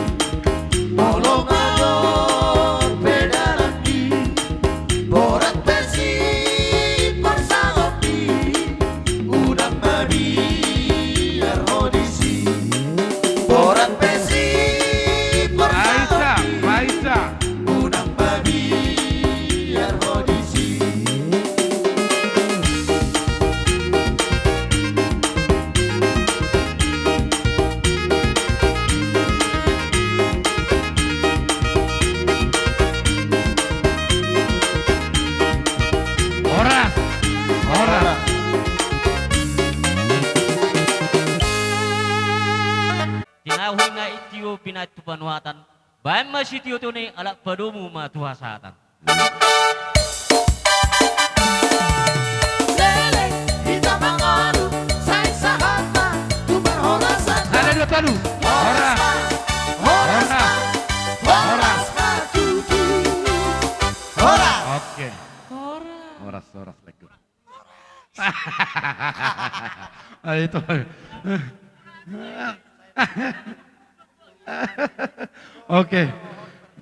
molong alor pedalami borat besi porsaopi udang mabiar hodisi borat besi porsaopi Maisa. udang mabiar hodisi Horas. Horas. Tinahui nga itiyo pinatu panuatan. Bayan masitiyo to ni alak padumu matuhasatan. lele kita mangaru sai sahama tu berhorasan Ada dua tanu. Horas. horas horas matutu horas Oke. Horas, horas, lego. Ah, itu. Oke.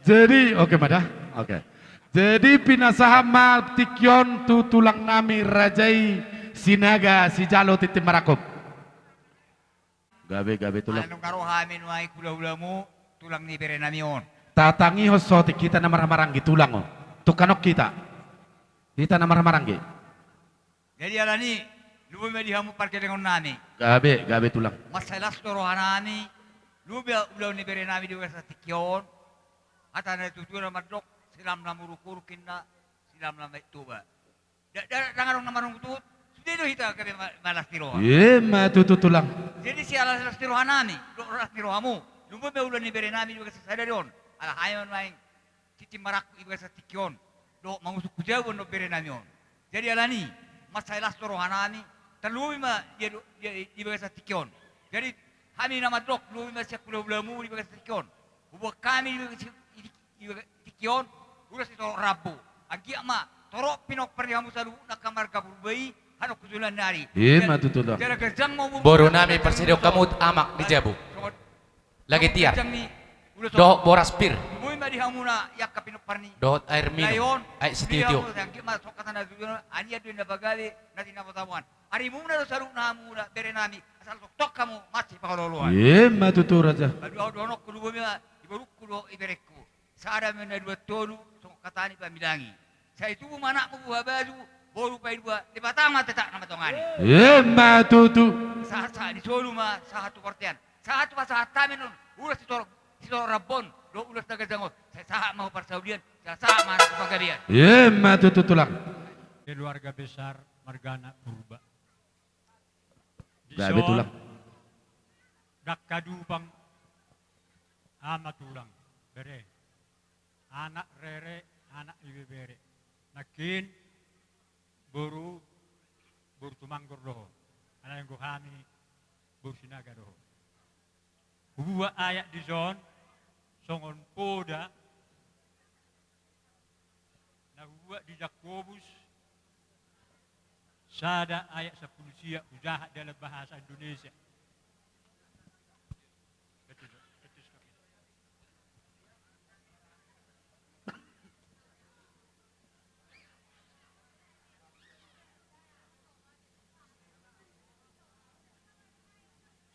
Jadi, oke Mada. Oke. Jadi pinasahama tikyon tu tulang nami rajai sinaga si jalo titim marakop. Gabe tulang. Anong karohamin wa hula-hulamu tulang ni Perenamion. tatangi hosoti kita na marang gitulang oh. Tukanok kita. Kita na marang gi. Jadi alani lubi di hamu parke dengan nami. Gabe tulang. Masalah rohanami lubi ulau ni bere nami juga sa tikyon. Ata na tutura madok silam na murukuru kinna silam na tuba. Dangarong na marong tut. Sudah itu kita kami malas tiroha. Matutu tulang. Jadi si alas tirohanami, ras tirohamu. Lubi ulau ni bere nami juga sa sadarion. Ala hayon maing titi maraku ibu sa tikyon. Do mangusuk kujawon no bere nami on. Jadi alani masalah rohanami terluwi ma ibu sa tikyon. Jadi kami nama dok luwi ma siap pulau-pulamu ibu sa tikyon. Buat kami ibu tikyon udah si toro rabu. Agi ama toro pinok pernihamu salu nak kamar kabur bayi hano kujulan nari. Matutu tulang. Jadi kerjang mau Boru nami persidio kamut amak di Jabu. Lagi tiar. Doh boras pir. Bumi ma dihamuna yak kapinok parni. Dohot air minum. Ay sititio. Yang ma sokatan na duyo ani adu na bagale na tinapotawan. Ari muna do saru na muna bere nami asal tok kamu masih pakololuan. Matutu raja. Adu donok kudu bumi ma ibaruk kudu iberekku. Saada mena dua tolu sokatani pamilangi. Saya itu mana mu buah baju boru pai dua di batama tetak nama tongani. Matutu. Saat di solu ma satu kortian. Satu pas tamen ulah Sito rabon, do ulas taga jango. Saya sah mau persaudian, saya sah mana pagarian. Matutu tulang. Keluarga besar Margana Purba. Gabe tulang. Dak kadupang ama tulang. Bere. Anak rere, anak ibe bere. Nakin buru tumanggor doho. Anak yang kami buru sinaga doho. Buat ayat di zon songon poda na buat di Jakobus sada ayat 10 siap ujahat dalam bahasa Indonesia.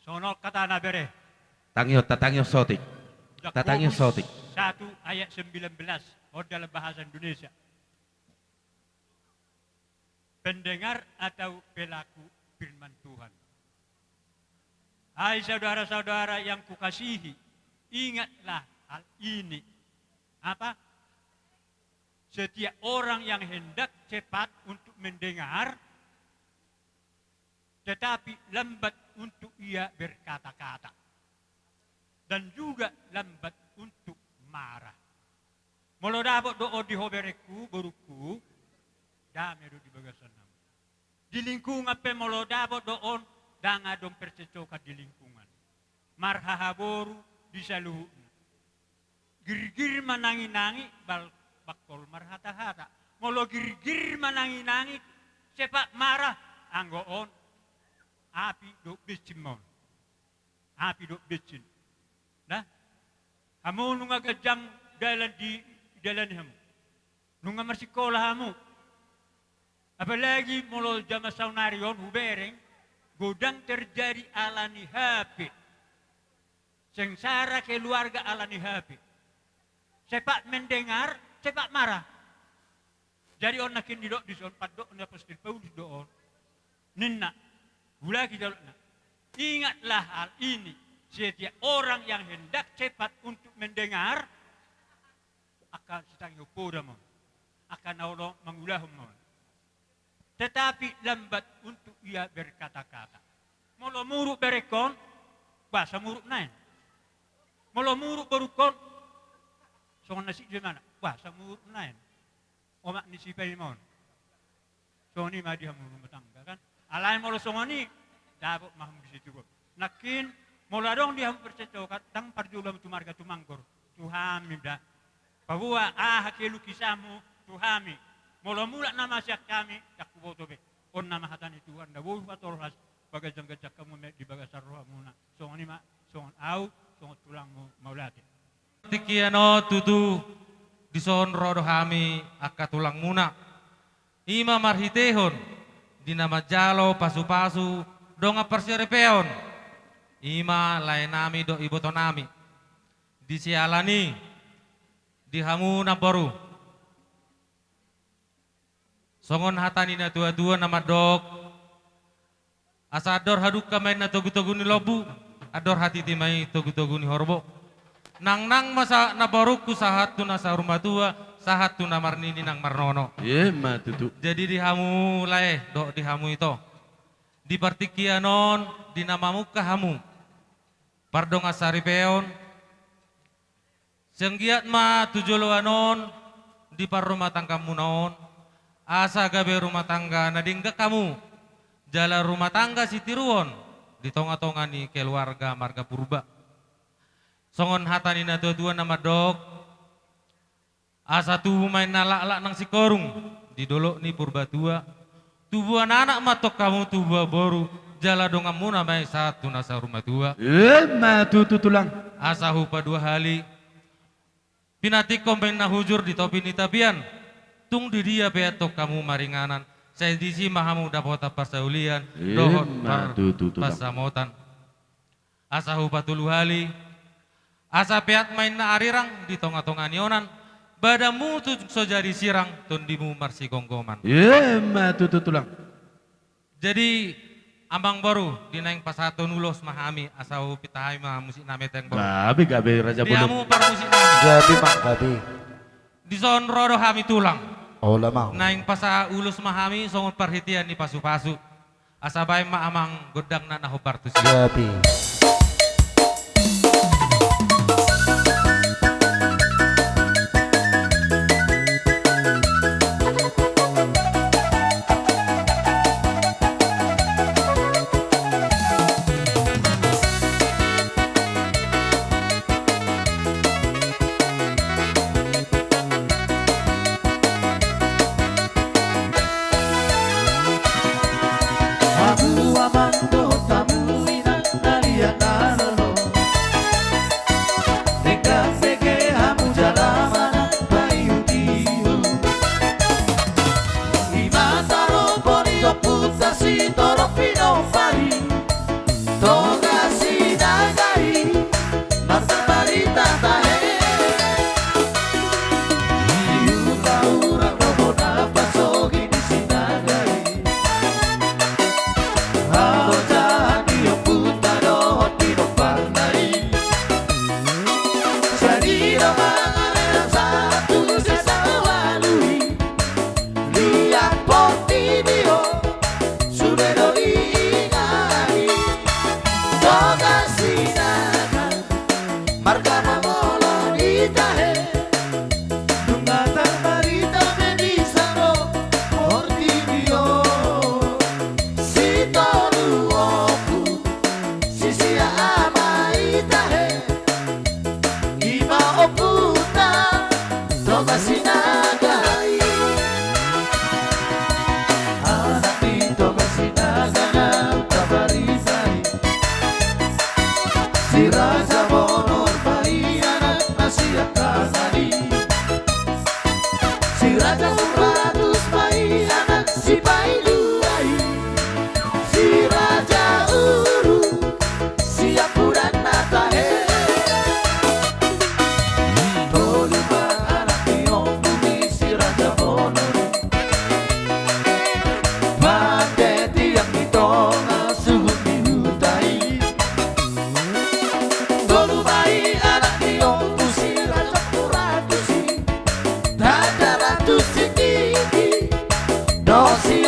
Sonol kata na bere. Tatangyo sotik. Tatangyo sotik. 1 ayat 19 dalam bahasa Indonesia. Pendengar atau pelaku firman Tuhan. Hai saudara-saudara yang kukasihi, ingatlah hal ini. Apa? Setiap orang yang hendak cepat untuk mendengar, tetapi lambat untuk ia berkata-kata. Dan juga lambat untuk marah. Molo dapat do di hobereku boruku dame do di bagasan nam. Di lingkungan pe molo dapat do on danga dong percecoka di lingkungan. Marhaha boru di saluhu. Gir-gir manangi-nangi bakol marhata-hata. Molo gir-gir manangi-nangi cepat marah anggo on api do becimon. Api do becin. Nah, kamu nunga gajang dalan di dalan kamu, nunga marsikolah kamu. Apalagi mulu jama saunarion hubereng, godang terjadi alani HP. Sengsara keluarga alani HP. Cepat mendengar, cepat marah. Jadi on nakin di dok di son padok na pasti paulus do on. Ninna, gula kita ingatlah hal ini. Setiap orang yang hendak cepat untuk mendengar akan setang yopodamu, akan Allah mengulahmu. Tetapi lambat untuk ia berkata-kata. Molo muruk berekon, bahasa muruk nain. Molo muruk berukon, songan nasi gimana? Bahasa muruk nain. Omak nisi pelimon. Soni madi hamu rumah tangga kan? Alai molo songoni, dapat maham disitu. Nakin mula dong dia percecokat tang parjulam tu marga tu manggor tuhami dah bahwa hakilu kisamu tuhami mula nama siak kami dak botobe on nama hatani Tuhan dah boleh patolhas bagai jang-jang kamu di bagasar roh muna songon ima songon au songon tulangmu maulati tikiano tutu dison rodo hami akka tulang muna ima marhitehon di nama jalo pasu-pasu donga persirepeon Ima lain nami do ibu tonami. Disialani dihamu na boru. Songon hatani na tua-tua nama dok. Asa ador haduk kamay na togu-togu ni lobu. Ador hati timay togu-togu ni horbo. Nang masa na boru ku sahat tu na sa rumah tua. Sahat tu na marnini nang marnono. Matutu. Jadi dihamu lae, dok dihamu itu. Di partikianon, di namamu kahamu. Pardong asari peon. Senggiat ma tujoloanon, di par rumah tangga munaon. Asa gabe rumah tangga nadingga kamu. Jala rumah tangga si tiruon. Di tonga-tonga ni keluarga marga purba. Songon hatani na tua-tua nama dok. Asa tubuh main nalak-lak nang si korung. Di dolok ni purba tua. Tubuh anak matok kamu tubuh boru. Jala dongam muna may satu nasa rumah tua. Matutu tulang. Asa hupa 2 hali. Pinatik komen na hujur di topi ni tapian. Tung di dia betok kamu maringanan. Saya disi mahamu dapota pasaulian. Dohot pasamotan. Asa hupa 10 hali. Asa peat main na arirang di tonga-tonga nionan. Badamu tu sojari sirang tondimu marsi gonggoman. Matutu tulang. Jadi ambang baru dinaing pasato nulos mahami asau pitahay ma musik nameteng baru. Gabi raja bulog. Diamu par musik nami. Gabi mak gabi. Di son rodo hami tulang. Oh lamang. Naing pasa ulus mahami songon perhitian ni pasu-pasu. Asabay ma amang godang na nahobar tu siya. Gabi. Aku amando tamu ina nalia nalo. Dekat sege hamu jalamana bayu diu. Imataro bonito puta si toro pino pari. Toga si nagai. Marta parita tahe. Iuta ura como na pasogi di si nagai. Marga mamolo itahe Dungatan marita medisano Portibio Si tolu oku Sisia ama itahe Ima oputa Toga sinagai Anak ni toga sinagai Tabaritai Si raja bono siap kasari si raja ratus pai anak si pai luai si raja uru siap puran natahe toluma anak niong bumi si raja bono pate tiang mitona suhut dihutai tolumai anak niong Ratusi tinggi, dosi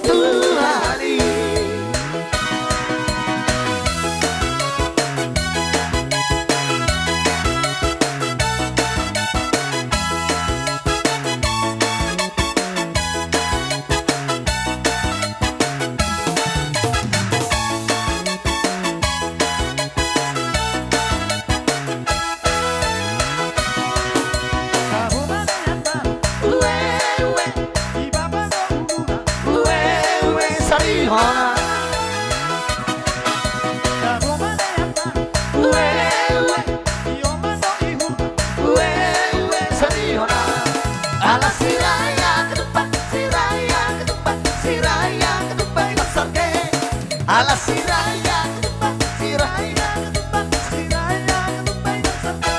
Tuhani. Sarihona. Sarihona. Ala siraya ke depan, siraya ke depan, siraya ke depan pasar ke. Ala siraya ke depan, siraya ke depan, siraya ke depan pasar ke.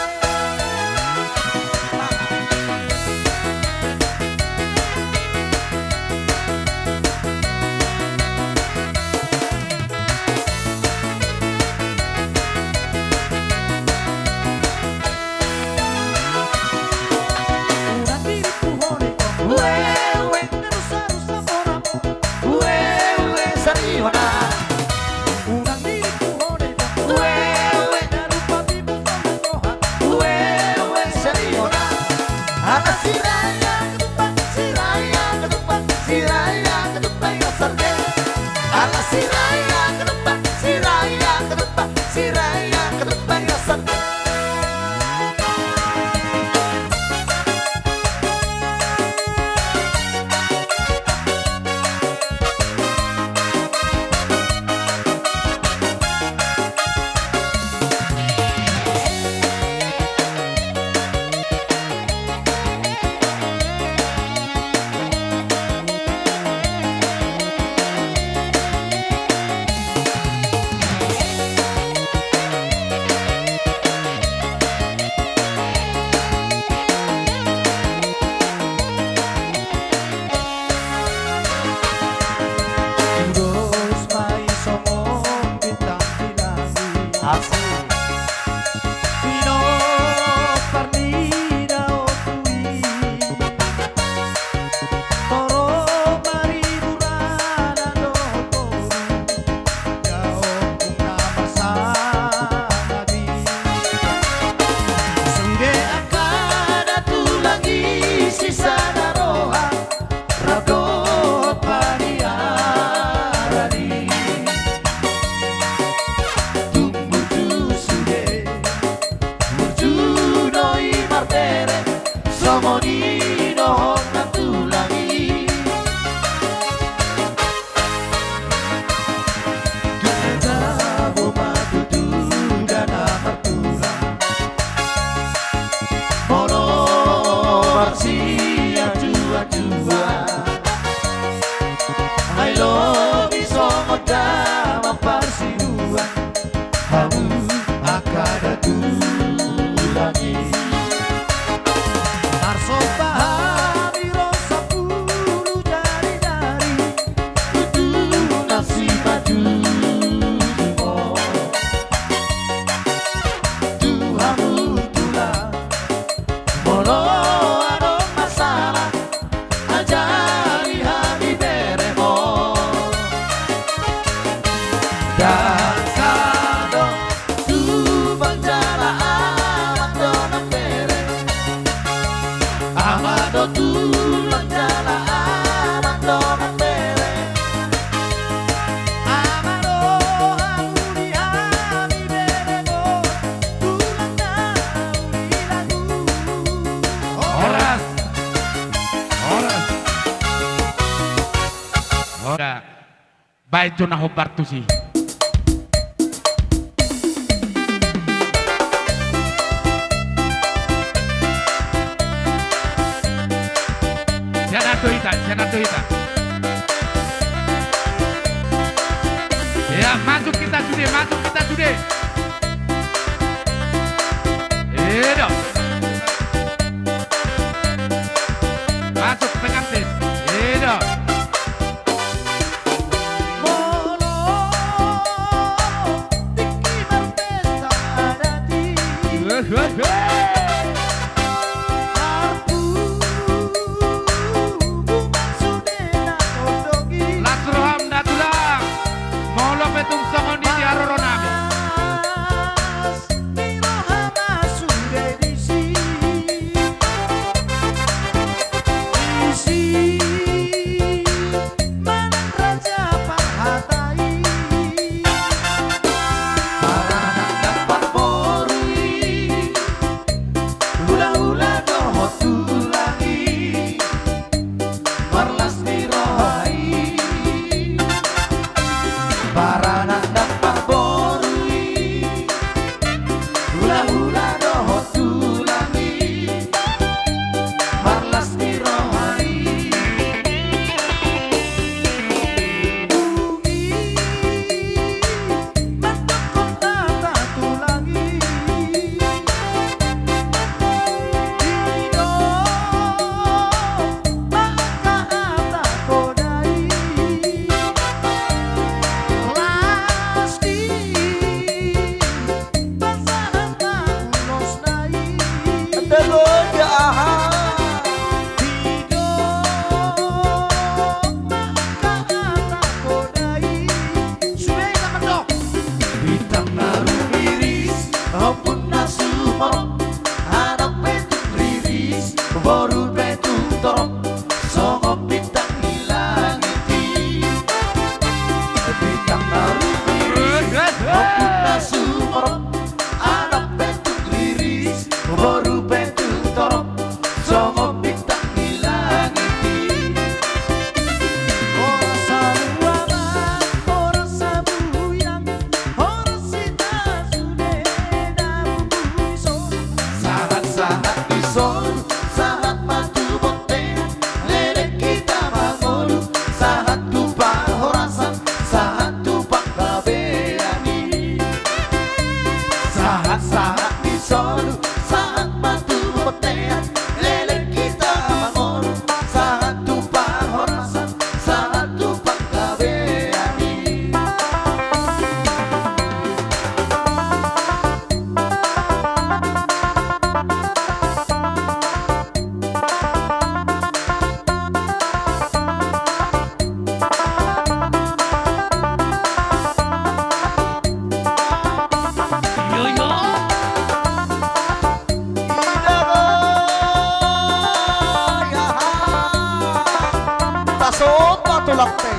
Baik na hobar tu si. Siapa tu ita? Ya, masuk kita today. Edo. Masuk pengantin. Edo. Marlas ni rohai Barana dapat borui Hula-hula doho tulangi Marlas ni rohai Baru betul torong Songop bintang hilang iti Bintang baru iris Maupun nasu morong Anak betul liris Baru betul torong Songop bintang hilang iti Orang saluaman Orang sabuyang Orang sita sudah Dabu buiso Sahat-sahat isol Sahat matu bote, lele kita mangolu. Sahat tumpah horasan, sahat tumpah kabeani. Sahat disolu, sahat matu bote, lele kita mangolu. Sahat tumpah horasan, sahat tumpah kabeani. Sopa tulak teh.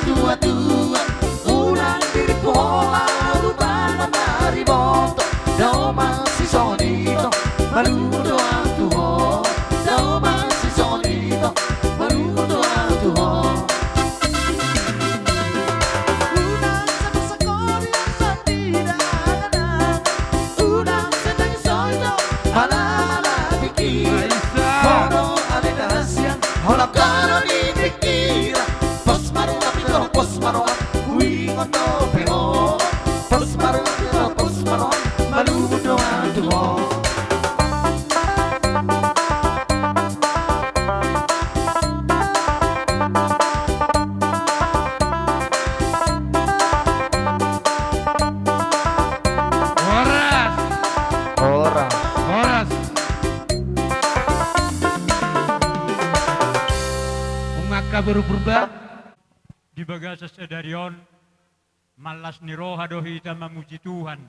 Tua-tua, ulang diri pola, lupa na mariboto. baru purba. Di bagasa sedarion, malas ni roha dohita memuji Tuhan.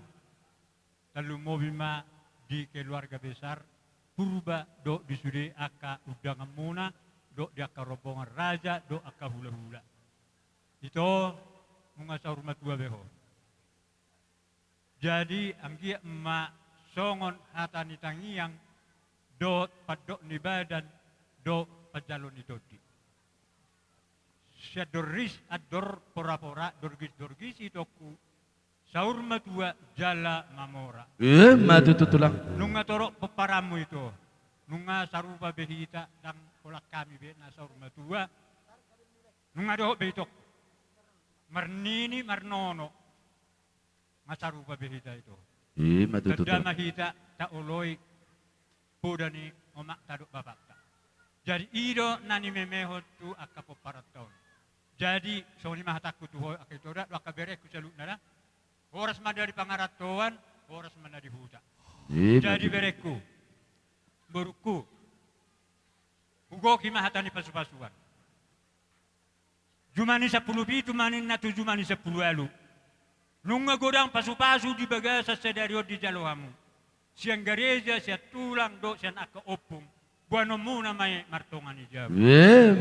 Lalu mobima di keluarga besar, purba do disude aka udangan muna, do di aka rombongan raja, do aka hula-hula. Itu mengasa hormat gua beho. Jadi anggia emak songon hatani tangiang, do padok ni badan, do pajalon ni dodi. Syadoris ador pora-pora dorgis itoku saur matua jala mamora. Matu tulang. Nunga torok peparamu itu. Nunga sarupa behita dan kolak kami be na saur matua. Nunga doh betok. Marnini marnono. Masarupa behita itu. Matu tulang. Mahita ta oloi podani omak taduk bapak. Jadi ido nani memeho tu akapo parat tahun. Jadi soni mah takut tu akitorat waka bereku salut nana. Horas mana dari pangaratuan, horas mana di huta. Jadi bereku, beruku. Hugo kima hatani pasu-pasuan. Jumani 10 bi, jumani natu jumani 10 alu. Nunga godang pasu-pasu di bagasa sedario di jalohamu. Siang gereja, siang tulang, do siang aka opung. Buano muna may martongan ni Jabo.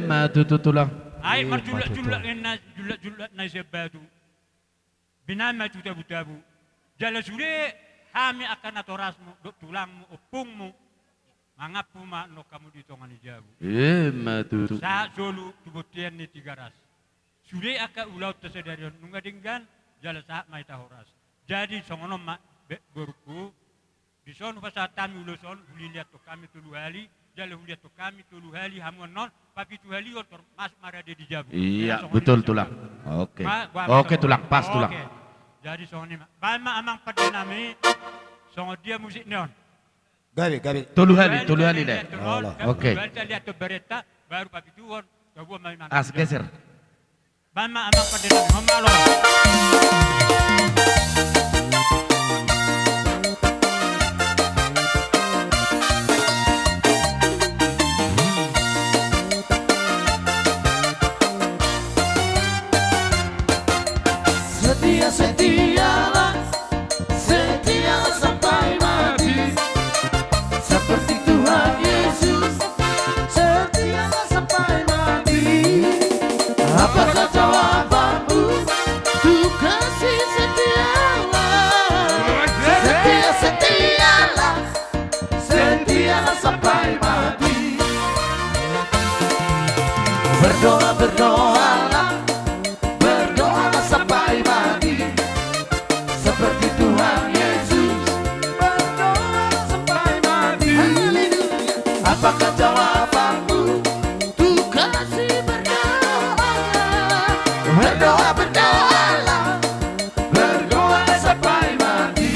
Matu tulang. Ay marjulak-julak na julak-julak na siya batu. Binama tu tabu-tabu. Jala sude kami akan atorasmu, do tulangmu, opungmu. Mangapu ma no kamu ditongan ni Jabo. Matu. Sa solu tubutian ni tigaras. Sude aka ulau tersedarion nunga dinggan jala sa may tahoras. Jadi songono ma beruku. Bison pasatami uloson huliliat to kami tulu hali. Jala huliat to kami tulu hali hamuan non papi tu hali otor masuk marade di Jabo. Iya betul tulang. Oke. Oke tulang pas tulang. Jadi soalnya bama amang pada nami soal dia musik neon. Gabi. Tulu hali deh. Oke. Kita lihat tu berita baru papi tuon gua main mana. As geser. Bama amang pada nami homalo. Setialah sampai mati, seperti Tuhan Yesus. Setialah sampai mati. Apakah jawabanmu? Tuh kasih setialah, setialah sampai mati. Berdoalah sampai mati, seperti Tuhan Yesus. Berdoa sampai mati. Apakah jawabanmu? Tuh kasih berdoalah, berdoa sampai mati.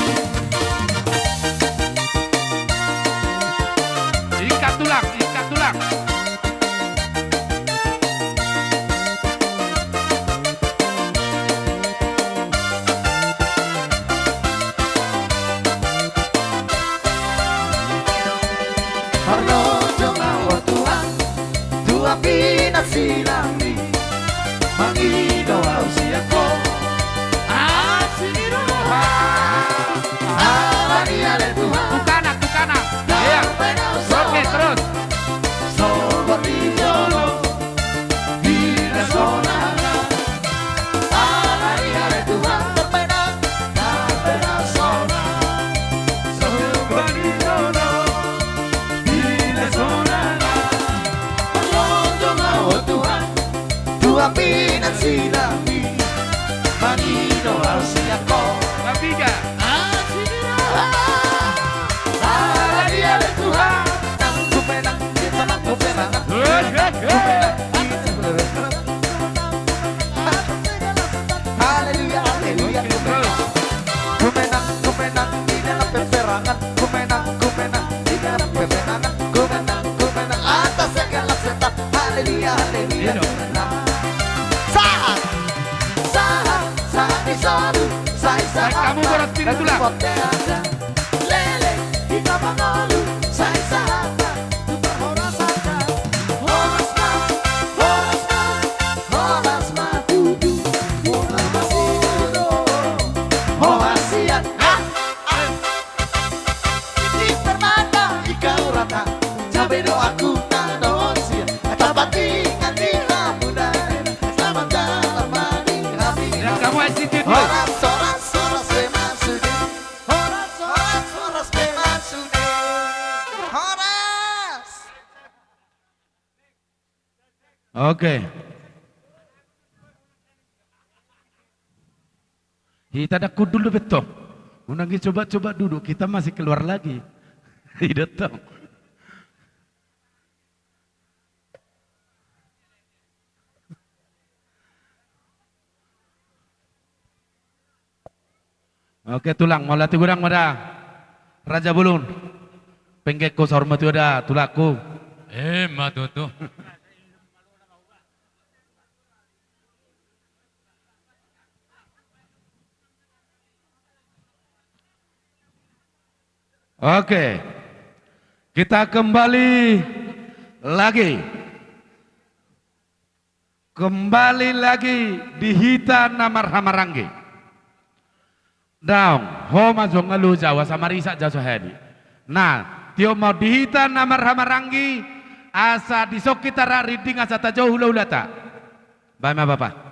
Ikat tulang. Sinami mangido ausiako asiroha alania de Tuhan Tukana ya oke terus solo dijolo bila sonana alania de Tuhan terpena sona solo dijolo bila sonana Tuhan pinan sinami mangido ausiako Ketiga alania de Tuhan nangku penang haleluya ku menang di dalam peperangan ku menang di dalam peperangan ku menang atas segala setan haleluya saat disoru saya kamu boros tidak tulang. Lele kita mengolu saya sahabat tu berhoras Horas Bemansudi. Horas Bemansudi. Horas. Oke. Kita ada kudul betul. Unangi coba-coba duduk, kita masih keluar lagi. Tidak tahu. Oke tulang, mau latih gurang mada. Raja Bulun. Penggekku hormat ada tulaku. Matutu. Oke. Kita kembali lagi. Kembali lagi di Hita Namar Hamarangi. Daung, ho mazong ngalu Jawa sama Risa Jawa Hedi. Nah, tio mau di Hita Namar Hamarangi asa disok kita riding asa tajauh hula-hulata. Baik Bapak.